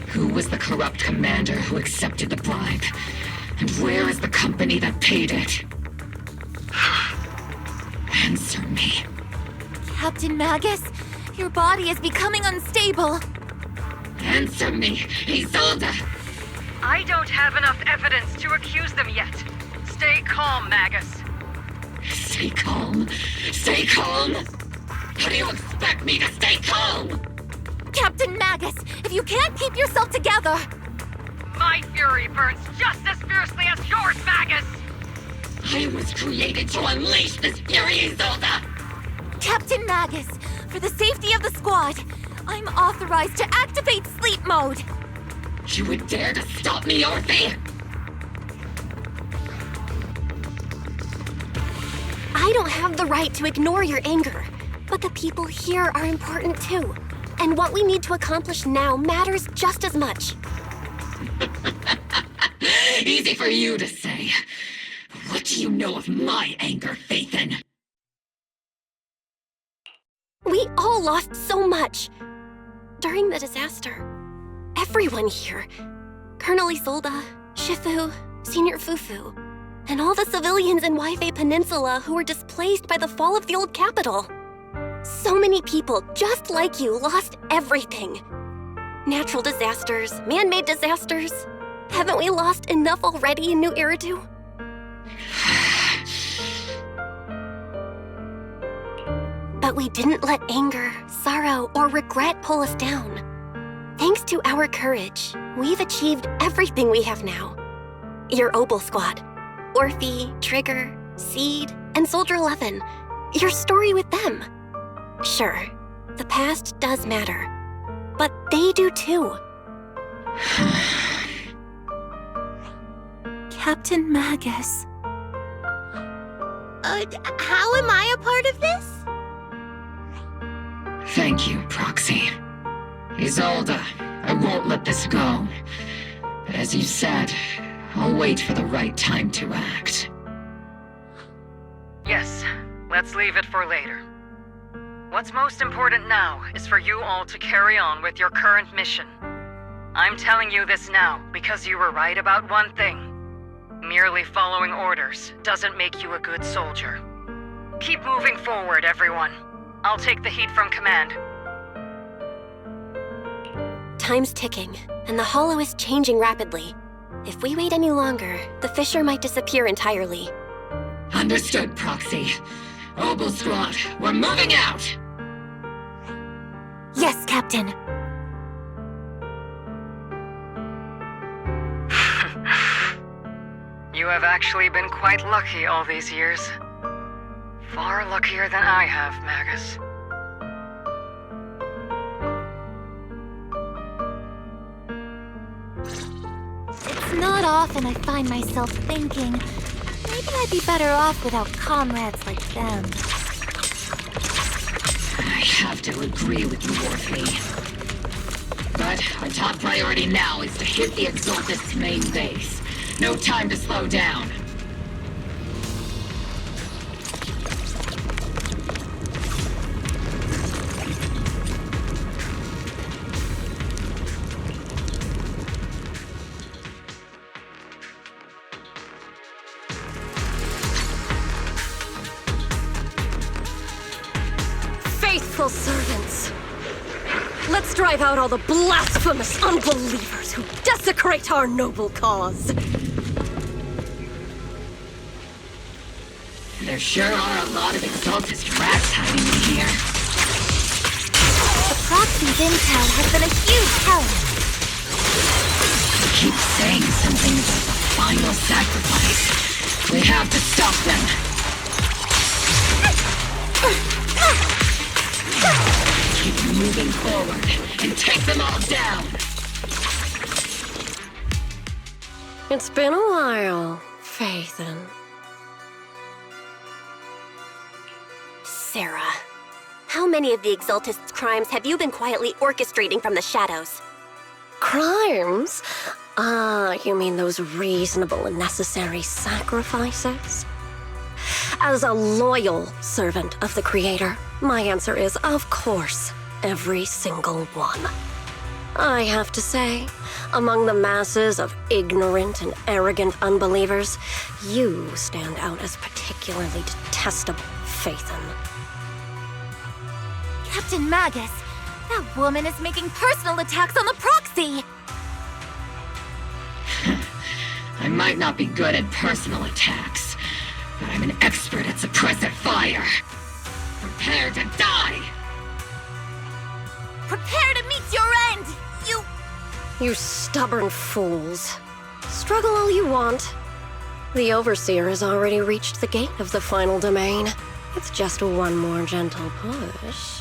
Who was the corrupt commander who accepted the bribe? And where is the company that paid it? Answer me. Captain Magus, your body is becoming unstable. Answer me, Isolde! I don't have enough evidence to accuse them yet. Stay calm, Magus. Stay calm? Stay calm? How do you expect me to stay calm? Captain Magus, if you can't keep yourself together... My fury burns just as fiercely as yours, Magus! I was created to unleash this fury, Isolde! Captain Magus, for the safety of the squad, I'm authorized to activate sleep mode. You would dare to stop me, Orphe? I don't have the right to ignore your anger, but the people here are important too. And what we need to accomplish now matters just as much. Easy for you to say. What do you know of my anger, Phaethon? We all lost so much. During the disaster, everyone here, Colonel Isolde, Shifu, Senior Fufu, and all the civilians in Waifei Peninsula who were displaced by the fall of the old capital. So many people just like you lost everything. Natural disasters, man-made disasters. Haven't we lost enough already in New Eridu? But we didn't let anger, sorrow, or regret pull us down. Thanks to our courage, we've achieved everything we have now. Your Obel Squad, Orphe, Trigger, Seed, and Soldier 11. Your story with them. Sure, the past does matter, but they do too. Captain Magus. How am I a part of this? Thank you, Proxy. Isolde, I won't let this go. But as you said, I'll wait for the right time to act. Yes, let's leave it for later. What's most important now is for you all to carry on with your current mission. I'm telling you this now because you were right about one thing. Merely following orders doesn't make you a good soldier. Keep moving forward, everyone. I'll take the heat from command. Time's ticking, and the Hollow is changing rapidly. If we wait any longer, the fissure might disappear entirely. Understood, Proxy. Obel Squad, we're moving out! Yes, Captain. You have actually been quite lucky all these years. Far luckier than I have, Magus. It's not often I find myself thinking, maybe I'd be better off without comrades like them. I have to agree with you, Orphe. But our top priority now is to hit the Exaltist's main base. No time to slow down. Faithful servants, let's drive out all the blasphemous unbelievers who desecrate our noble cause. There sure are a lot of Exaltist rats hiding in here. The Proxy's intel has been a huge help. They keep saying something about the final sacrifice. We have to stop them. Keep moving forward and take them all down. It's been a while, Phaethon. Sarah, how many of the Exaltists' crimes have you been quietly orchestrating from the shadows? Crimes? Ah, you mean those reasonable and necessary sacrifices? As a loyal servant of the Creator, my answer is, of course, every single one. I have to say, among the masses of ignorant and arrogant unbelievers, you stand out as particularly detestable, Phaethon. Captain Magus, that woman is making personal attacks on the proxy! I might not be good at personal attacks, but I'm an expert at suppressive fire. Prepare to die! Prepare to meet your end, You stubborn fools. Struggle all you want. The Overseer has already reached the gate of the final domain. It's just one more gentle push.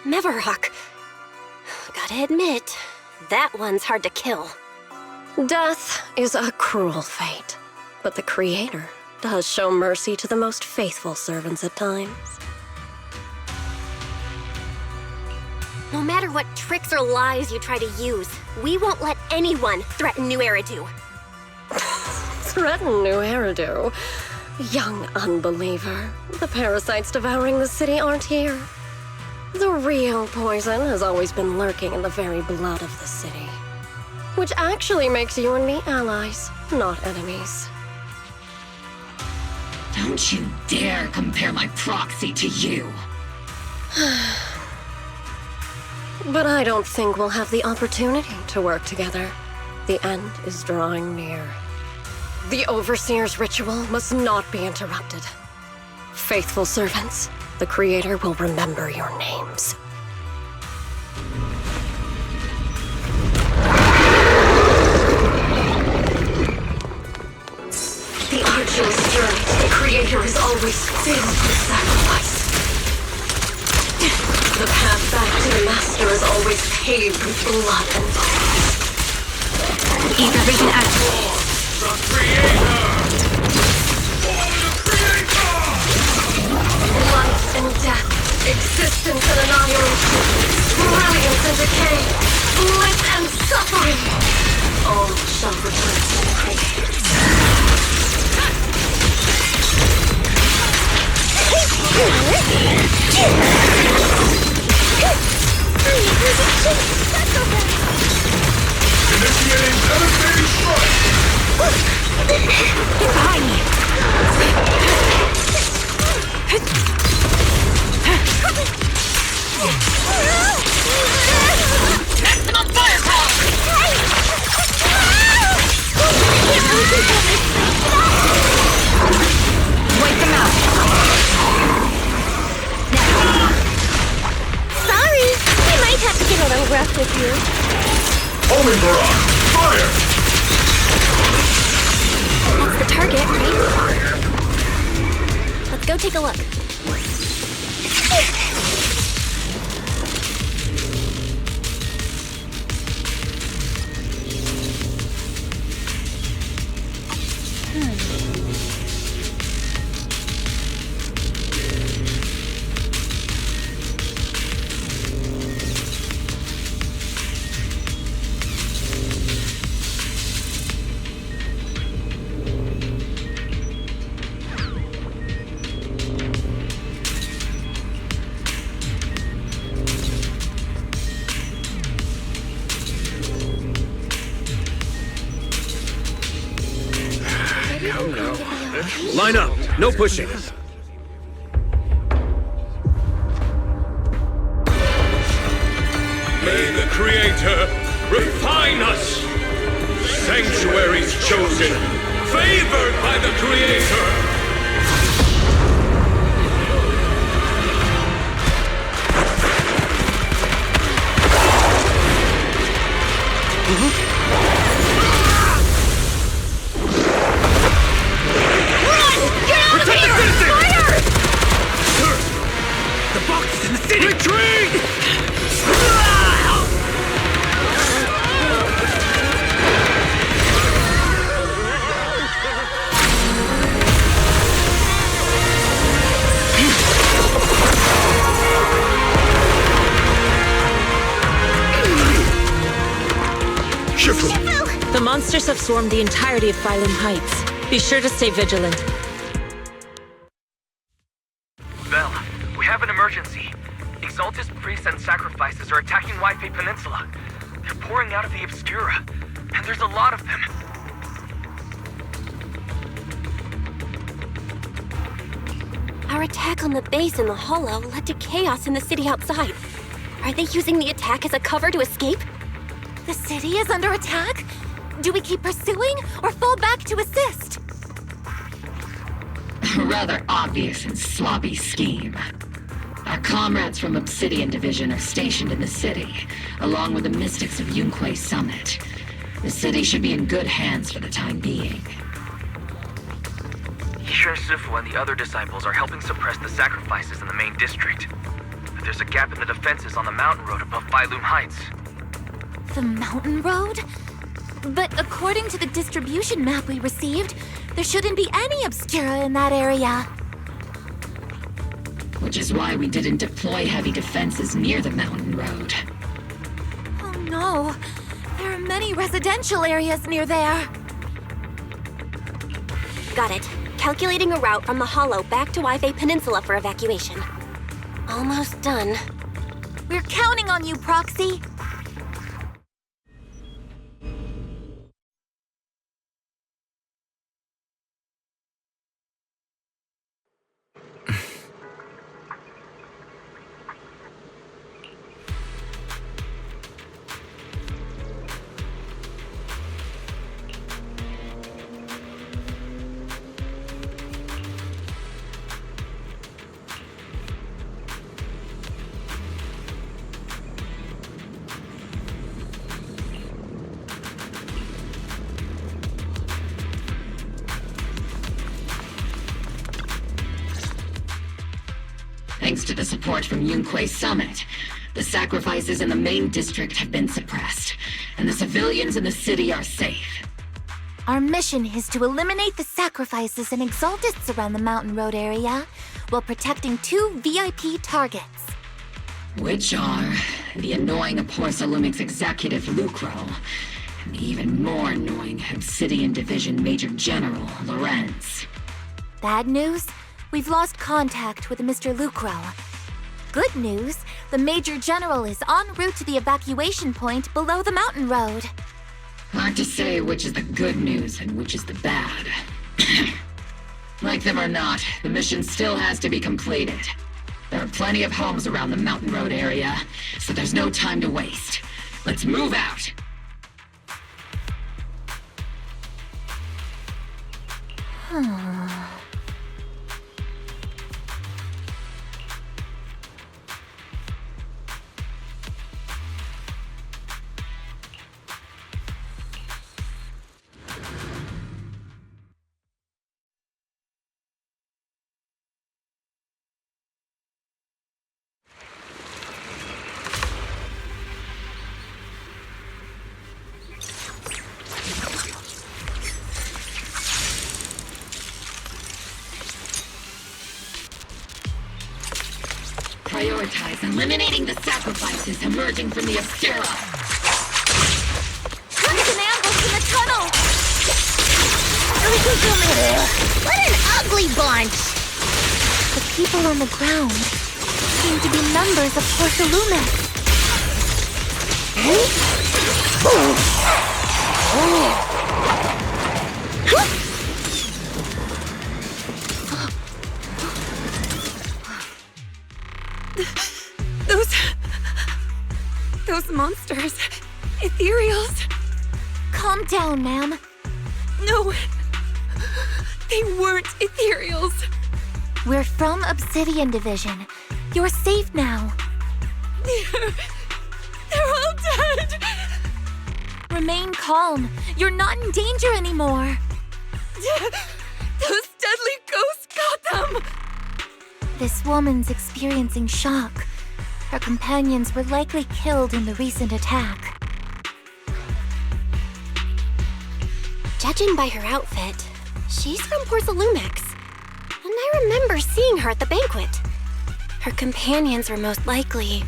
Meverok. Gotta admit, that one's hard to kill. Death is a cruel fate, but the Creator does show mercy to the most faithful servants at times. No matter what tricks or lies you try to use, we won't let anyone threaten New Eridu. Threaten New Eridu? Young unbeliever. The parasites devouring the city aren't here. The real poison has always been lurking in the very blood of the city. Which actually makes you and me allies, not enemies. Don't you dare compare my proxy to you! But I don't think we'll have the opportunity to work together. The end is drawing near. The Overseer's ritual must not be interrupted. Faithful servants, the Creator will remember your names. The arduous journey to the Creator is always filled with sacrifice. The path back to the Master is always paved with blood and bone. Ether vision activated. The Creator! For the Creator! Life and death, existence and annihilation, brilliance and decay, bliss and suffering, all shall return to the Creator. Initiating devastating strike! Get behind me! Maximum firepower! Wipe them out! Sorry, we might have to get a little rough with you. Homing barrage! Fire! That's the target, right? Let's go take a look. Line up. No pushing. May the Creator refine us! Sanctuaries chosen, favored by the Creator! Retreat! The monsters have swarmed the entirety of Phylum Heights. Be sure to stay vigilant. Bell, we have an emergency. Exaltus priests and sacrifices are attacking Wi-Fi Peninsula. They're pouring out of the Obscura, and there's a lot of them. Our attack on the base in the Hollow led to chaos in the city outside. Are they using the attack as a cover to escape? The city is under attack? Do we keep pursuing or fall back to assist? A rather obvious and sloppy scheme. Our comrades from Obsidian Division are stationed in the city, along with the mystics of Yunquay Summit. The city should be in good hands for the time being. Yishun Sifu and the other disciples are helping suppress the sacrifices in the main district. But there's a gap in the defenses on the mountain road above Phylum Heights. The mountain road? But according to the distribution map we received, there shouldn't be any Obscura in that area. Which is why we didn't deploy heavy defenses near the mountain road. Oh no, there are many residential areas near there. Got it. Calculating a route from the Hollow back to Wi-Fi Peninsula for evacuation. Almost done. We're counting on you, Proxy. Thanks to the support from Yunquay Summit, the sacrifices in the main district have been suppressed, and the civilians in the city are safe. Our mission is to eliminate the sacrifices and exaltists around the mountain road area, while protecting 2 VIP targets. Which are the annoying Porcelumix executive Lucro, and the even more annoying Obsidian Division Major General Lorenz. Bad news? We've lost contact with Mr. Lucro. Good news, the Major General is en route to the evacuation point below the mountain road. Hard to say which is the good news and which is the bad. Like them or not, the mission still has to be completed. There are plenty of homes around the mountain road area, so there's no time to waste. Let's move out! Prioritize eliminating the sacrifices emerging from the Obscura. There's an ambush in the tunnel! What an ugly bunch! The people on the ground seem to be members of Porcelumix. Those monsters. Ethereals. Calm down, ma'am. No. They weren't ethereals. We're from Obsidian Division. You're safe now. They're all dead. Remain calm. You're not in danger anymore. Those deadly ghosts got them. This woman's experiencing shock. Her companions were likely killed in the recent attack. Judging by her outfit, she's from Porcelumix. And I remember seeing her at the banquet. Her companions were most likely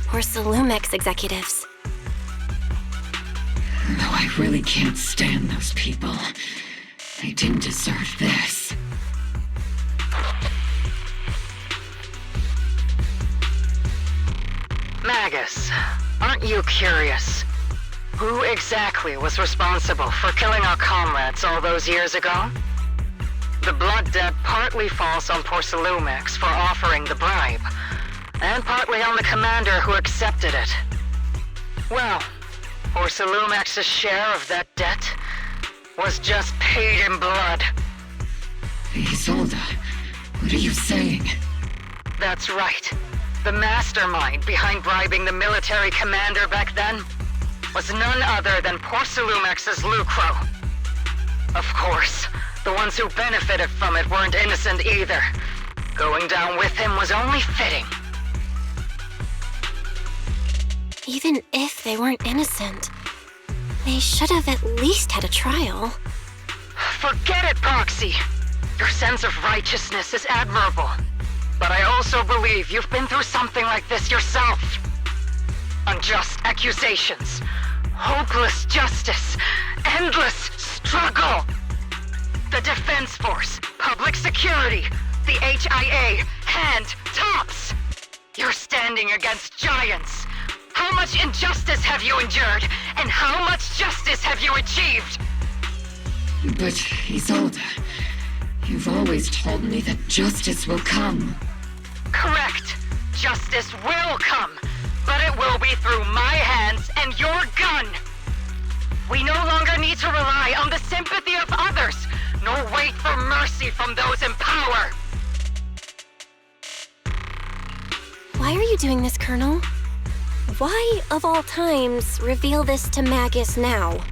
Porcelumix executives. Though I really can't stand those people. They didn't deserve this. Magus, aren't you curious? Who exactly was responsible for killing our comrades all those years ago? The blood debt partly falls on Porcelumex for offering the bribe, and partly on the commander who accepted it. Well, Porcelumex's share of that debt was just paid in blood. Isolde, what are you saying? That's right. The mastermind behind bribing the military commander back then was none other than Porcelumex's Lucro. Of course, the ones who benefited from it weren't innocent either. Going down with him was only fitting. Even if they weren't innocent, they should have at least had a trial. Forget it, Proxy! Your sense of righteousness is admirable. But I also believe you've been through something like this yourself. Unjust accusations, hopeless justice, endless struggle. The Defense Force, public security, the HIA, and tops. You're standing against giants. How much injustice have you endured, and how much justice have you achieved? But, Isolde, you've always told me that justice will come. Correct. Justice will come, but it will be through my hands and your gun. We no longer need to rely on the sympathy of others, nor wait for mercy from those in power. Why are you doing this, Colonel? Why, of all times, reveal this to Magus now?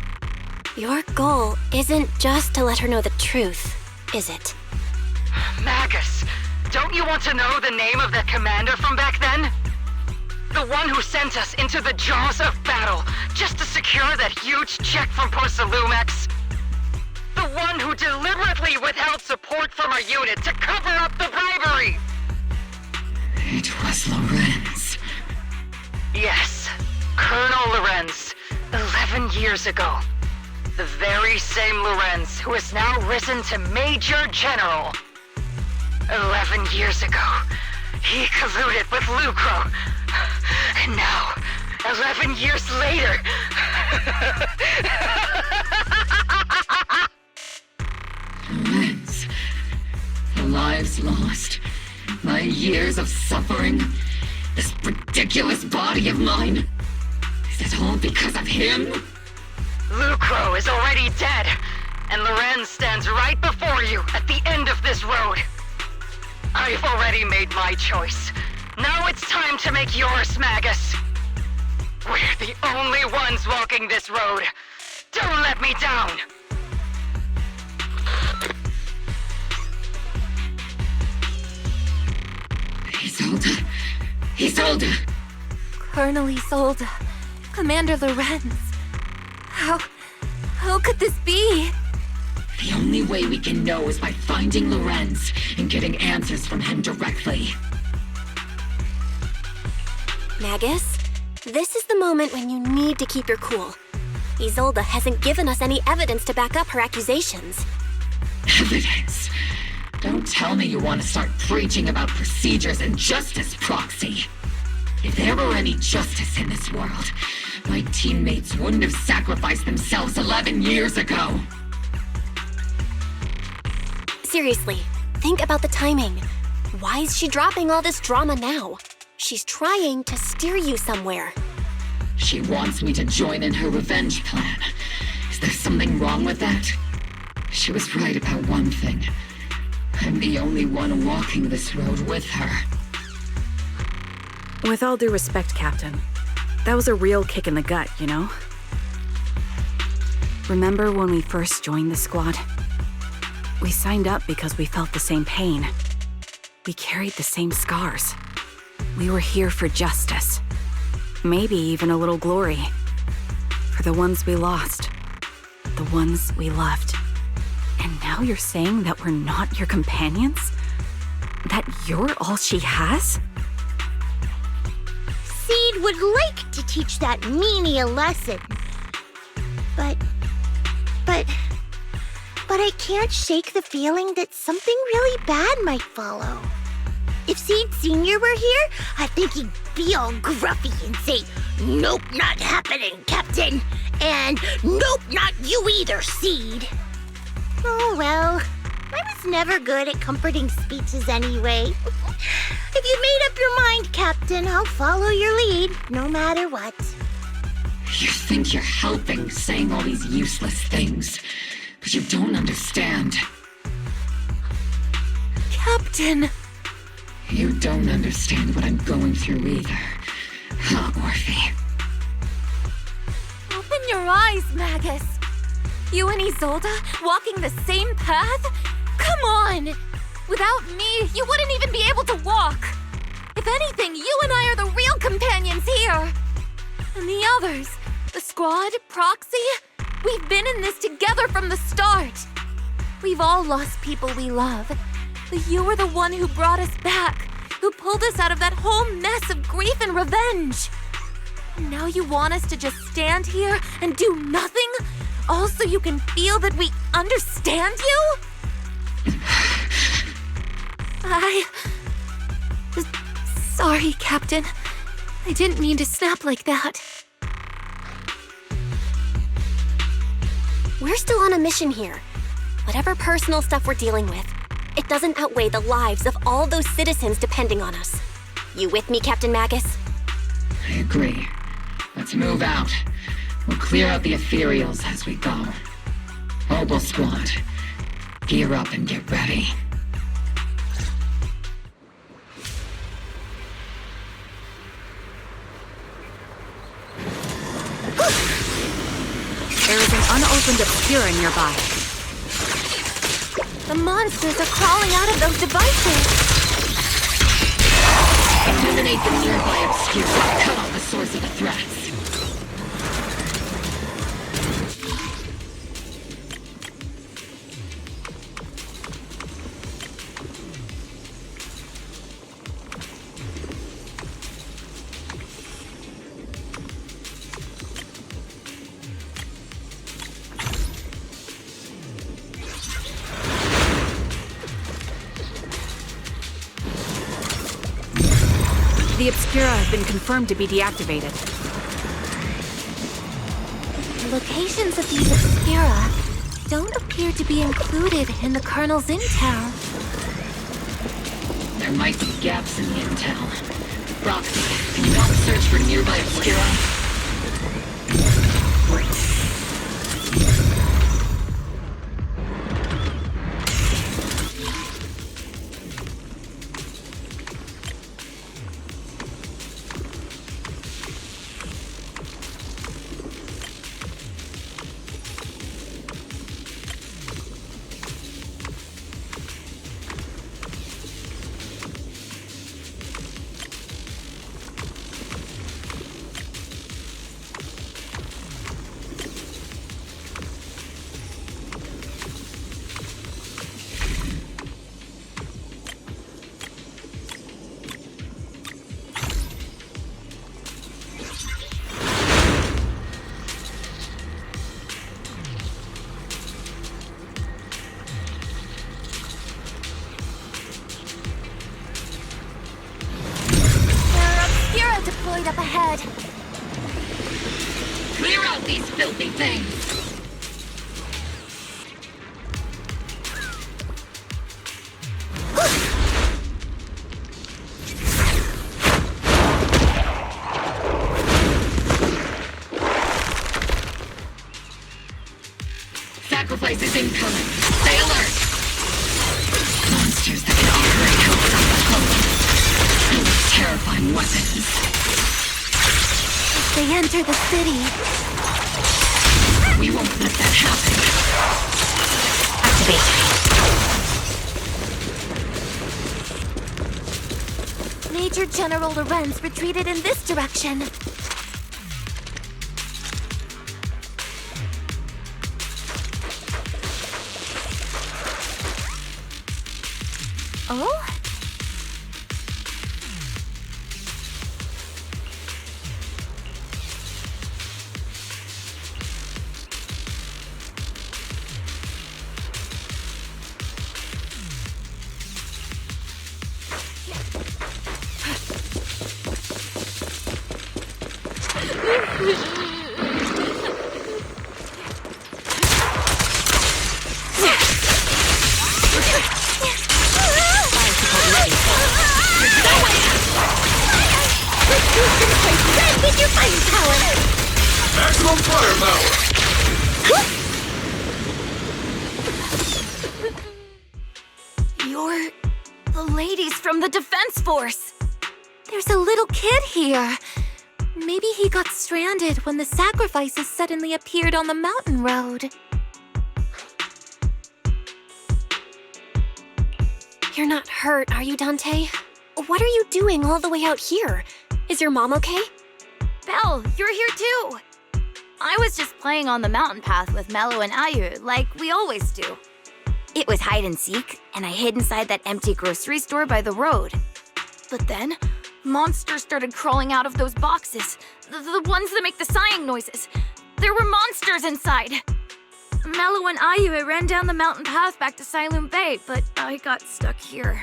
Your goal isn't just to let her know the truth, is it? Magus, don't you want to know the name of that commander from back then? The one who sent us into the jaws of battle just to secure that huge check from Porcelumex? The one who deliberately withheld support from our unit to cover up the bribery! It was Lorenz. Yes, Colonel Lorenz, 11 years ago. The very same Lorenz who has now risen to Major General. 11 years ago, he colluded with Lucro. And now, 11 years later... Lorenz, the lives lost, my years of suffering, this ridiculous body of mine. Is it all because of him? Lucro is already dead, and Lorenz stands right before you at the end of this road. I've already made my choice. Now it's time to make yours, Magus. We're the only ones walking this road. Don't let me down. Isolde. Isolde. Colonel Isolde. Commander Lorenz. How could this be? The only way we can know is by finding Lorenz and getting answers from him directly. Magus, this is the moment when you need to keep your cool. Isolde hasn't given us any evidence to back up her accusations. Evidence? Don't tell me you want to start preaching about procedures and justice, Proxy. If there were any justice in this world, my teammates wouldn't have sacrificed themselves 11 years ago. Seriously, think about the timing. Why is she dropping all this drama now? She's trying to steer you somewhere. She wants me to join in her revenge plan. Is there something wrong with that? She was right about one thing. I'm the only one walking this road with her. With all due respect, Captain, that was a real kick in the gut, you know? Remember when we first joined the squad? We signed up because we felt the same pain. We carried the same scars. We were here for justice. Maybe even a little glory. For the ones we lost. The ones we loved. And now you're saying that we're not your companions? That you're all she has? Seed would like to teach that meanie a lesson. But I can't shake the feeling that something really bad might follow. If Seed Sr. were here, I think he'd be all gruffy and say, "Nope, not happening, Captain." And "Nope, not you either, Seed." Oh well, I was never good at comforting speeches anyway. If you made up your mind, Captain, I'll follow your lead, no matter what. You think you're helping, saying all these useless things, but you don't understand. Captain! You don't understand what I'm going through either, huh, Orphe? Open your eyes, Magus! You and Isolde walking the same path? Come on! Without me, you wouldn't even be able to walk! If anything, you and I are the real companions here! And the others, the squad, Proxy, we've been in this together from the start! We've all lost people we love, but you were the one who brought us back, who pulled us out of that whole mess of grief and revenge! And now you want us to just stand here and do nothing? All so you can feel that we understand you? Sorry, Captain. I didn't mean to snap like that. We're still on a mission here. Whatever personal stuff we're dealing with, it doesn't outweigh the lives of all those citizens depending on us. You with me, Captain Magus? I agree. Let's move out. We'll clear out the ethereals as we go. Mobile Squad, gear up and get ready. There is an unopened Obscura nearby. The monsters are crawling out of those devices! Eliminate the nearby Obscura. Cut off the source of the threats. The Obscura have been confirmed to be deactivated. The locations of these Obscura don't appear to be included in the Colonel's intel. There might be gaps in the intel. Roxy, can you help search for nearby Obscura? Deployed up ahead. Clear out these filthy things! Sacrifice is incoming. Stay alert! Monsters that can operate outside the hollow. And with terrifying weapons. They enter the city. We won't let that happen. Activate. Major General Lorenz retreated in this direction. Oh? Red with your firepower! Maximum firepower! You're the ladies from the Defense Force. There's a little kid here. Maybe he got stranded when the sacrifices suddenly appeared on the mountain road. You're not hurt, are you, Dante? What are you doing all the way out here? Is your mom okay? Belle, you're here too! I was just playing on the mountain path with Mello and Ayu, like we always do. It was hide and seek, and I hid inside that empty grocery store by the road. But then, monsters started crawling out of those boxes. The ones that make the sighing noises. There were monsters inside! Mello and Ayu ran down the mountain path back to Siloon Bay, but I got stuck here.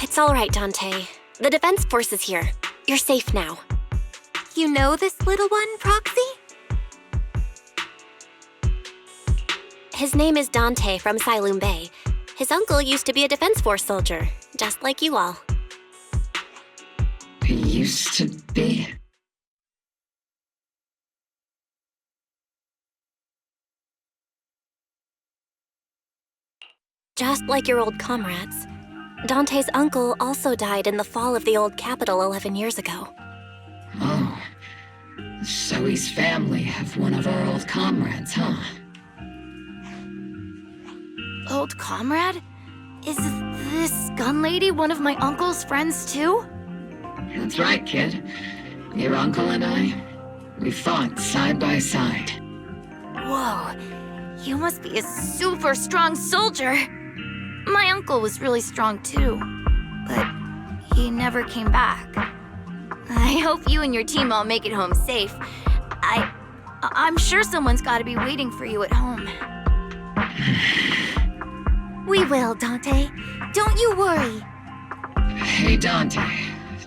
It's all right, Dante. The Defense Force is here. You're safe now. You know this little one, Proxy? His name is Dante from Siloon Bay. His uncle used to be a Defense Force soldier, just like you all. He used to be. Just like your old comrades. Dante's uncle also died in the fall of the old capital 11 years ago. Oh. Zoe's family have one of our old comrades, huh? Old comrade? Is this gun lady one of my uncle's friends too? That's right, kid. Your uncle and I, we fought side by side. Whoa, you must be a super strong soldier. My uncle was really strong too, but he never came back. I hope you and your team all make it home safe. I'm sure someone's gotta be waiting for you at home. We will, Dante. Don't you worry. Hey, Dante,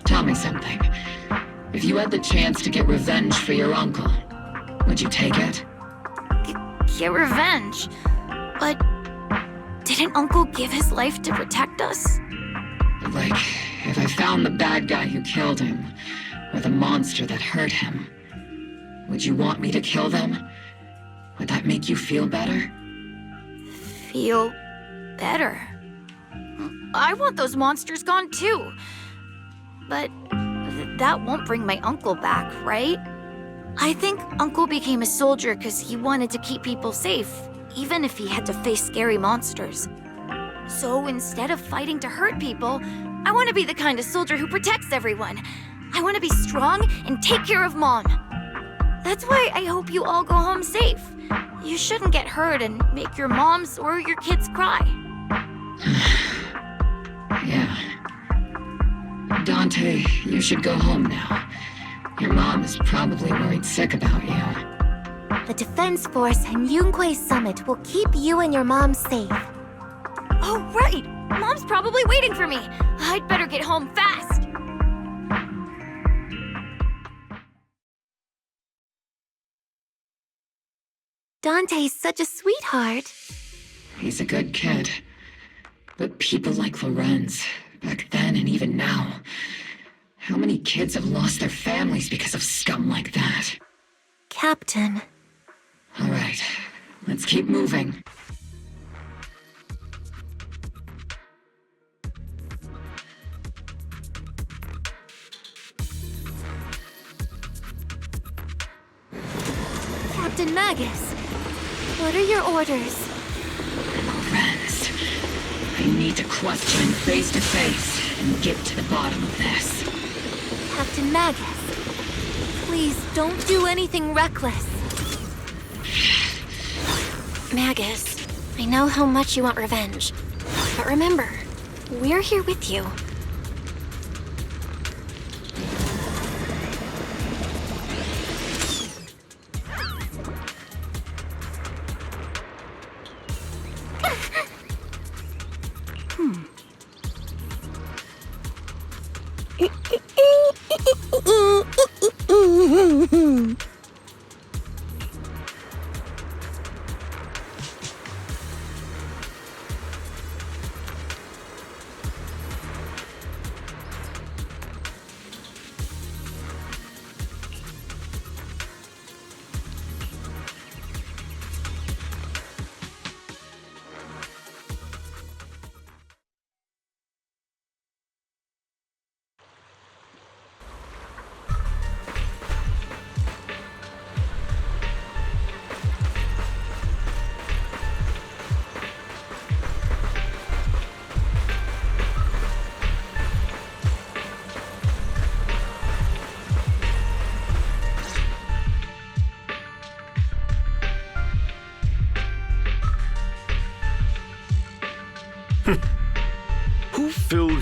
tell me something. If you had the chance to get revenge for your uncle, would you take it? Get revenge? But didn't Uncle give his life to protect us? Like, if I found the bad guy who killed him, or the monster that hurt him, would you want me to kill them? Would that make you feel better? Feel better? I want those monsters gone too. But that won't bring my uncle back, right? I think Uncle became a soldier because he wanted to keep people safe, even if he had to face scary monsters. So instead of fighting to hurt people, I want to be the kind of soldier who protects everyone. I want to be strong and take care of Mom. That's why I hope you all go home safe. You shouldn't get hurt and make your moms or your kids cry. Yeah. Dante, you should go home now. Your mom is probably worried sick about you. The Defense Force and Yunquay Summit will keep you and your mom safe. Oh, right! Mom's probably waiting for me. I'd better get home fast. Dante's such a sweetheart. He's a good kid. But people like Lorenz, back then and even now, how many kids have lost their families because of scum like that? Captain. All right, let's keep moving. Captain Magus, what are your orders? Lorenz, I need to question him face to face and get to the bottom of this. Captain Magus, please don't do anything reckless. Magus, I know how much you want revenge. But remember, we're here with you.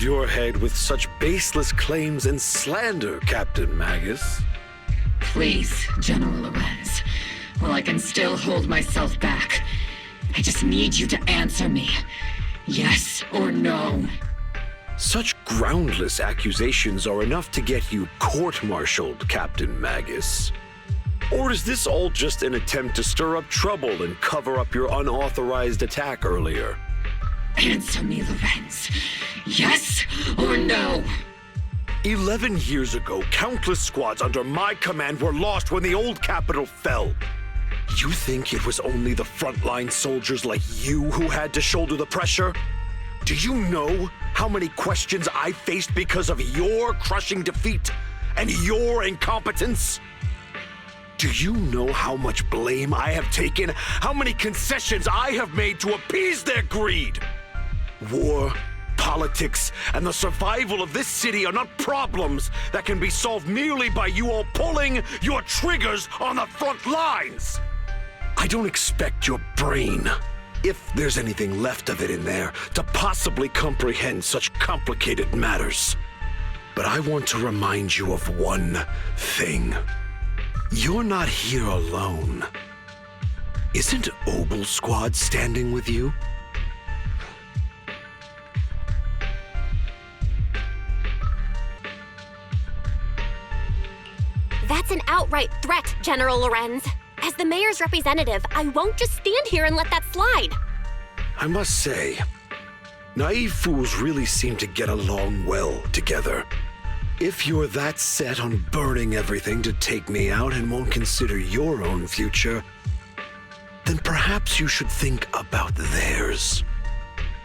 your head with such baseless claims and slander, Captain Magus? Please, General Lorenz. While I can still hold myself back, I just need you to answer me. Yes or no? Such groundless accusations are enough to get you court-martialed, Captain Magus. Or is this all just an attempt to stir up trouble and cover up your unauthorized attack earlier? Answer me, Lorenz. Yes or no? 11 years ago, countless squads under my command were lost when the old capital fell. You think it was only the frontline soldiers like you who had to shoulder the pressure? Do you know how many questions I faced because of your crushing defeat and your incompetence? Do you know how much blame I have taken? How many concessions I have made to appease their greed? War, politics, and the survival of this city are not problems that can be solved merely by you all pulling your triggers on the front lines. I don't expect your brain, if there's anything left of it in there, to possibly comprehend such complicated matters. But I want to remind you of one thing. You're not here alone. Isn't Obel Squad standing with you? That's an outright threat, General Lorenz. As the mayor's representative, I won't just stand here and let that slide. I must say, naive fools really seem to get along well together. If you're that set on burning everything to take me out and won't consider your own future, then perhaps you should think about theirs.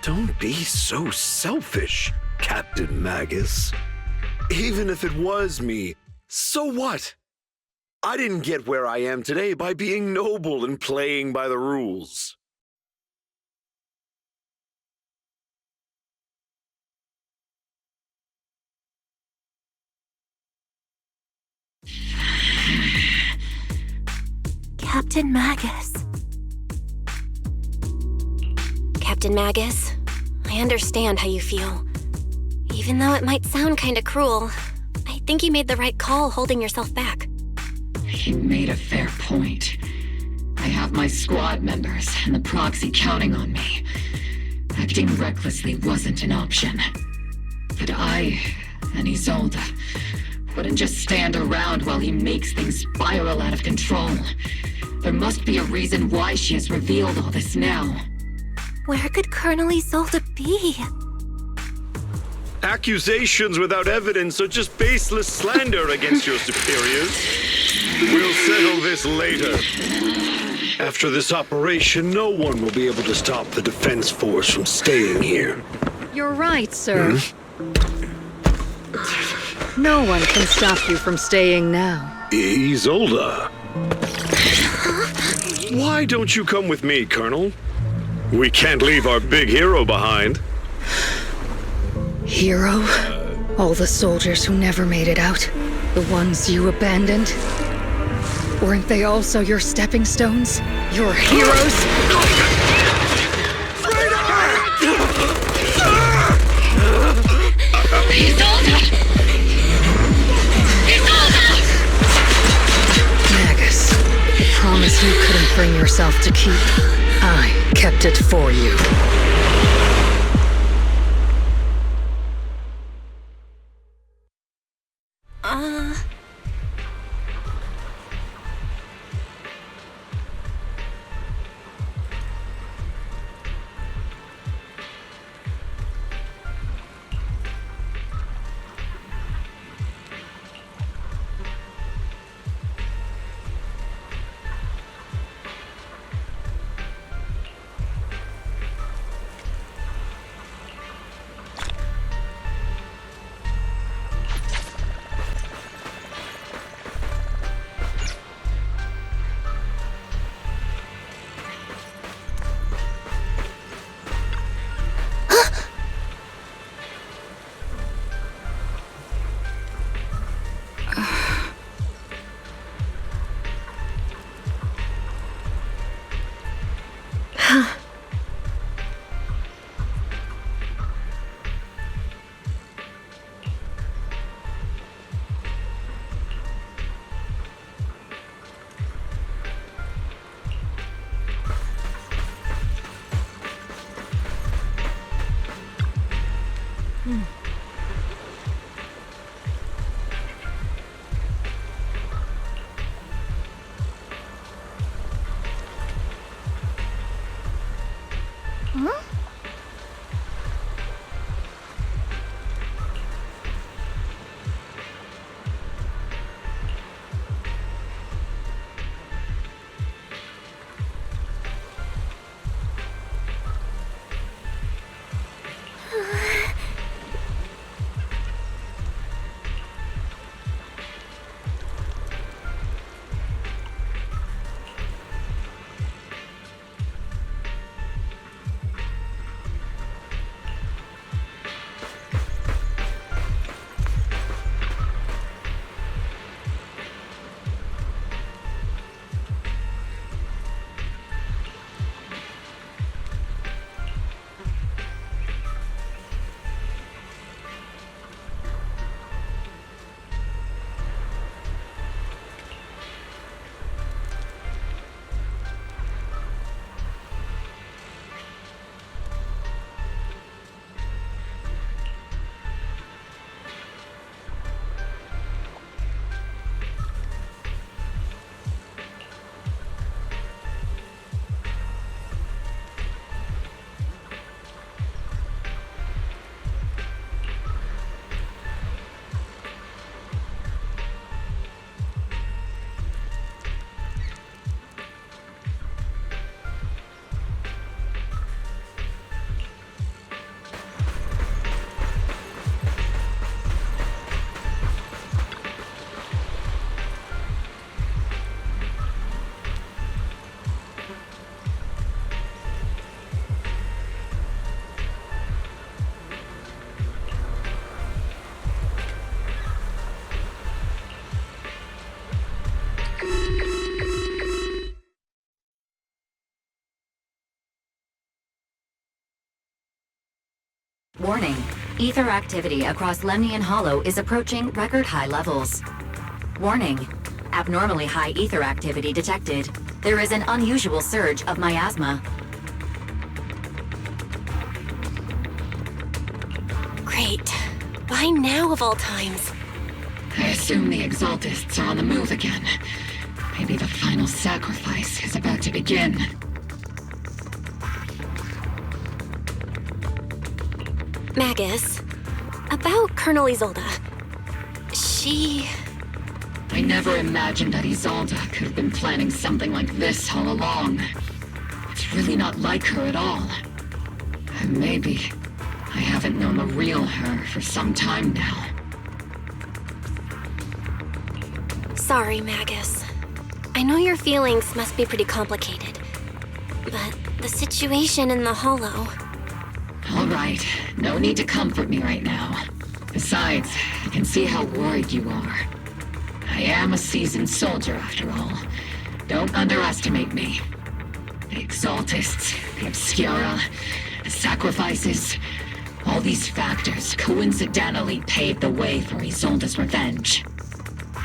Don't be so selfish, Captain Magus. Even if it was me, so what? I didn't get where I am today by being noble and playing by the rules. Captain Magus. Captain Magus, I understand how you feel. Even though it might sound kinda cruel, I think you made the right call holding yourself back. You made a fair point. I have my squad members and the proxy counting on me. Acting recklessly wasn't an option. But I and Isolde wouldn't just stand around while he makes things spiral out of control. There must be a reason why she has revealed all this now. Where could Colonel Isolde be? Accusations without evidence are just baseless slander against your superiors. We'll settle this later. After this operation, no one will be able to stop the Defense Force from staying here. You're right, sir. No one can stop you from staying now. Isolde. Why don't you come with me, Colonel? We can't leave our big hero behind. Hero? All the soldiers who never made it out? The ones you abandoned? Weren't they also your stepping stones? Your heroes? Magus, promise you couldn't bring yourself to keep. I kept it for you. Warning. Ether activity across Lemnian Hollow is approaching record high levels. Warning. Abnormally high ether activity detected. There is an unusual surge of miasma. Great. Why now of all times? I assume the Exaltists are on the move again. Maybe the final sacrifice is about to begin. Magus, about Colonel Isolde. She... I never imagined that Isolde could have been planning something like this all along. It's really not like her at all. And maybe I haven't known the real her for some time now. Sorry, Magus. I know your feelings must be pretty complicated, but the situation in the Hollow... All right, no need to comfort me right now. Besides, I can see how worried you are. I am a seasoned soldier, after all. Don't underestimate me. The Exaltists, the Obscura, the sacrifices, all these factors coincidentally paved the way for Isolde's revenge.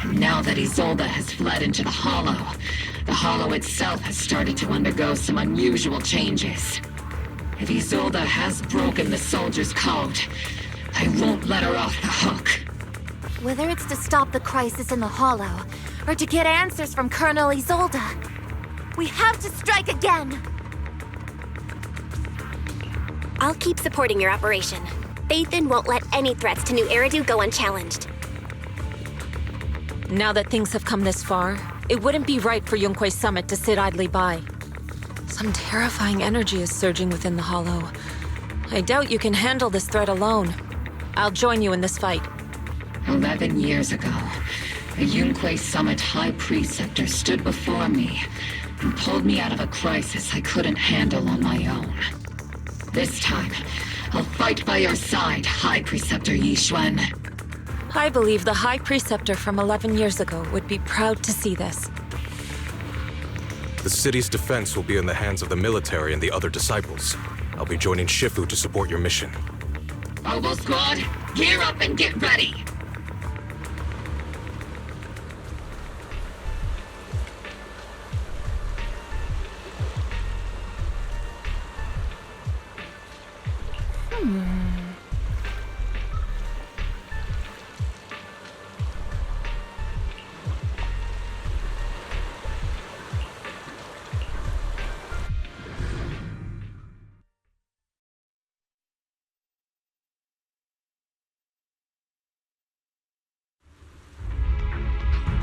And now that Isolde has fled into the Hollow itself has started to undergo some unusual changes. If Isolde has broken the soldier's code, I won't let her off the hook. Whether it's to stop the crisis in the Hollow, or to get answers from Colonel Isolde, we have to strike again! I'll keep supporting your operation. Phaethon won't let any threats to New Eridu go unchallenged. Now that things have come this far, it wouldn't be right for Yunque's summit to sit idly by. Some terrifying energy is surging within the Hollow. I doubt you can handle this threat alone. I'll join you in this fight. 11 years ago, a Yunque Summit High Preceptor stood before me and pulled me out of a crisis I couldn't handle on my own. This time, I'll fight by your side, High Preceptor Yixuan. I believe the High Preceptor from 11 years ago would be proud to see this. The city's defense will be in the hands of the military and the other disciples. I'll be joining Shifu to support your mission. Oboe Squad, gear up and get ready!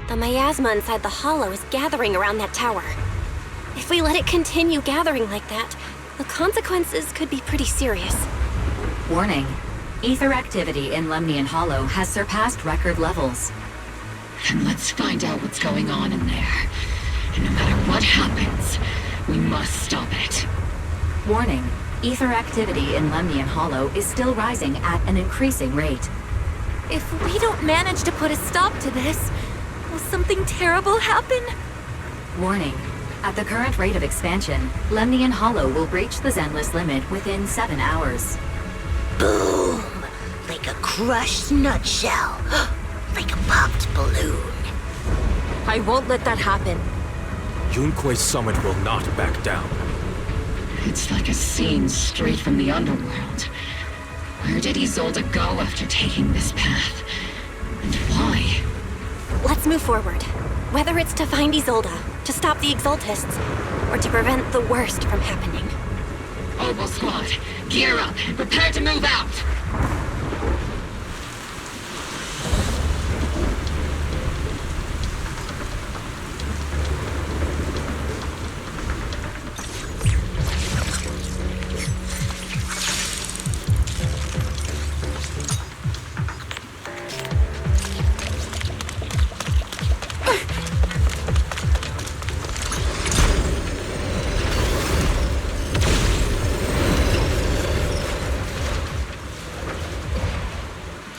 The miasma inside the Hollow is gathering around that tower. If we let it continue gathering like that, the consequences could be pretty serious. Warning. Ether activity in Lemnian Hollow has surpassed record levels. Then let's find out what's going on in there. And no matter what happens, we must stop it. Warning. Ether activity in Lemnian Hollow is still rising at an increasing rate. If we don't manage to put a stop to this, will something terrible happen? Warning. At the current rate of expansion, Lemnian Hollow will breach the Zenless limit within 7 hours. Boom! Like a crushed nutshell. Like a popped balloon. I won't let that happen. Yunque's summit will not back down. It's like a scene straight from the underworld. Where did Isolde go after taking this path? And why? Let's move forward. Whether it's to find Isolde, to stop the Exaltists, or to prevent the worst from happening. Oboe Squad, gear up and prepare to move out!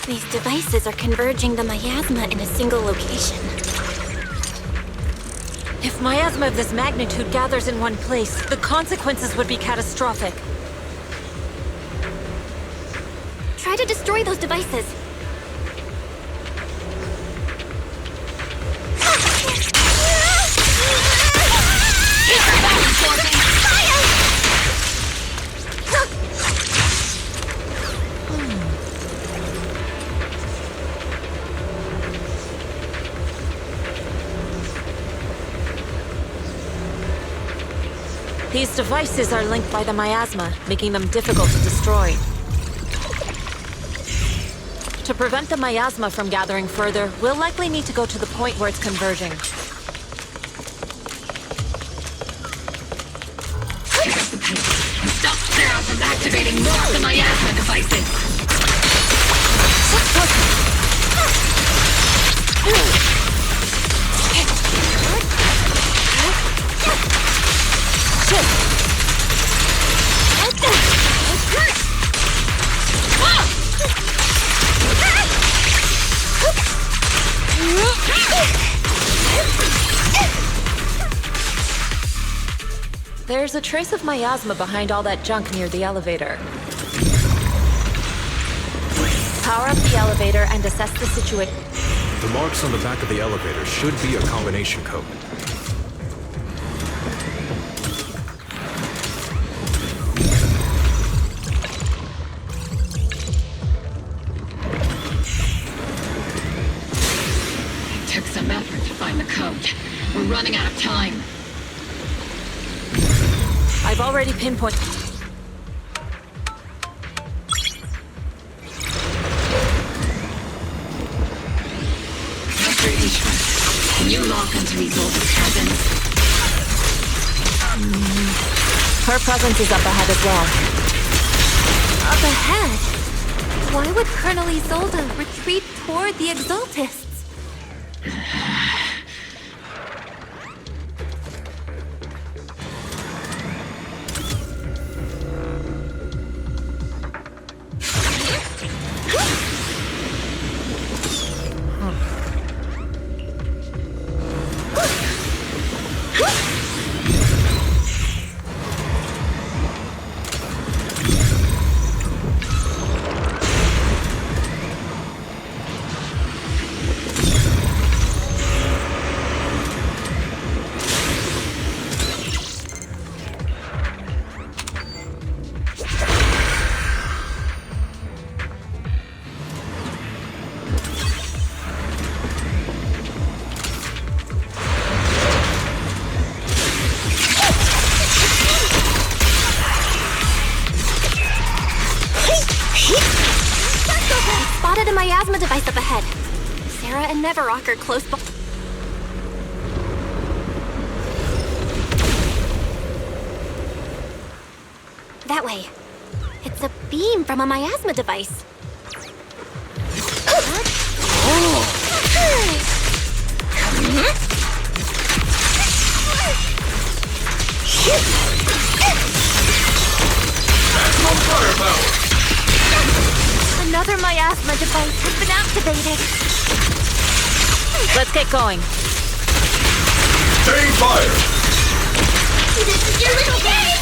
These devices are converging the miasma in a single location. If miasma of this magnitude gathers in one place, the consequences would be catastrophic. Try to destroy those devices. These devices are linked by the miasma, making them difficult to destroy. To prevent the miasma from gathering further, we'll likely need to go to the point where it's converging. Stop Sarah from activating more of the miasma devices! There's a trace of miasma behind all that junk near the elevator. Power up the elevator and assess the situation. The marks on the back of the elevator should be a combination code. It took some effort to find the code. We're running out of time. I've already pinpointed. Dr. Ishmael, can you lock onto Isolde's presence? Her presence is up ahead as well. Up ahead? Why would Colonel Isolde retreat toward the Exaltists? Spotted a miasma device up ahead. Sarah and Neverrock are close by. That way. It's a beam from a miasma device. Maximum firepower! Another miasma device has been activated. Let's get going. Stay fire! This is your little game!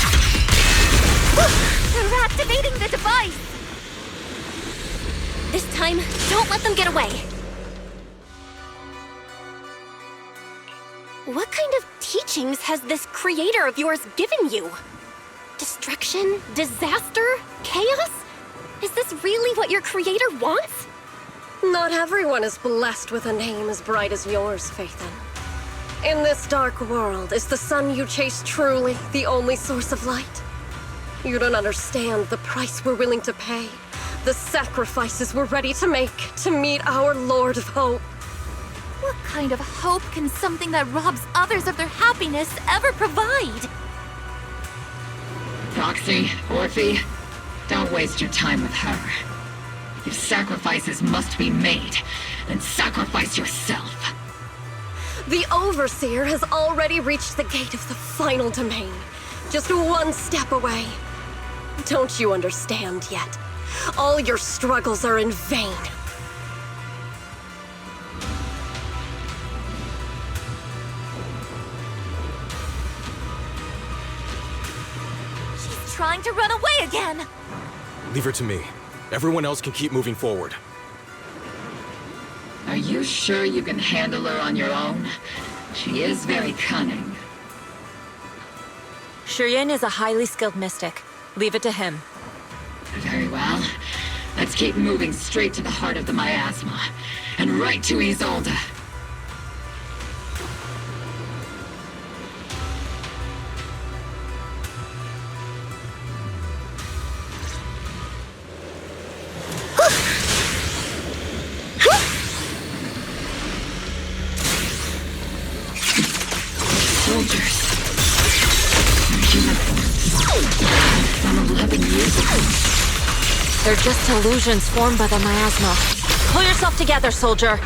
They're activating the device! This time, don't let them get away. What kind of teachings has this creator of yours given you? Destruction? Disaster? Chaos? Is this really what your creator wants? Not everyone is blessed with a name as bright as yours, Phaethon. In this dark world, is the sun you chase truly the only source of light? You don't understand the price we're willing to pay, the sacrifices we're ready to make to meet our Lord of Hope. What kind of hope can something that robs others of their happiness ever provide? Proxy, Orphe, don't waste your time with her. If sacrifices must be made, then sacrifice yourself. The Overseer has already reached the gate of the final domain, just one step away. Don't you understand yet? All your struggles are in vain. She's trying to run away again! Leave her to me. Everyone else can keep moving forward. Are you sure you can handle her on your own? She is very cunning. Shiryen is a highly skilled mystic. Leave it to him. Very well. Let's keep moving straight to the heart of the miasma, and right to Isolde. Soldiers. From 11 years ago. They're just illusions formed by the miasma. Pull yourself together, soldier.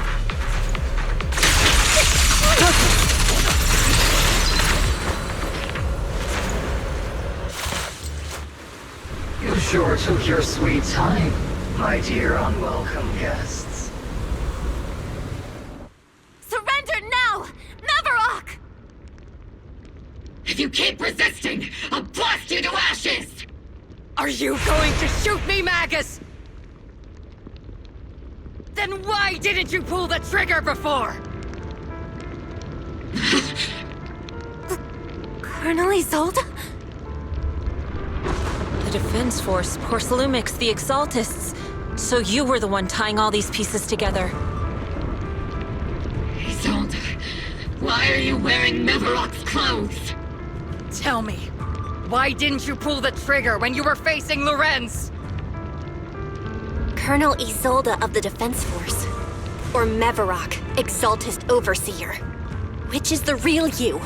You sure took your sweet time, my dear unwelcome guests. Surrender now! Mavarok! If you keep resisting, I'll blast you to ashes! Are you going to shoot me, Magus? Then why didn't you pull the trigger before? Colonel Isolde? The Defense Force, Porcelumix, the Exaltists. So you were the one tying all these pieces together. Isolde, why are you wearing Mavarok's clothes? Tell me, why didn't you pull the trigger when you were facing Lorenz? Colonel Isolde of the Defense Force. Or Mavarok, Exaltist Overseer. Which is the real you?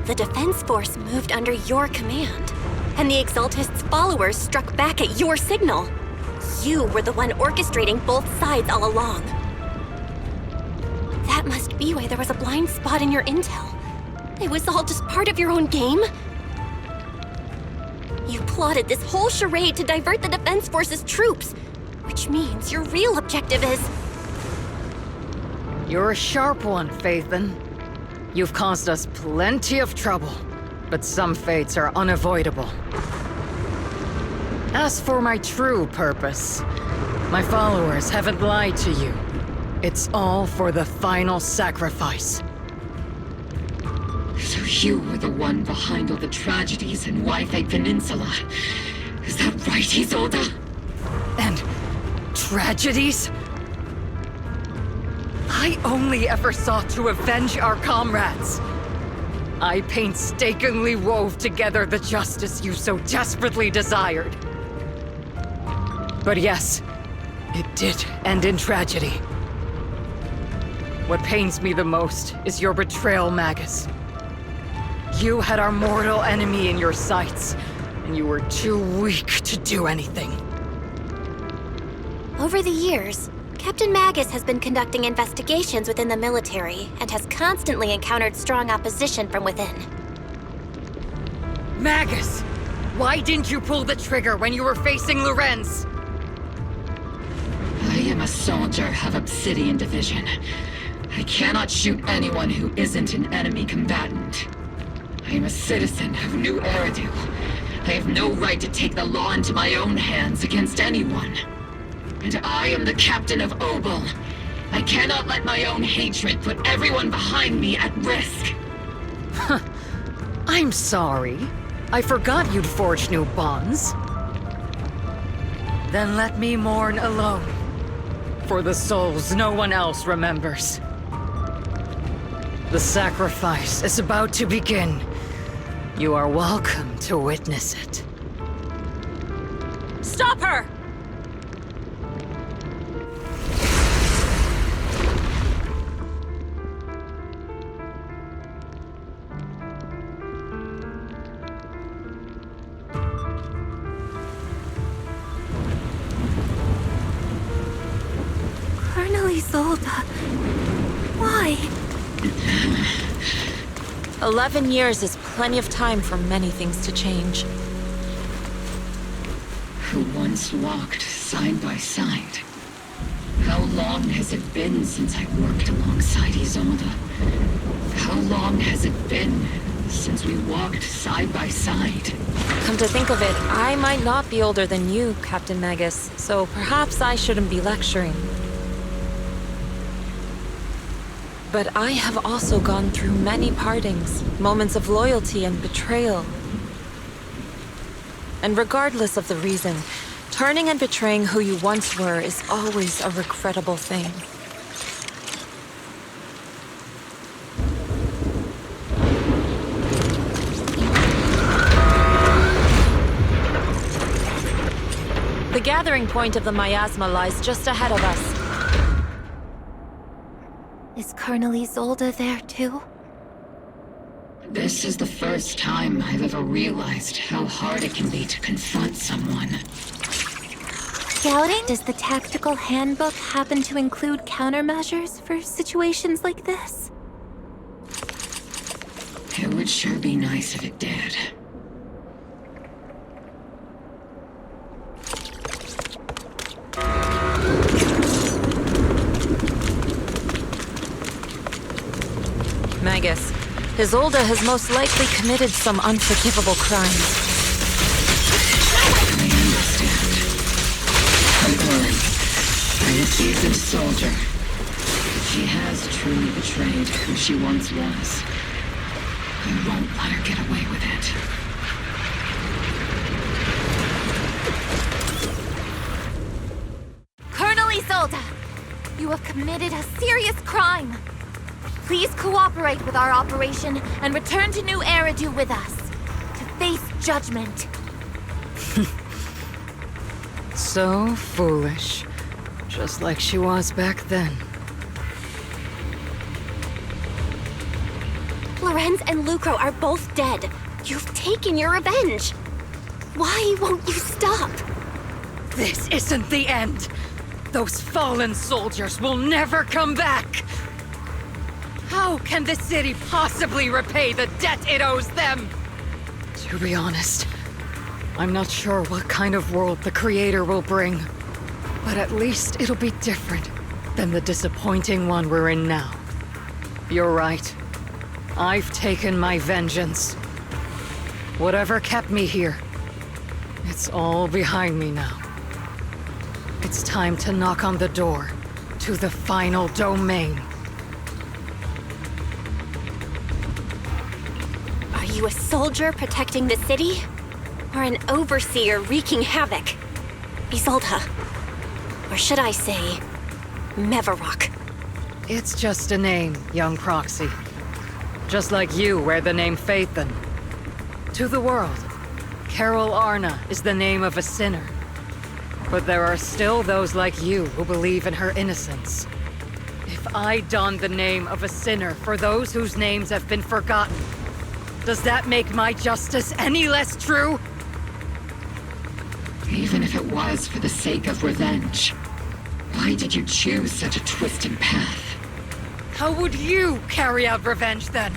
The Defense Force moved under your command, and the Exaltist's followers struck back at your signal. You were the one orchestrating both sides all along. That must be why there was a blind spot in your intel. It was all just part of your own game? You plotted this whole charade to divert the Defense Force's troops, which means your real objective is... You're a sharp one, Phaethon. You've caused us plenty of trouble, but some fates are unavoidable. As for my true purpose, my followers haven't lied to you. It's all for the final sacrifice. So you were the one behind all the tragedies in Wi-Fi Peninsula. Is that right, Isolde? And tragedies? I only ever sought to avenge our comrades. I painstakingly wove together the justice you so desperately desired. But yes, it did end in tragedy. What pains me the most is your betrayal, Magus. You had our mortal enemy in your sights, and you were too weak to do anything. Over the years, Captain Magus has been conducting investigations within the military and has constantly encountered strong opposition from within. Magus! Why didn't you pull the trigger when you were facing Lorenz? I am a soldier of Obsidian Division. I cannot shoot anyone who isn't an enemy combatant. I am a citizen of New Eridu. I have no right to take the law into my own hands against anyone. And I am the captain of Obel. I cannot let my own hatred put everyone behind me at risk. I'm sorry. I forgot you'd forged new bonds. Then let me mourn alone. For the souls no one else remembers. The sacrifice is about to begin. You are welcome to witness it. Stop her! Colonel Isolde, why? 11 years is plenty of time for many things to change. Who once walked side by side. How long has it been since I worked alongside Isolde? How long has it been since we walked side by side. Come to think of it, I might not be older than you, Captain Magus, so perhaps I shouldn't be lecturing. But I have also gone through many partings, moments of loyalty and betrayal. And regardless of the reason, turning and betraying who you once were is always a regrettable thing. The gathering point of the miasma lies just ahead of us. Is Colonel Isolde there too? This is the first time I've ever realized how hard it can be to confront someone. Scouting? Does the tactical handbook happen to include countermeasures for situations like this? It would sure be nice if it did. Magus, Isolde has most likely committed some unforgivable crimes. I understand. Don't worry. I'm a seasoned soldier. She has truly betrayed who she once was. I won't let her get away with it. Colonel Isolde! You have committed a serious crime! Please cooperate with our operation and return to New Eridu with us to face judgment. So foolish. Just like she was back then. Lorenz and Lucro are both dead. You've taken your revenge. Why won't you stop? This isn't the end. Those fallen soldiers will never come back. How can the city possibly repay the debt it owes them? To be honest, I'm not sure what kind of world the Creator will bring. But at least it'll be different than the disappointing one we're in now. You're right. I've taken my vengeance. Whatever kept me here, it's all behind me now. It's time to knock on the door to the final domain. Are you a soldier protecting the city? Or an overseer wreaking havoc? Isolde. Or should I say, Mevarok? It's just a name, young Proxy. Just like you wear the name Phaethon. To the world, Carol Arna is the name of a sinner. But there are still those like you who believe in her innocence. If I don the name of a sinner for those whose names have been forgotten, does that make my justice any less true? Even if it was for the sake of revenge, why did you choose such a twisted path? How would you carry out revenge then?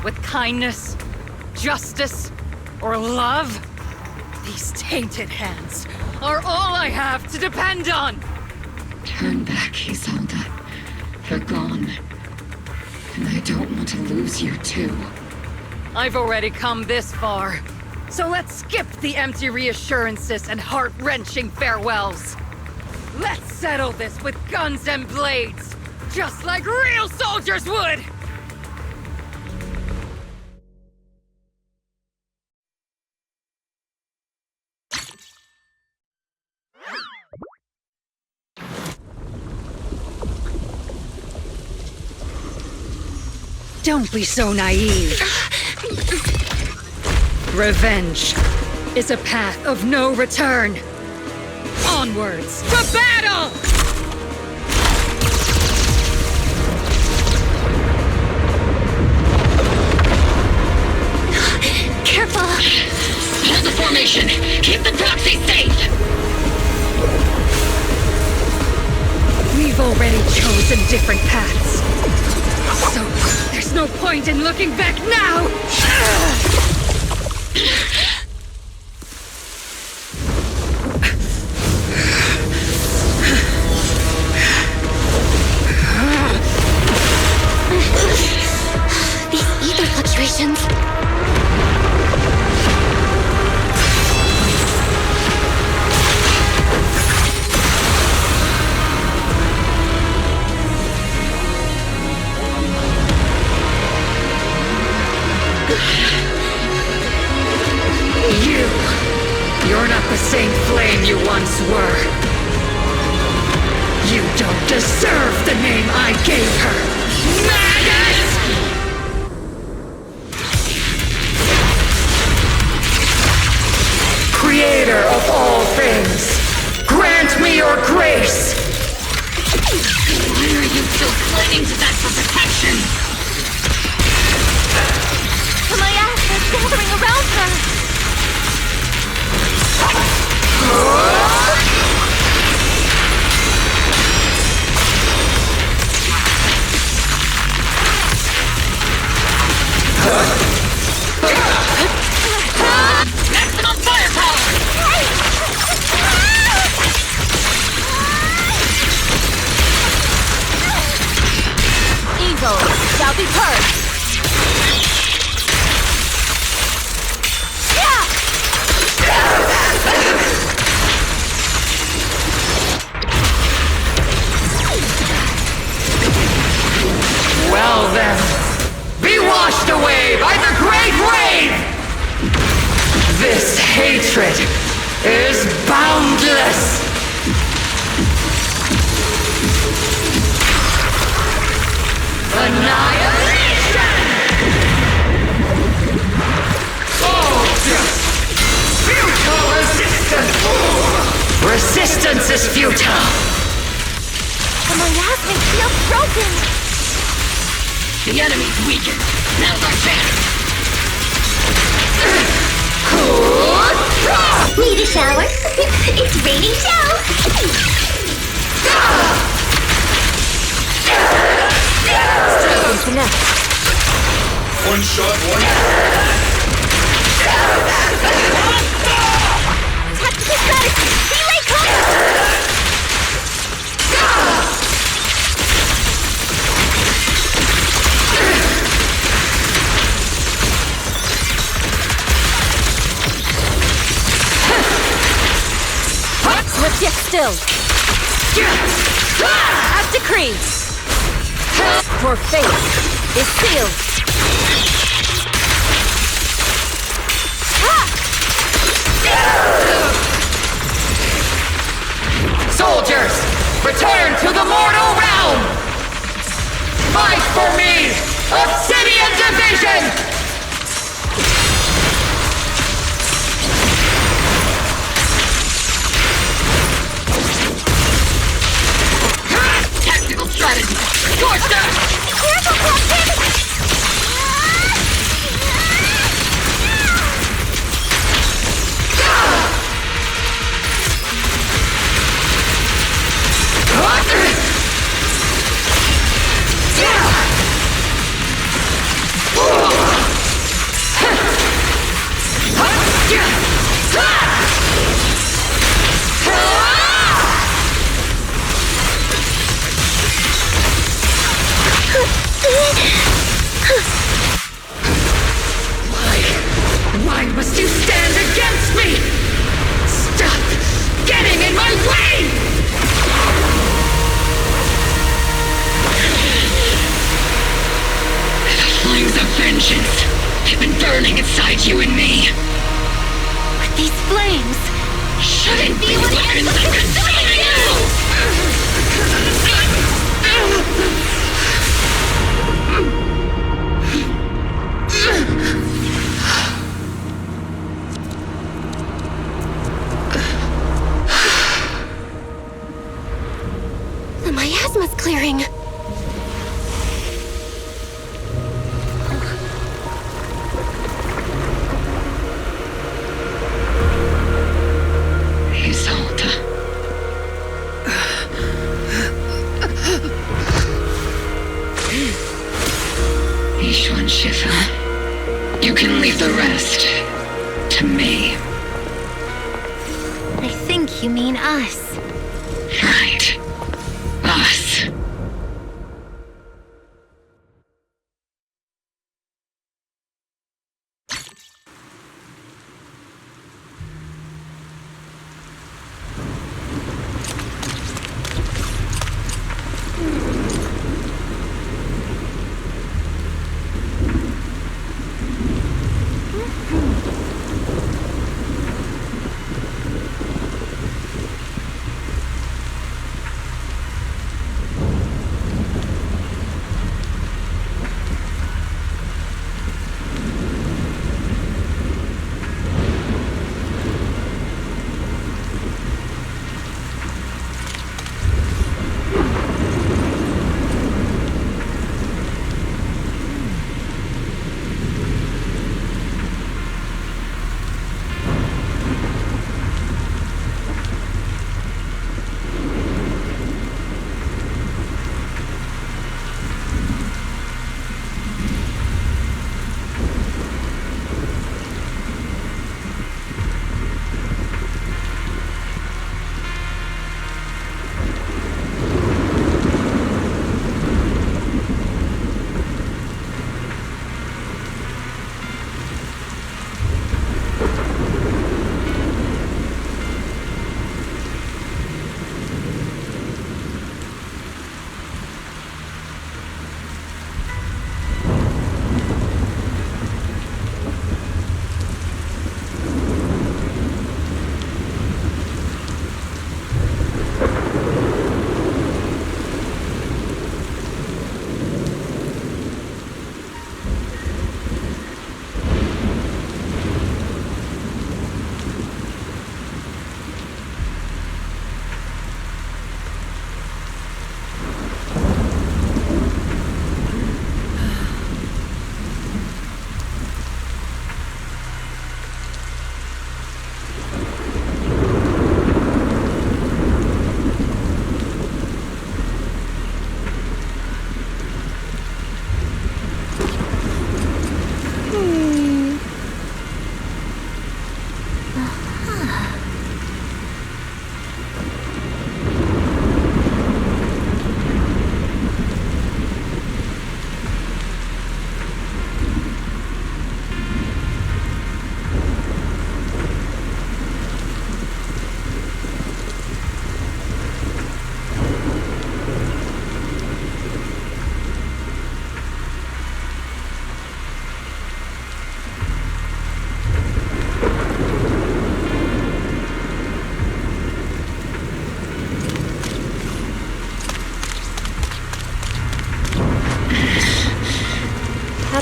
With kindness, justice, or love? These tainted hands are all I have to depend on! Turn back, Isolde. You're gone. And I don't want to lose you too. I've already come this far. So let's skip the empty reassurances and heart-wrenching farewells. Let's settle this with guns and blades, just like real soldiers would! Don't be so naive. Revenge is a path of no return. Onwards to battle! Careful! Hold the formation! Keep the proxy safe! We've already chosen different paths. So, there's no point in looking back now! These ether fluctuations. deserve the name I gave her! Maggot! Creator of all things, grant me your grace! Why are you still clinging to that for protection? The miasmas gathering around her! Maximum firepower! Evil shall be purged! Well then, be washed away by the great wave! This hatred is boundless! Annihilation! Oh, just futile resistance! Resistance is futile! The miasmas feel broken! The enemy's weakened. Now's our chance. Need a shower? It's raining show! Striking to next. One shot, one. Tactical strategy! Relay combat! Swift yet still. As decreed. Your fate is sealed. Soldiers, return to the mortal realm! Fight for me, Obsidian Division! Tactical strategy. Scorched earth! Careful, Captain! Why must you stand against me? Stop getting in my way! The flames of vengeance have been burning inside you and me. But these flames Shouldn't be weapons that consume The miasma's clearing. Isolde. Ishwan Shifa. You can leave the rest to me. I think you mean us. Right. Us.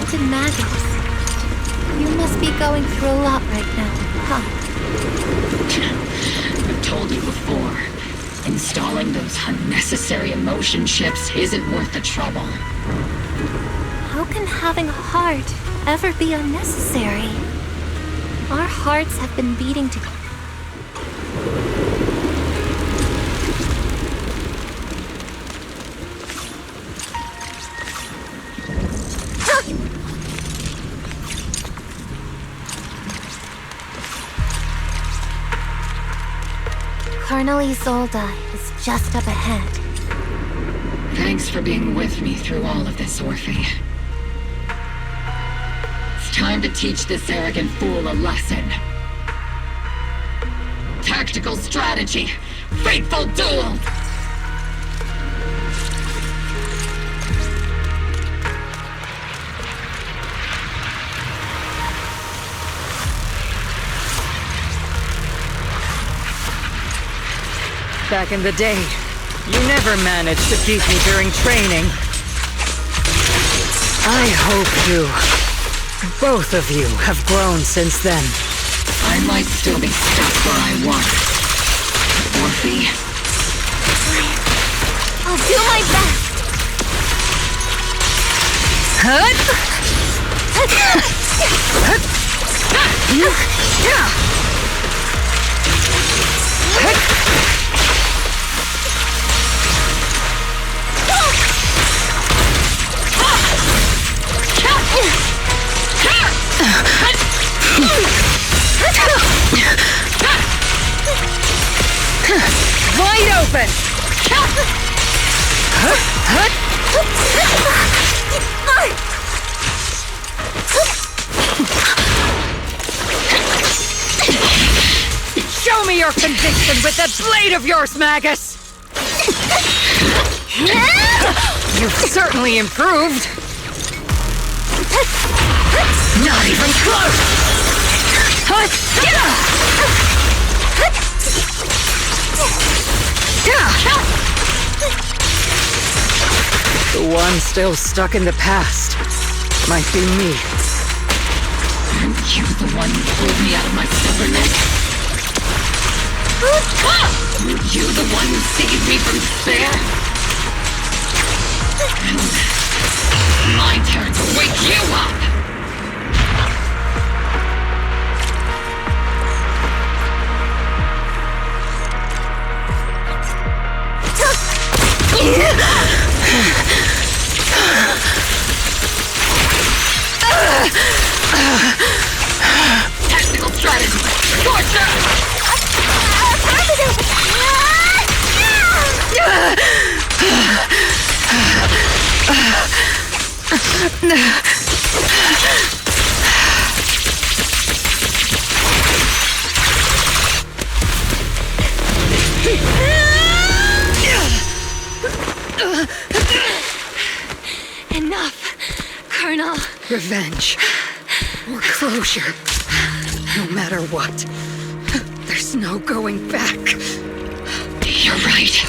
Captain Magus, you must be going through a lot right now, huh? I've told you before, installing those unnecessary emotion chips isn't worth the trouble. How can having a heart ever be unnecessary? Our hearts have been beating together. Colonel Isolde is just up ahead. Thanks for being with me through all of this, Orphe. It's time to teach this arrogant fool a lesson. Tactical strategy! Fateful duel! Back in the day, you never managed to beat me during training. I hope both of you, have grown since then. I might still be stuck where I was. Orphe? I'll do my best! Wide open! Show me your conviction with that blade of yours, Magus! You've certainly improved. Not even close! The one still stuck in the past might be me. Aren't you the one who pulled me out of my stubbornness? Aren't you the one who saved me from despair? My turn to wake you up! Tactical strategy! Torture! Enough, Colonel. Revenge. Or closure. No matter what. There's no going back. You're right.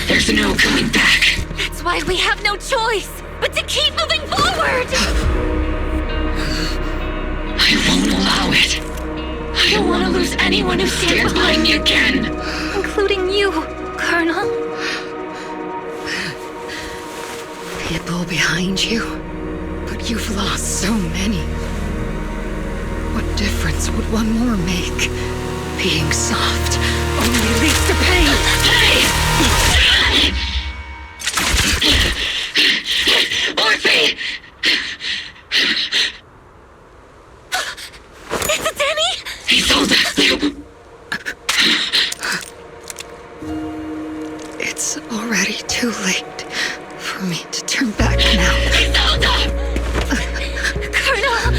There's no going back. That's why we have no choice but to keep moving forward! I won't allow it. I don't want to lose anyone who stands behind me again. Including you, Colonel. People behind you, but you've lost so many. What difference would one more make? Being soft only leads to pain. Orphe! Is it Danny? He told us. It's already too late for me to turn back now. Colonel!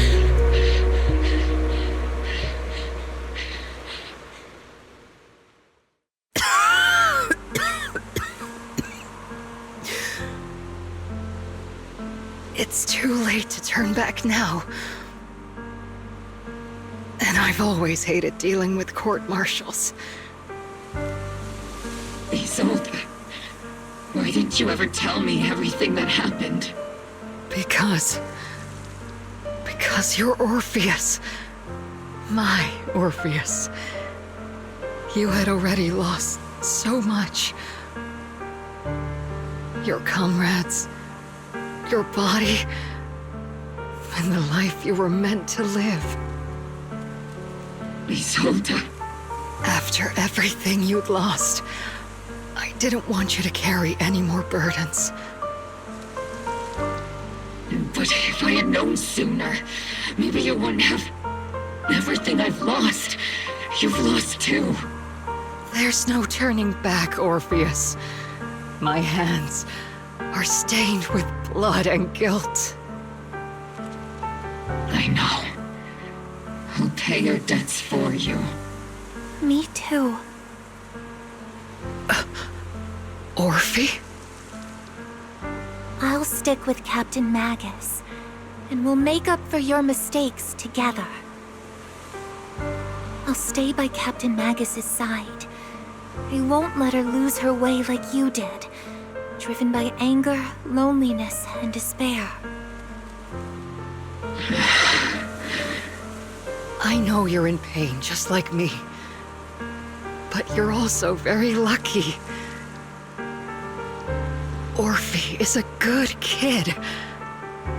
It's too late to turn back now. And I've always hated dealing with court-martials. Isolde, why didn't you ever tell me everything that happened? Because Because you're Orpheus. My Orpheus. You had already lost so much. Your comrades, your body, and the life you were meant to live. Isolde. After everything you'd lost, I didn't want you to carry any more burdens. But if I had known sooner, maybe you wouldn't have... Everything I've lost, you've lost too. There's no turning back, Orpheus. My hands are stained with blood and guilt. I know. I'll pay your debts for you. Me too. Orphe? I'll stick with Captain Magus, and we'll make up for your mistakes together. I'll stay by Captain Magus's side. I won't let her lose her way like you did, driven by anger, loneliness, and despair. I know you're in pain, just like me. But you're also very lucky. Orphe is a good kid.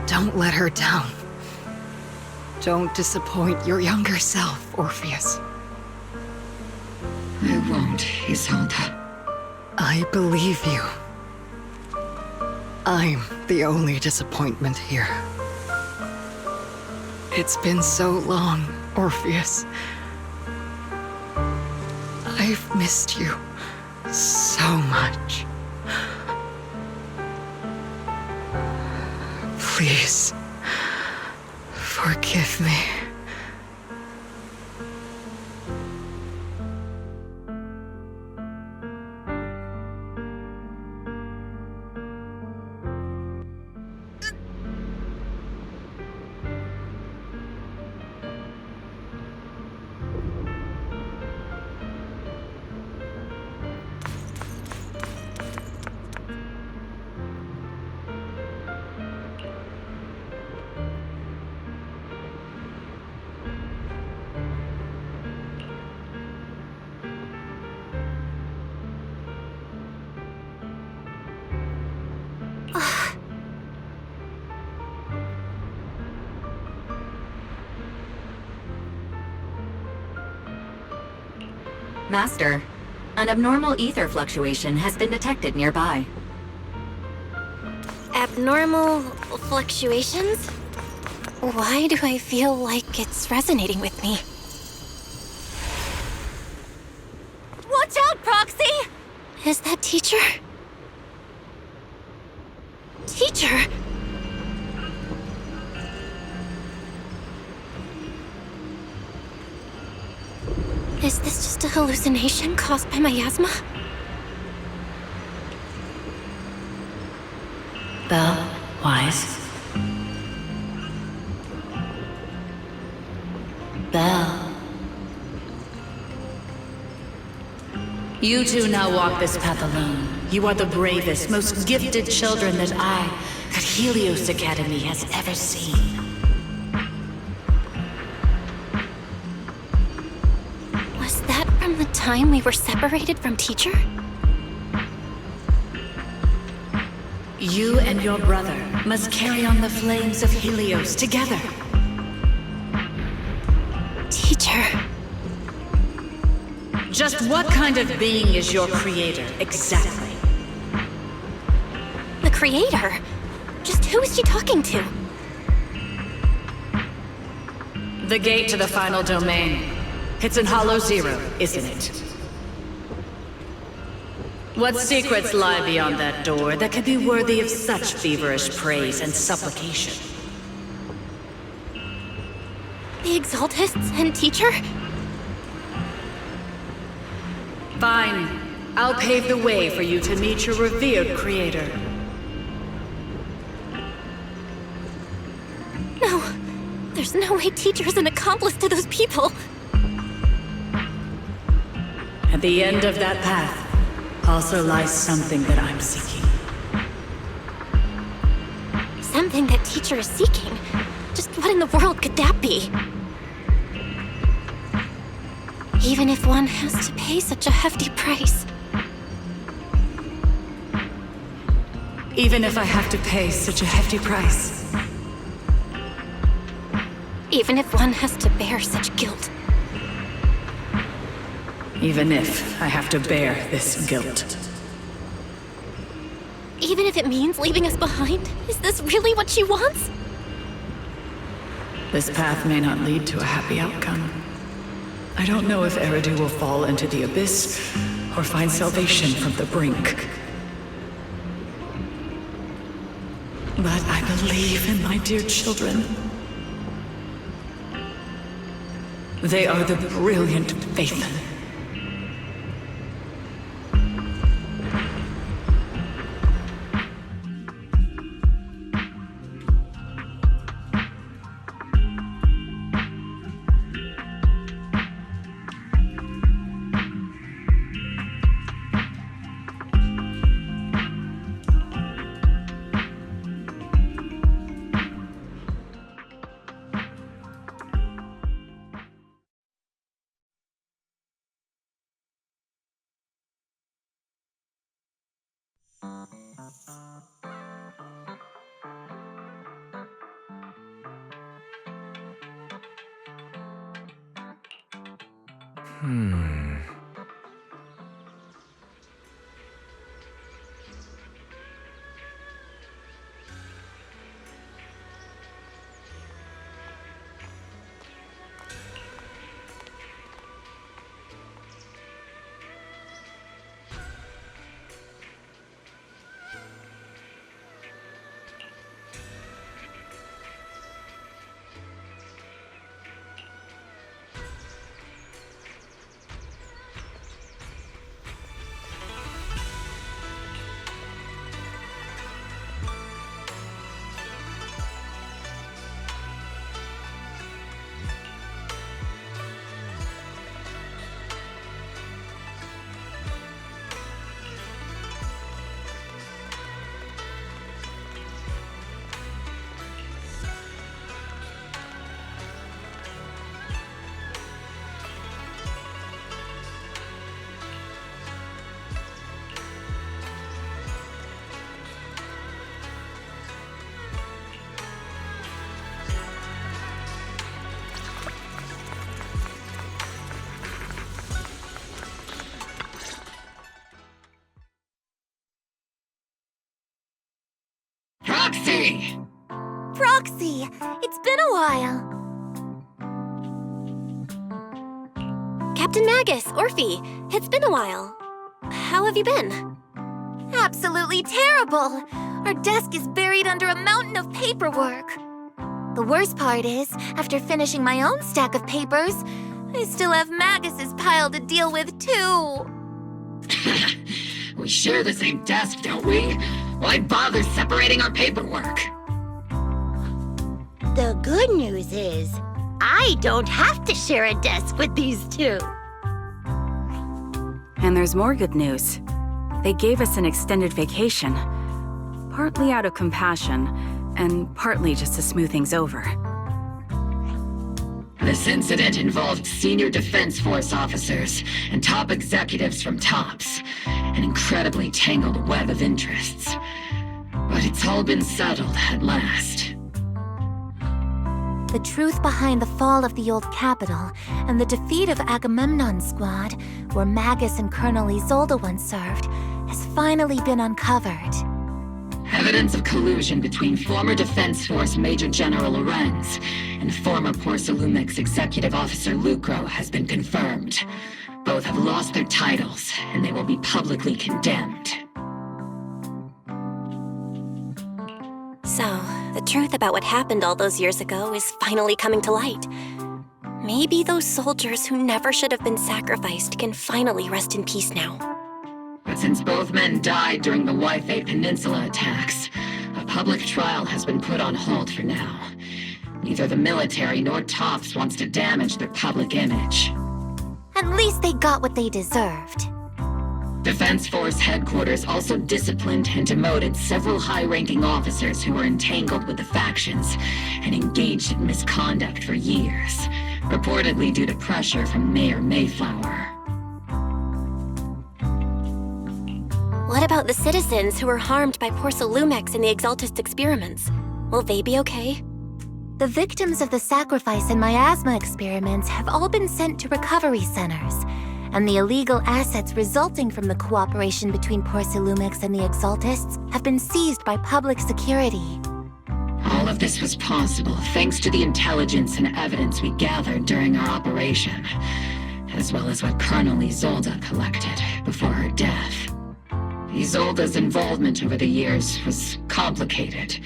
Don't let her down. Don't disappoint your younger self, Orpheus. I won't, Isolde. I believe you. I'm the only disappointment here. It's been so long, Orpheus. I've missed you so much. Please, forgive me. Master, an abnormal ether fluctuation has been detected nearby. Abnormal fluctuations? Why do I feel like it's resonating with me? Watch out, Proxy! Is that teacher? Teacher? Is this just a hallucination caused by miasma? Belle, Wise. Belle. You two now walk this path alone. You are the bravest, most gifted children that Helios Academy has ever seen. Was that from the time we were separated from teacher? You and your brother must carry on the flames of Helios together. Teacher. Just what kind of being is your creator, exactly? The creator? Just who is she talking to? The gate to the final domain. It's in Hollow Zero, isn't it? What secrets lie beyond that door that could be worthy of such feverish praise and supplication? The Exaltists and teacher? Fine. I'll pave the way for you to meet your revered creator. No. There's no way teacher's an accomplice to those people. At the end of that path also lies something that I'm seeking. Something that teacher is seeking? Just What in the world could that be? Even if one has to pay such a hefty price. Even if I have to pay such a hefty price. Even if one has to bear such guilt. Even if I have to bear this guilt. Even if it means leaving us behind? Is this really what she wants? This path may not lead to a happy outcome. I don't know if Eridu will fall into the abyss or find salvation from the brink. But I believe in my dear children. They are the brilliant Phaethon. Proxy! Proxy! It's been a while. Captain Magus, Orphe, it's been a while. How have you been? Absolutely terrible! Our desk is buried under a mountain of paperwork. The worst part is, after finishing my own stack of papers, I still have Magus's pile to deal with, too. We share the same desk, don't we? Why bother separating our paperwork? The good news is, I don't have to share a desk with these two. And there's more good news. They gave us an extended vacation. Partly out of compassion, and partly just to smooth things over. This incident involved senior Defense Force officers and top executives from TOPS. An incredibly tangled web of interests. But it's all been settled at last. The truth behind the fall of the old capital and the defeat of Agamemnon's squad, where Magus and Colonel Isolde once served, has finally been uncovered. Evidence of collusion between former Defense Force Major General Lorenz and former Porcelumex Executive Officer Lucro has been confirmed. Both have lost their titles, and they will be publicly condemned. So, the truth about what happened all those years ago is finally coming to light. Maybe those soldiers who never should have been sacrificed can finally rest in peace now. But since both men died during the Waifei Peninsula attacks, a public trial has been put on hold for now. Neither the military nor TOPS wants to damage their public image. At least they got what they deserved. Defense Force headquarters also disciplined and demoted several high-ranking officers who were entangled with the factions and engaged in misconduct for years, reportedly due to pressure from Mayor Mayflower. What about the citizens who were harmed by Porcelumex in the Exaltist experiments? Will they be okay? The victims of the sacrifice and miasma experiments have all been sent to recovery centers, and the illegal assets resulting from the cooperation between Porcelumex and the Exaltists have been seized by public security. All of this was possible thanks to the intelligence and evidence we gathered during our operation, as well as what Colonel Isolde collected before her death. Isolde's involvement over the years was complicated,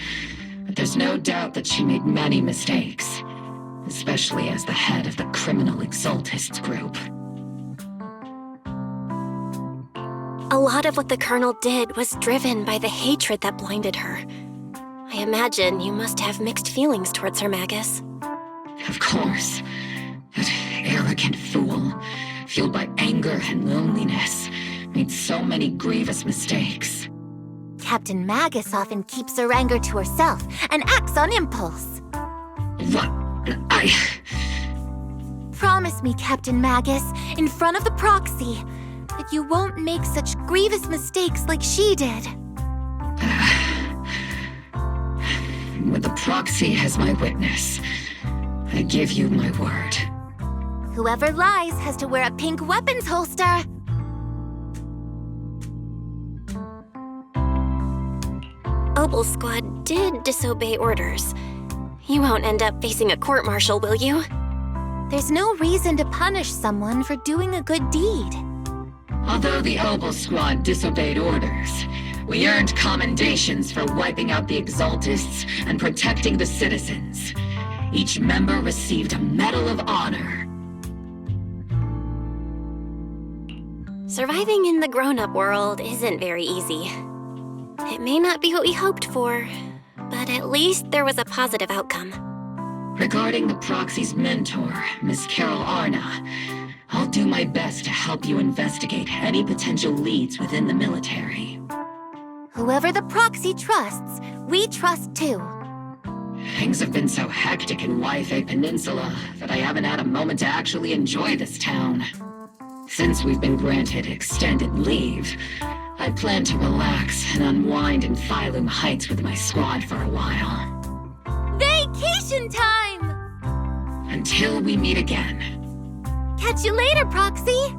but there's no doubt that she made many mistakes, especially as the head of the criminal Exaltists group. A lot of what the Colonel did was driven by the hatred that blinded her. I imagine you must have mixed feelings towards her, Magus. Of course. That arrogant fool, fueled by anger and loneliness, made so many grievous mistakes. Captain Magus often keeps her anger to herself and acts on impulse. What? Promise me, Captain Magus, in front of the proxy, that you won't make such grievous mistakes like she did. With the proxy as my witness, I give you my word. Whoever lies has to wear a pink weapons holster. Opal Squad did disobey orders. You won't end up facing a court-martial, will you? There's no reason to punish someone for doing a good deed. Although the Opal Squad disobeyed orders, we earned commendations for wiping out the Exaltists and protecting the citizens. Each member received a Medal of Honor. Surviving in the grown-up world isn't very easy. It may not be what we hoped for, but at least there was a positive outcome. Regarding the proxy's mentor, Miss Carol Arna, I'll do my best to help you investigate any potential leads within the military. Whoever the proxy trusts, we trust too. Things have been so hectic in Wi-Fi Peninsula that I haven't had a moment to actually enjoy this town. Since we've been granted extended leave, I plan to relax and unwind in Phylum Heights with my squad for a while. Vacation time! Until we meet again. Catch you later, Proxy!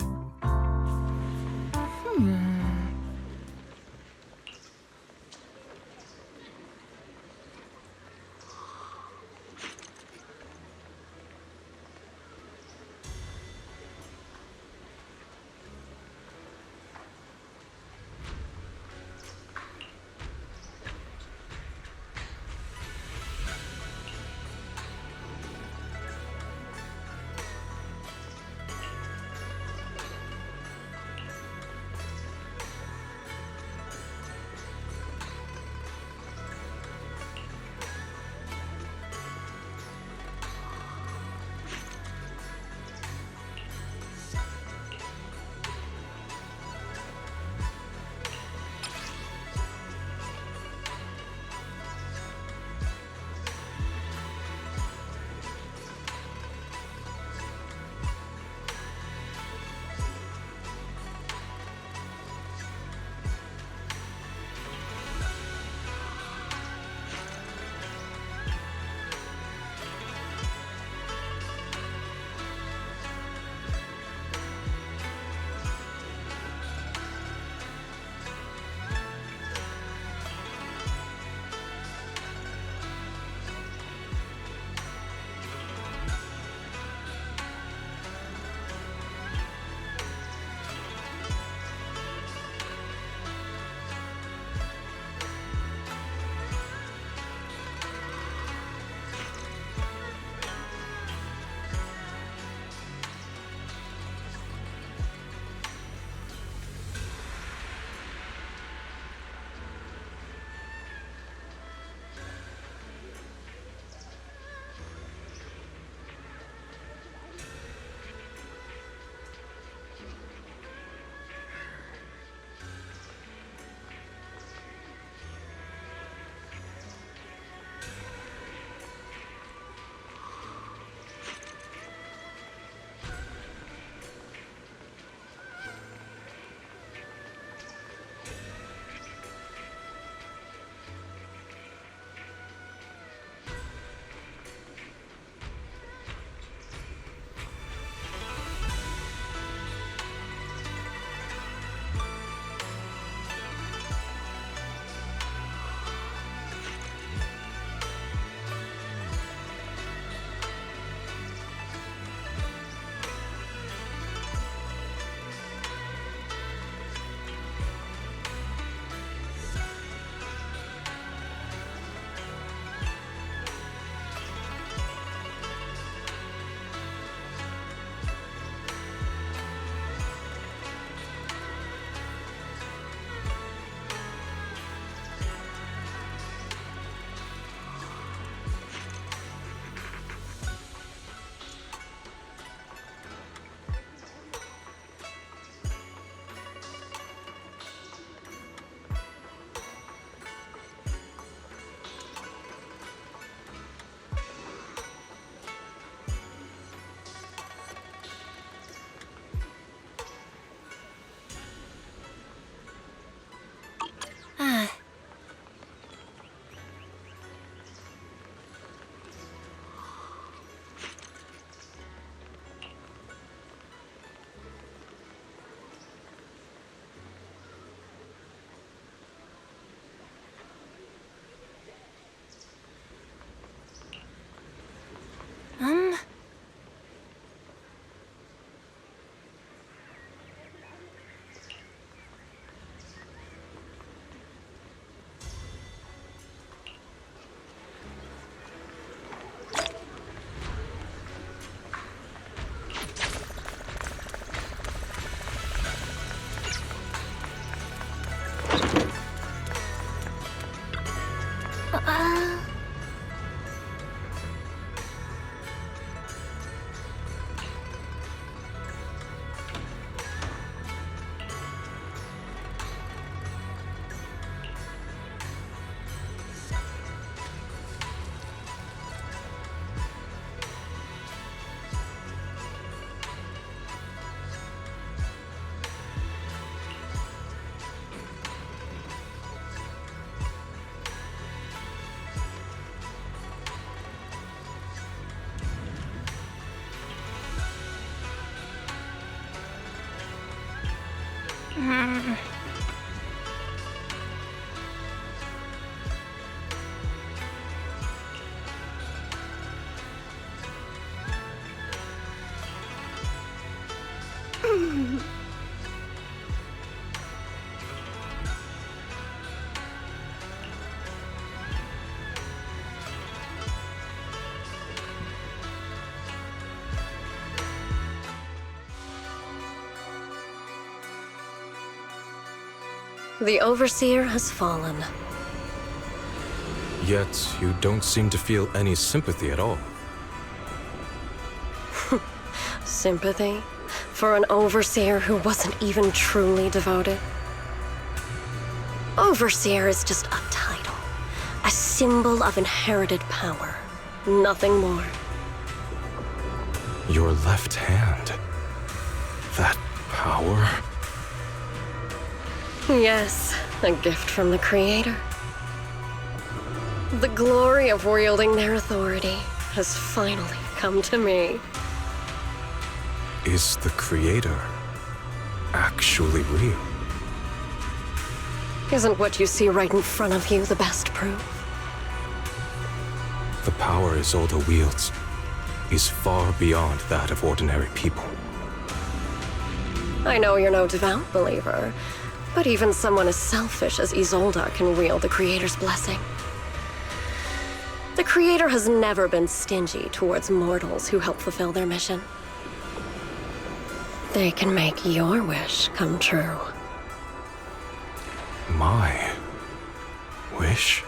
The Overseer has fallen. Yet, you don't seem to feel any sympathy at all. Sympathy? For an Overseer who wasn't even truly devoted? Overseer is just a title. A symbol of inherited power. Nothing more. Your left hand. That power? Yes, a gift from the Creator. The glory of wielding their authority has finally come to me. Is the Creator actually real? Isn't what you see right in front of you the best proof? The power Isolde wields is far beyond that of ordinary people. I know you're no devout believer, but even someone as selfish as Isolde can wield the Creator's blessing. The Creator has never been stingy towards mortals who help fulfill their mission. They can make your wish come true. My wish?